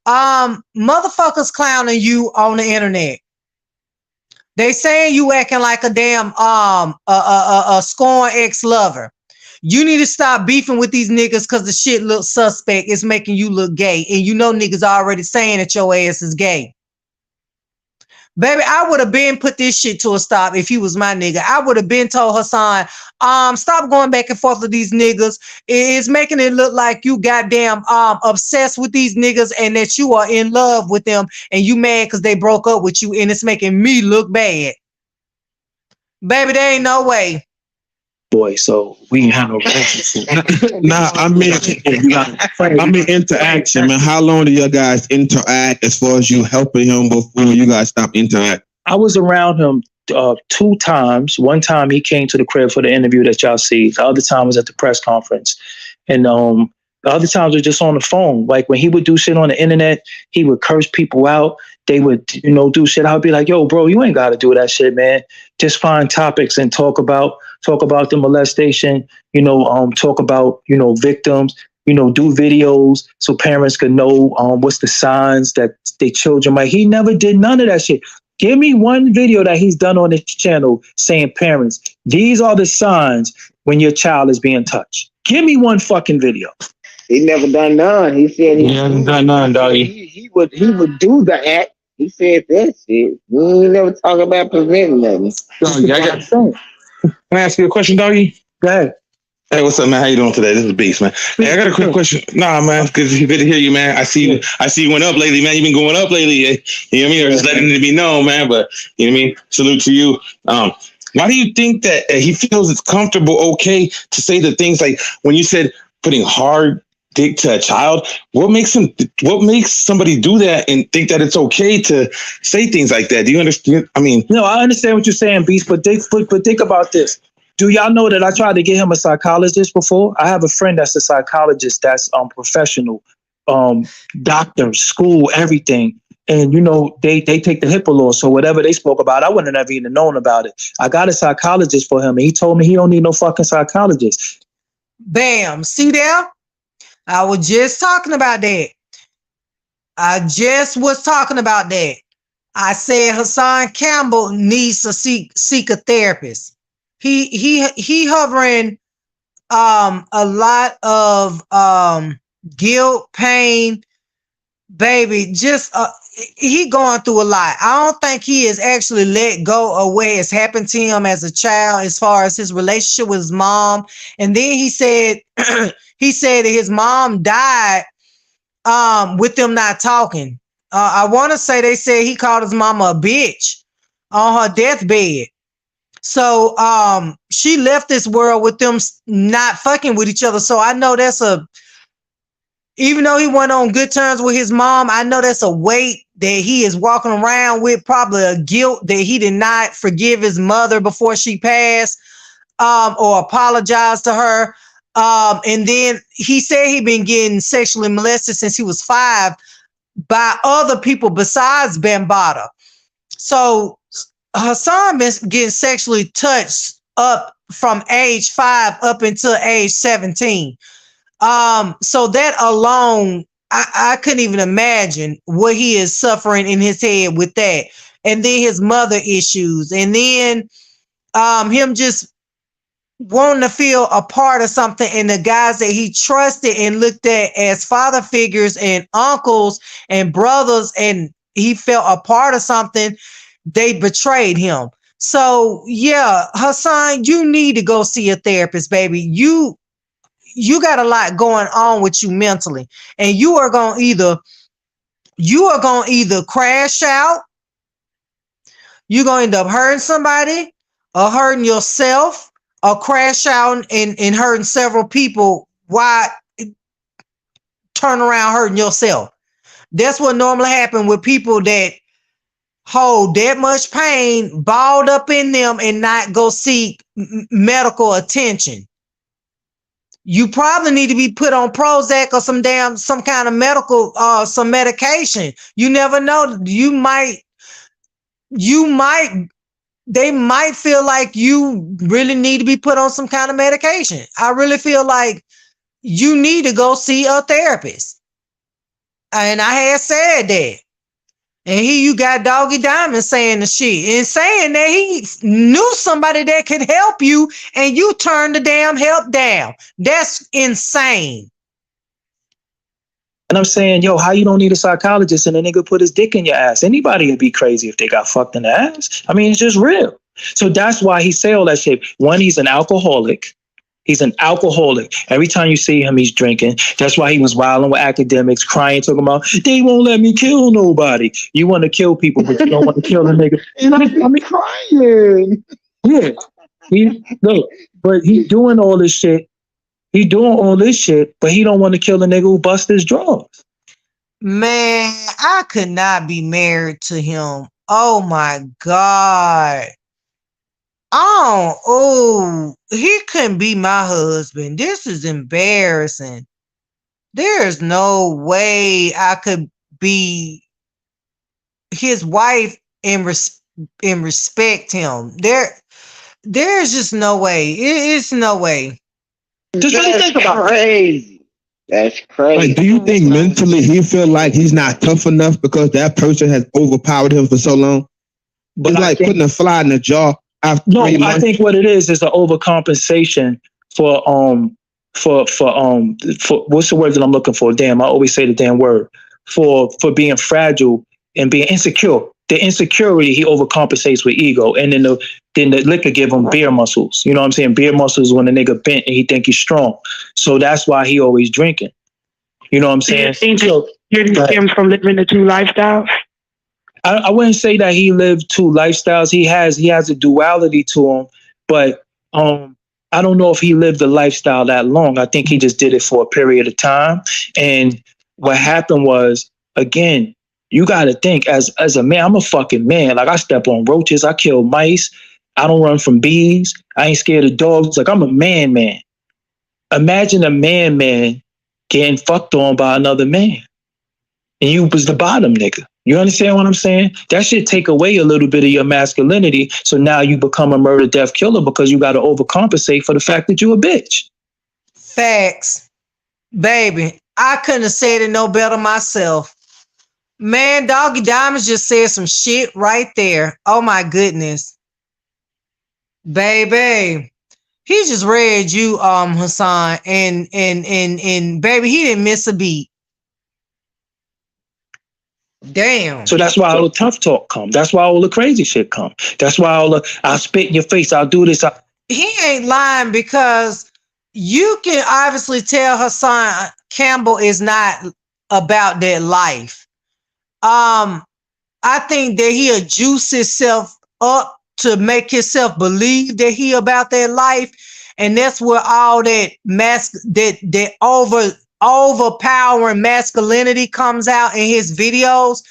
motherfuckers clowning you on the internet. They saying you acting like a damn a scorned ex-lover. You need to stop beefing with these niggas because the shit looks suspect. It's making you look gay. And you know niggas already saying that your ass is gay. Baby, I would have been put this shit to a stop if he was my nigga. I would have been told Hassan, stop going back and forth with these niggas. It's making it look like you goddamn obsessed with these niggas and that you are in love with them and you mad because they broke up with you and it's making me look bad. Baby, there ain't no way. Boy, so we ain't have no relationship. Nah, I mean interaction, man. How long do you guys interact as far as you helping him before you guys stop interacting? I was around him 2 times. One time he came to the crib for the interview that y'all see. The other time was at the press conference. And the other times were just on the phone. Like when he would do shit on the internet, he would curse people out. They would, do shit. I would be like, yo, bro, you ain't got to do that shit, man. Just find topics and talk about the molestation, talk about, victims, do videos so parents could know what's the signs that their children might. He never did none of that shit. Give me one video that he's done on his channel saying, parents, these are the signs when your child is being touched. Give me one fucking video. He never done none. He said he hasn't done none, Doggie. He would do the act. He said that shit. We ain't never talk about preventing nothing. Can I ask you a question, Doggie? Go ahead. Hey, what's up, man? How you doing today? This is Beast, man. Hey, I got a quick question. Nah, man, because it's good to hear you, man. I see you went up lately, man. You've been going up lately. You know what I mean? Or just letting it be known, man. But you know what I mean? Salute to you. Why do you think that he feels it's comfortable, okay, to say the things like when you said putting hard dick to a child? What makes somebody do that and think that it's okay to say things like that? Do you understand? I mean, no, I understand what you're saying, Beast, but think about this. Do y'all know that I tried to get him a psychologist before? I have a friend that's a psychologist that's professional, doctor, school, everything. And they take the HIPAA law, so whatever they spoke about, I wouldn't have even known about it. I got a psychologist for him, and he told me he don't need no fucking psychologist. Bam, see there? I was just talking about that. I said Hassan Campbell needs to seek a therapist. He hovering a lot of guilt, pain, baby. Just he going through a lot. I don't think he has actually let go of what has happened to him as a child, as far as his relationship with his mom. And then he said that his mom died with them not talking. I want to say they said he called his mama a bitch on her deathbed. So she left this world with them not fucking with each other. So I know even though he went on good terms with his mom, I know that's a weight that he is walking around with, probably a guilt that he did not forgive his mother before she passed, or apologize to her. And then he said he'd been getting sexually molested since he was 5 by other people besides Bambaataa. So Hassan been getting sexually touched up from age 5 up until age 17. So that alone, I couldn't even imagine what he is suffering in his head with that. And then his mother issues, and then him just wanting to feel a part of something, and the guys that he trusted and looked at as father figures and uncles and brothers, and he felt a part of something, they betrayed him. So yeah, Hassan, you need to go see a therapist, baby. You got a lot going on with you mentally, and you are going to either crash out, you're going to end up hurting somebody or hurting yourself, or crash out and hurting several people. Why turn around hurting yourself? That's what normally happens with people that hold that much pain balled up in them and not go seek medical attention. you probably need to be put on Prozac or some kind of medical, some medication. You never know. They might feel like you really need to be put on some kind of medication. I really feel like you need to go see a therapist. And I had said that. And here you got Doggie Diamond saying the shit and saying that he knew somebody that could help you and you turned the damn help down. That's insane. And I'm saying, yo, how you don't need a psychologist and a nigga put his dick in your ass? Anybody would be crazy if they got fucked in the ass. I mean, it's just real. So that's why he say all that shit. One, he's an alcoholic. He's an alcoholic. Every time you see him, he's drinking. That's why he was wilding with academics, crying, talking about, they won't let me kill nobody. You want to kill people, but you don't want to kill a nigga. And I'm crying. Yeah. But he's doing all this shit. He doing all this shit, but he don't want to kill a nigga who bust his drawers. Man, I could not be married to him. Oh my God. Oh, he couldn't be my husband. This is embarrassing. There's no way I could be his wife and respect him. There's just no way. It's no way. Just really think about crazy. That's crazy. Like, do you think mentally he feel like he's not tough enough because that person has overpowered him for so long? But it's like putting a fly in the jar. No, I think what it is an overcompensation for what's the word that I'm looking for? Damn, I always say the damn word. For being fragile and being insecure. The insecurity he overcompensates with ego, and then the liquor give him beer muscles. You know what I'm saying? Beer muscles when the nigga bent and he think he's strong. So that's why he always drinking. You know what I'm saying? So, you him from living the two lifestyles? I wouldn't say that he lived two lifestyles. He has a duality to him, but I don't know if he lived the lifestyle that long. I think he just did it for a period of time. And what happened was, again, you got to think as a man, I'm a fucking man. Like I step on roaches, I kill mice, I don't run from bees, I ain't scared of dogs. Like I'm a man. Imagine a man getting fucked on by another man. And you was the bottom nigga. You understand what I'm saying? That should take away a little bit of your masculinity. So now you become a murder, death killer because you got to overcompensate for the fact that you a bitch. Facts. Baby, I couldn't have said it no better myself. Man, Doggie Diamonds just said some shit right there. Oh my goodness. Baby. He just read you, Hassan, and baby, he didn't miss a beat. Damn. So that's why all the tough talk come. That's why all the crazy shit come. That's why I'll spit in your face. I'll do this. He ain't lying because you can obviously tell Hassan Campbell is not about that life. I think that he'll juice himself up to make himself believe that he about that life. And that's where all that overpowering masculinity comes out in his videos.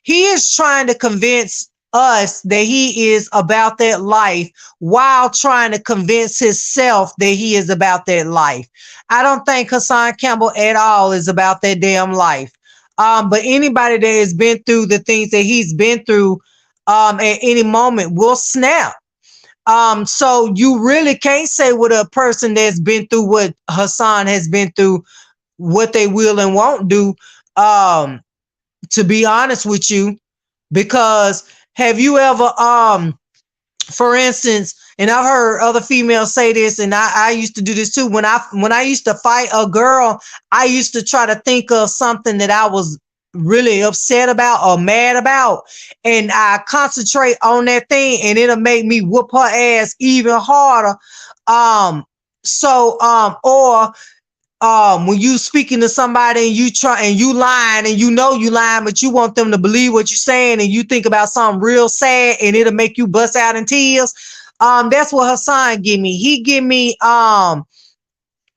He is trying to convince us that he is about that life while trying to convince himself that he is about that life. I don't think Hassan Campbell at all is about that damn life. But anybody that has been through the things that he's been through at any moment will snap. So you really can't say with a person that's been through what Hassan has been through, what they will and won't do, to be honest with you, because have you ever, for instance, and I've heard other females say this, and I used to do this too. When I used to fight a girl, I used to try to think of something that I was really upset about or mad about, and I concentrate on that thing, and it'll make me whoop her ass even harder. When you speaking to somebody and you lying and you know you lying, but you want them to believe what you're saying, and you think about something real sad and it'll make you bust out in tears. That's what Hassan give me. He give me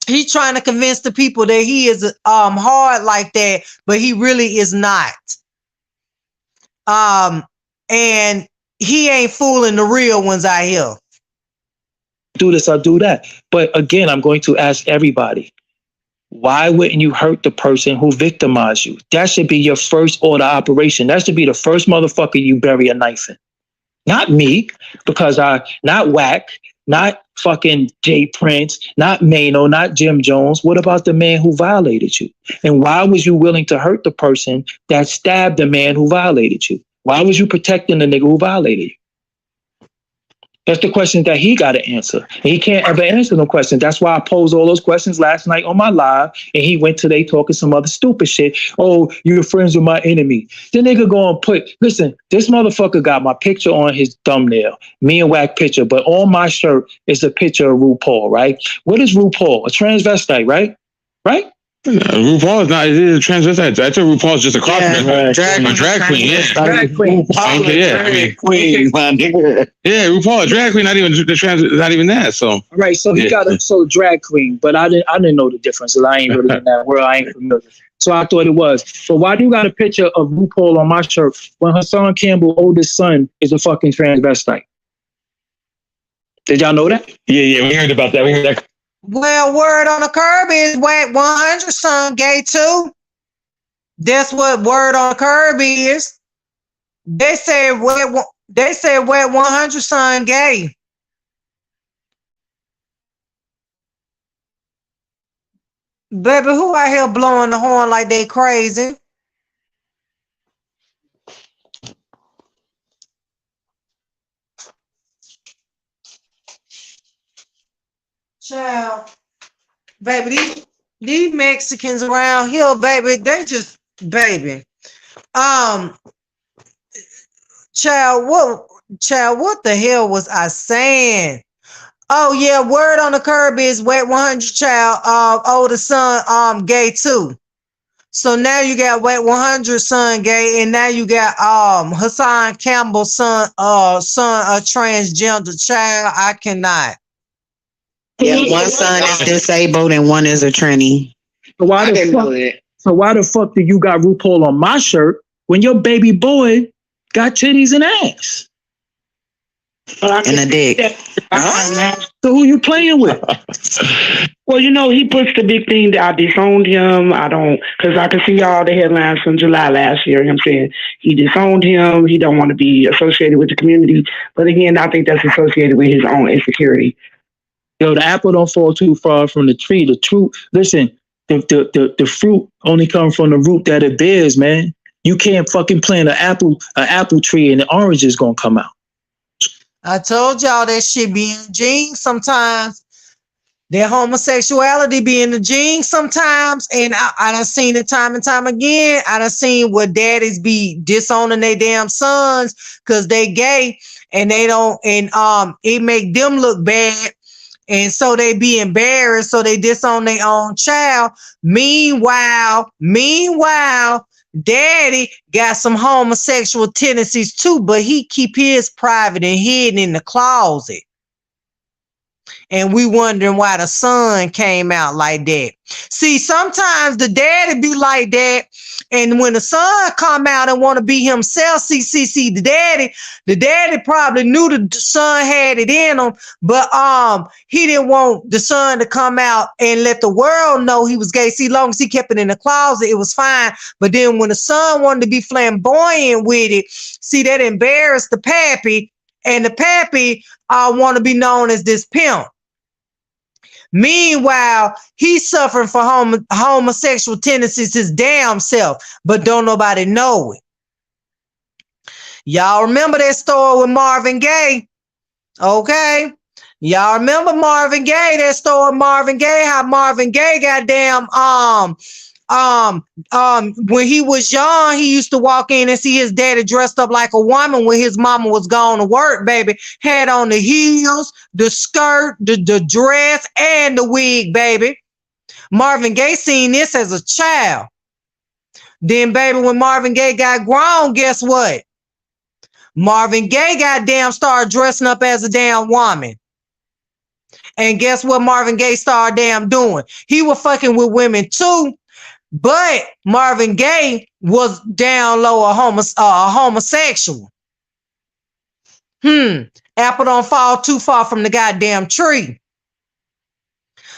he trying to convince the people that he is hard like that, but he really is not. And he ain't fooling the real ones out here. do this, I'll do that. But again, I'm going to ask everybody, why wouldn't you hurt the person who victimized you? That should be your first order operation. That should be the first motherfucker you bury a knife in. Not me, because not Whack, not fucking Jay Prince, not Mano, not Jim Jones. What about the man who violated you? And why was you willing to hurt the person that stabbed the man who violated you? Why was you protecting the nigga who violated you? That's the question that he got to answer. And he can't ever answer no questions. That's why I posed all those questions last night on my live. And he went today talking some other stupid shit. Oh, you're friends with my enemy. The nigga go and listen, this motherfucker got my picture on his thumbnail. Me and Whack picture. But on my shirt is a picture of RuPaul, right? What is RuPaul? A transvestite, right? Right? RuPaul is not. It is a transvestite. I think RuPaul is just a drag queen. Yeah, drag queen. Drag queen, my nigga. Yeah, RuPaul, a drag queen. Not even the trans. Not even that. So right. So he got a drag queen, but I didn't know the difference. I ain't really in that world. I ain't familiar. So I thought it was. But why do you got a picture of RuPaul on my shirt when Hassan Campbell, oldest son, is a fucking transvestite? Did y'all know that? Yeah, we heard about that. We heard that. Well, word on the curb is Whack 100 son gay too. That's what word on the curb is. They said Whack 100 son gay. Baby, who out here blowing the horn like they crazy? Child, baby, these Mexicans around here, baby, they just, baby. Child, what the hell was I saying? Oh yeah, word on the curb is Whack 100 child, older son, gay too. So now you got Whack 100 son gay, and now you got Hassan Campbell son a transgender child. I cannot. Yeah, one son is disabled and one is a tranny. So why the fuck do you got RuPaul on my shirt when your baby boy got titties and ass? And a dick. So who you playing with? Well, he puts the big thing that I disowned him. Because I can see all the headlines from July last year. Him saying he disowned him. He don't want to be associated with the community. But again, I think that's associated with his own insecurity. Yo, the apple don't fall too far from the tree. The truth, listen, the fruit only comes from the root that it bears, man. You can't fucking plant an apple tree and the orange is gonna come out. I told y'all that shit be in the genes sometimes. Their homosexuality be in the genes sometimes. And I done seen it time and time again. I done seen where daddies be disowning their damn sons because they gay and they don't, and it make them look bad. And so they be embarrassed, so they disown their own child. Meanwhile, daddy got some homosexual tendencies too, but he keep his private and hidden in the closet. And we wondering why the son came out like that. See, sometimes the daddy be like that. And when the son come out and want to be himself, the daddy probably knew the son had it in him, but he didn't want the son to come out and let the world know he was gay. See, long as he kept it in the closet, it was fine. But then when the son wanted to be flamboyant with it, see, that embarrassed the pappy, and the pappy want to be known as this pimp. Meanwhile, he's suffering from homosexual tendencies his damn self, but don't nobody know it. Y'all remember that story with Marvin Gaye? Okay. Y'all remember Marvin Gaye, that story with Marvin Gaye, how Marvin Gaye goddamn, when he was young, he used to walk in and see his daddy dressed up like a woman when his mama was gone to work, baby. Had on the heels, the skirt, the dress, and the wig, baby. Marvin Gaye seen this as a child. Then, baby, when Marvin Gaye got grown, guess what? Marvin Gaye goddamn started dressing up as a damn woman. And guess what Marvin Gaye started damn doing? He was fucking with women too. But Marvin Gaye was down low a homosexual. Apple don't fall too far from the goddamn tree.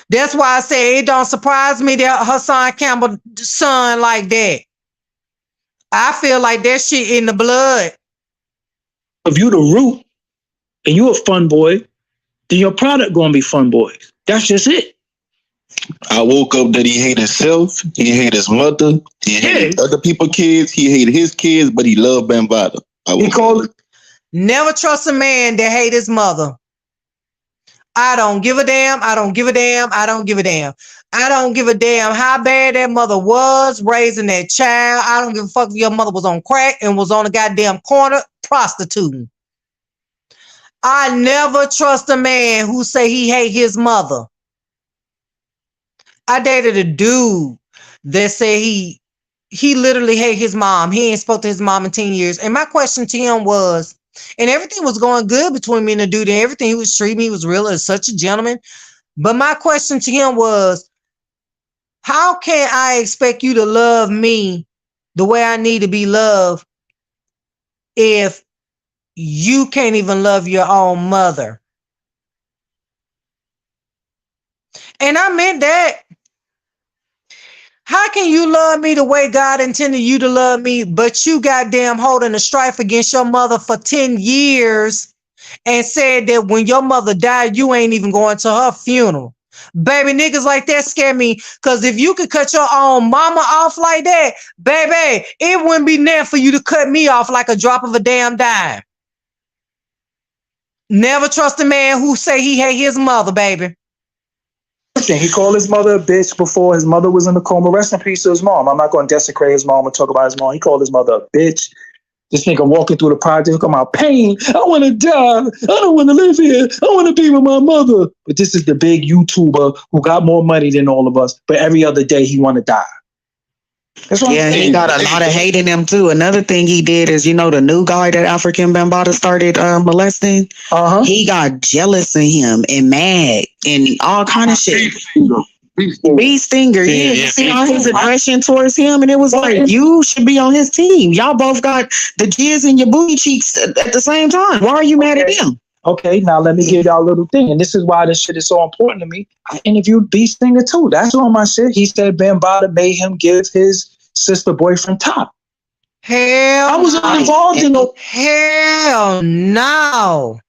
That's why I say it don't surprise me that Hassan Campbell son like that. I feel like that shit in the blood. If you the root and you a fun boy, then your product gonna be fun boys. That's just it. I woke up that he hated himself, he hated his mother, he hated other people's kids, he hated his kids, but he loved Bambaataa. He called. Never trust a man that hate his mother. I don't give a damn. I don't give a damn. I don't give a damn. I don't give a damn how bad that mother was raising that child. I don't give a fuck if your mother was on crack and was on a goddamn corner prostituting. I never trust a man who say he hate his mother. I dated a dude that said he literally hate his mom. He ain't spoke to his mom in 10 years. And my question to him was, and everything was going good between me and the dude and everything. He was treating me, he was real as such a gentleman. But my question to him was, how can I expect you to love me the way I need to be loved if you can't even love your own mother? And I meant that. How can you love me the way God intended you to love me, but you goddamn holding a strife against your mother for 10 years and said that when your mother died, you ain't even going to her funeral? Baby, niggas like that scare me, because if you could cut your own mama off like that, baby, it wouldn't be nothing for you to cut me off like a drop of a damn dime. Never trust a man who say he hate his mother, baby. He called his mother a bitch before his mother was in the coma. Rest in peace to his mom. I'm not going to desecrate his mom or talk about his mom. He called his mother a bitch. This nigga walking through the project, come out pain. I want to die. I don't want to live here. I want to be with my mother. But this is the big YouTuber who got more money than all of us. But every other day he want to die. That's what Yeah, he got a lot of hate in him too. Another thing he did is, the new guy that African Bambaataa started molesting. He got jealous of him and mad and all kind of shit. Bee stinger. Yeah, you see all his aggression towards him, and it was like, you should be on his team. Y'all both got the jizz in your booty cheeks at the same time. Why are you mad at him? Okay, now let me give y'all a little thing. And this is why this shit is so important to me. I interviewed B Stinger too. That's on my shit. He said Bambaataa made him give his sister boyfriend top. Hell, I was involved in no. Hell no.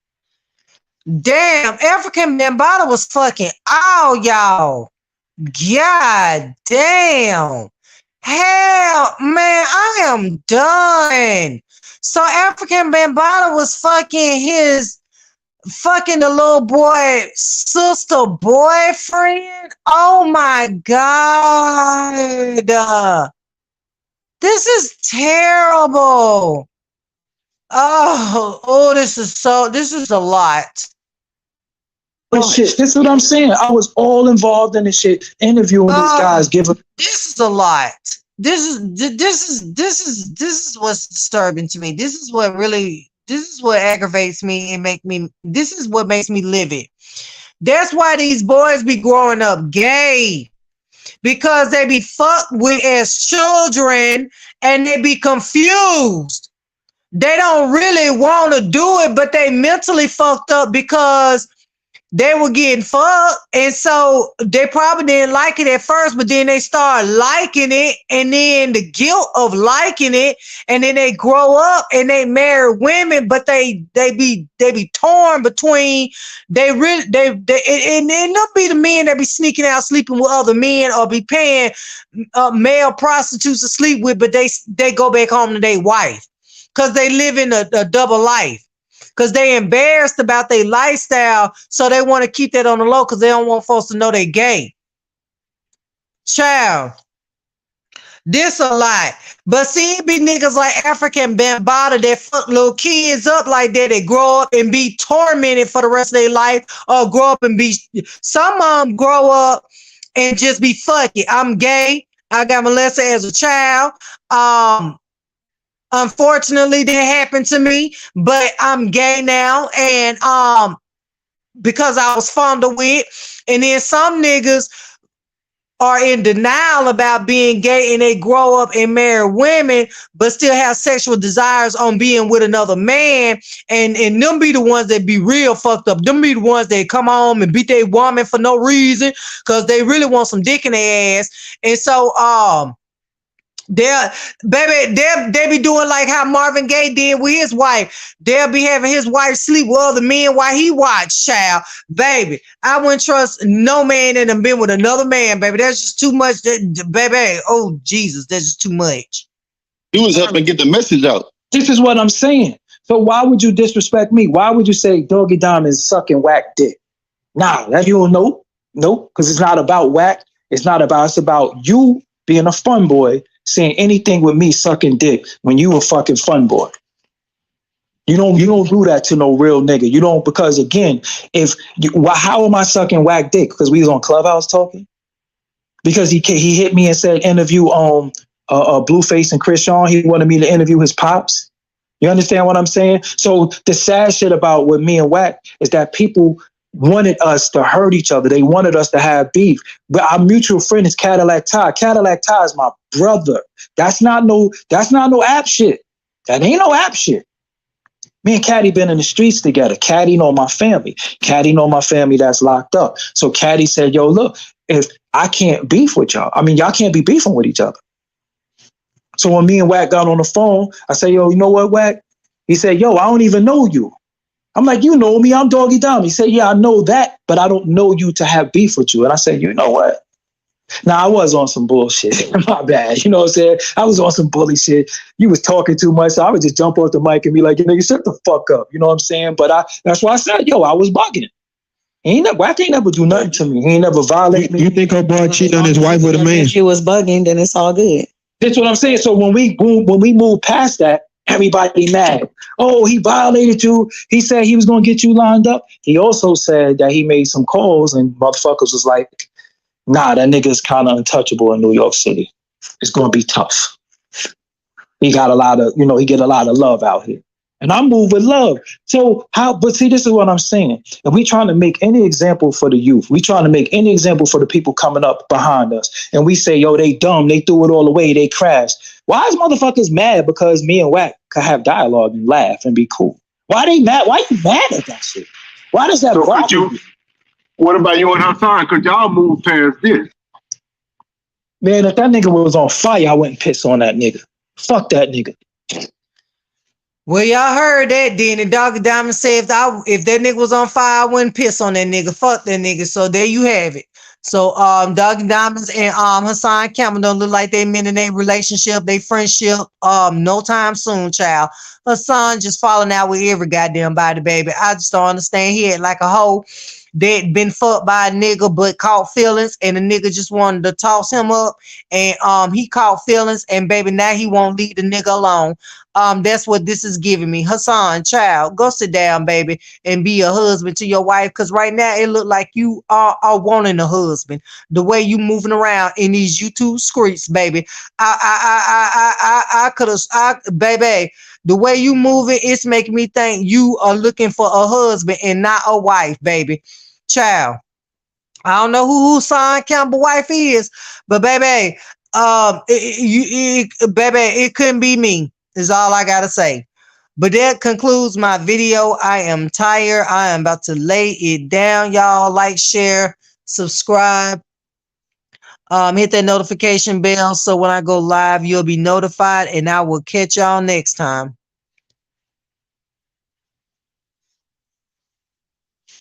Damn, African Bambaataa was fucking all y'all. God damn. Hell, man, I am done. So African Bambaataa was fucking the little boy sister boyfriend. Oh my God. This is terrible. This is a lot. But shit, this is what I'm saying. I was all involved in this shit, interviewing these guys, giving. This is a lot. This is what's disturbing to me. This is what aggravates me and this is what makes me livid. That's why these boys be growing up gay, because they be fucked with as children and they be confused. They don't really want to do it, but they mentally fucked up because they were getting fucked, and so they probably didn't like it at first, but then they start liking it, and then the guilt of liking it, and then they grow up and they marry women, but they be torn between and they'll be the men that be sneaking out sleeping with other men or be paying male prostitutes to sleep with, but they go back home to their wife because they live in a double life. Because they embarrassed about their lifestyle, so they want to keep that on the low because they don't want folks to know they gay. Child, this a lot. But see, it be niggas like African Bambaataa that fuck little kids up like that. They grow up and be tormented for the rest of their life, or grow up and be. Some of them grow up and just be fuck it. I'm gay. I got molested as a child. Unfortunately, that happened to me, but I'm gay now, and because I was fondled with. And then some niggas are in denial about being gay and they grow up and marry women, but still have sexual desires on being with another man. And them be the ones that be real fucked up. Them be the ones that come home and beat their woman for no reason because they really want some dick in their ass. And so, they be doing like how Marvin Gaye did with his wife. They'll be having his wife sleep with other men while he watch, child. Baby, I wouldn't trust no man that done been with another man, baby. That's just too much. Baby, oh Jesus, that's just too much. He was helping get the message out. This is what I'm saying. So why would you disrespect me? Why would you say Doggy Diamond's sucking whack dick? Nah, that you don't know. Nope, because it's not about whack. It's about you being a fun boy, saying anything with me sucking dick when you a fucking fun boy. You don't do that to no real nigga. You don't, because again, how am I sucking whack dick? Because we was on Clubhouse talking? Because he hit me and said interview Blueface and Chris Sean. He wanted me to interview his pops. You understand what I'm saying? So the sad shit about with me and Wack is that people wanted us to hurt each other. They wanted us to have beef. But our mutual friend is Cadillac Ty. Cadillac Ty is my brother. That's not no app shit. That ain't no app shit. Me and Caddy been in the streets together. Caddy know my family. Caddy know my family that's locked up. So Caddy said, yo, look, if I can't beef with y'all, I mean, y'all can't be beefing with each other. So when me and Wack got on the phone, I said, yo, you know what, Wack? He said, yo, I don't even know you. I'm like, you know me, I'm Doggy Diamond. He said, yeah, I know that, but I don't know you to have beef with you. And I said, you know what? Now, I was on some bullshit. My bad. You know what I'm saying? I was on some bully shit. You was talking too much, so I would just jump off the mic and be like, nigga, shut the fuck up. You know what I'm saying? But that's why I said, yo, I was bugging. Wack ain't never do nothing to me. He ain't never violate me. You think her boy cheated on his wife with a man? If she was bugging, then it's all good. That's what I'm saying. So when we move past that, everybody mad. Oh, he violated you. He said he was going to get you lined up. He also said that he made some calls and motherfuckers was like, nah, that nigga is kind of untouchable in New York City. It's going to be tough. He got a lot of, he get a lot of love out here. And I move with love. So but see, this is what I'm saying. If we trying to make any example for the youth, we trying to make any example for the people coming up behind us, and we say, yo, they dumb, they threw it all away, they crashed. Why is motherfuckers mad because me and Wack could have dialogue and laugh and be cool? Why they mad? Why you mad at that shit? Why does that bother you? What about you and Hassan? Could y'all move past this? Man, if that nigga was on fire, I wouldn't piss on that nigga. Fuck that nigga. Well, y'all heard that then. And Doggy Diamond said if that nigga was on fire, I wouldn't piss on that nigga. Fuck that nigga. So there you have it. So Doggy Diamonds and Hassan Campbell don't look like they men in their relationship, they friendship, no time soon, child. Hassan just falling out with every goddamn body, baby. I just don't understand. He had like a hoe that been fucked by a nigga but caught feelings, and the nigga just wanted to toss him up, and he caught feelings, and baby, now he won't leave the nigga alone. That's what this is giving me. Hassan, child, go sit down, baby, and be a husband to your wife, because right now it look like you are wanting a husband. The way you moving around in these YouTube streets, baby. I could have, baby, the way you moving, it's making me think you are looking for a husband and not a wife, baby. Child, I don't know who Hassan Campbell wife is, but baby, it couldn't be me. Is all I gotta say. But that concludes my video. I am tired. I am about to lay it down. Y'all like, share, subscribe. Hit that notification bell so when I go live, you'll be notified, and I will catch y'all next time.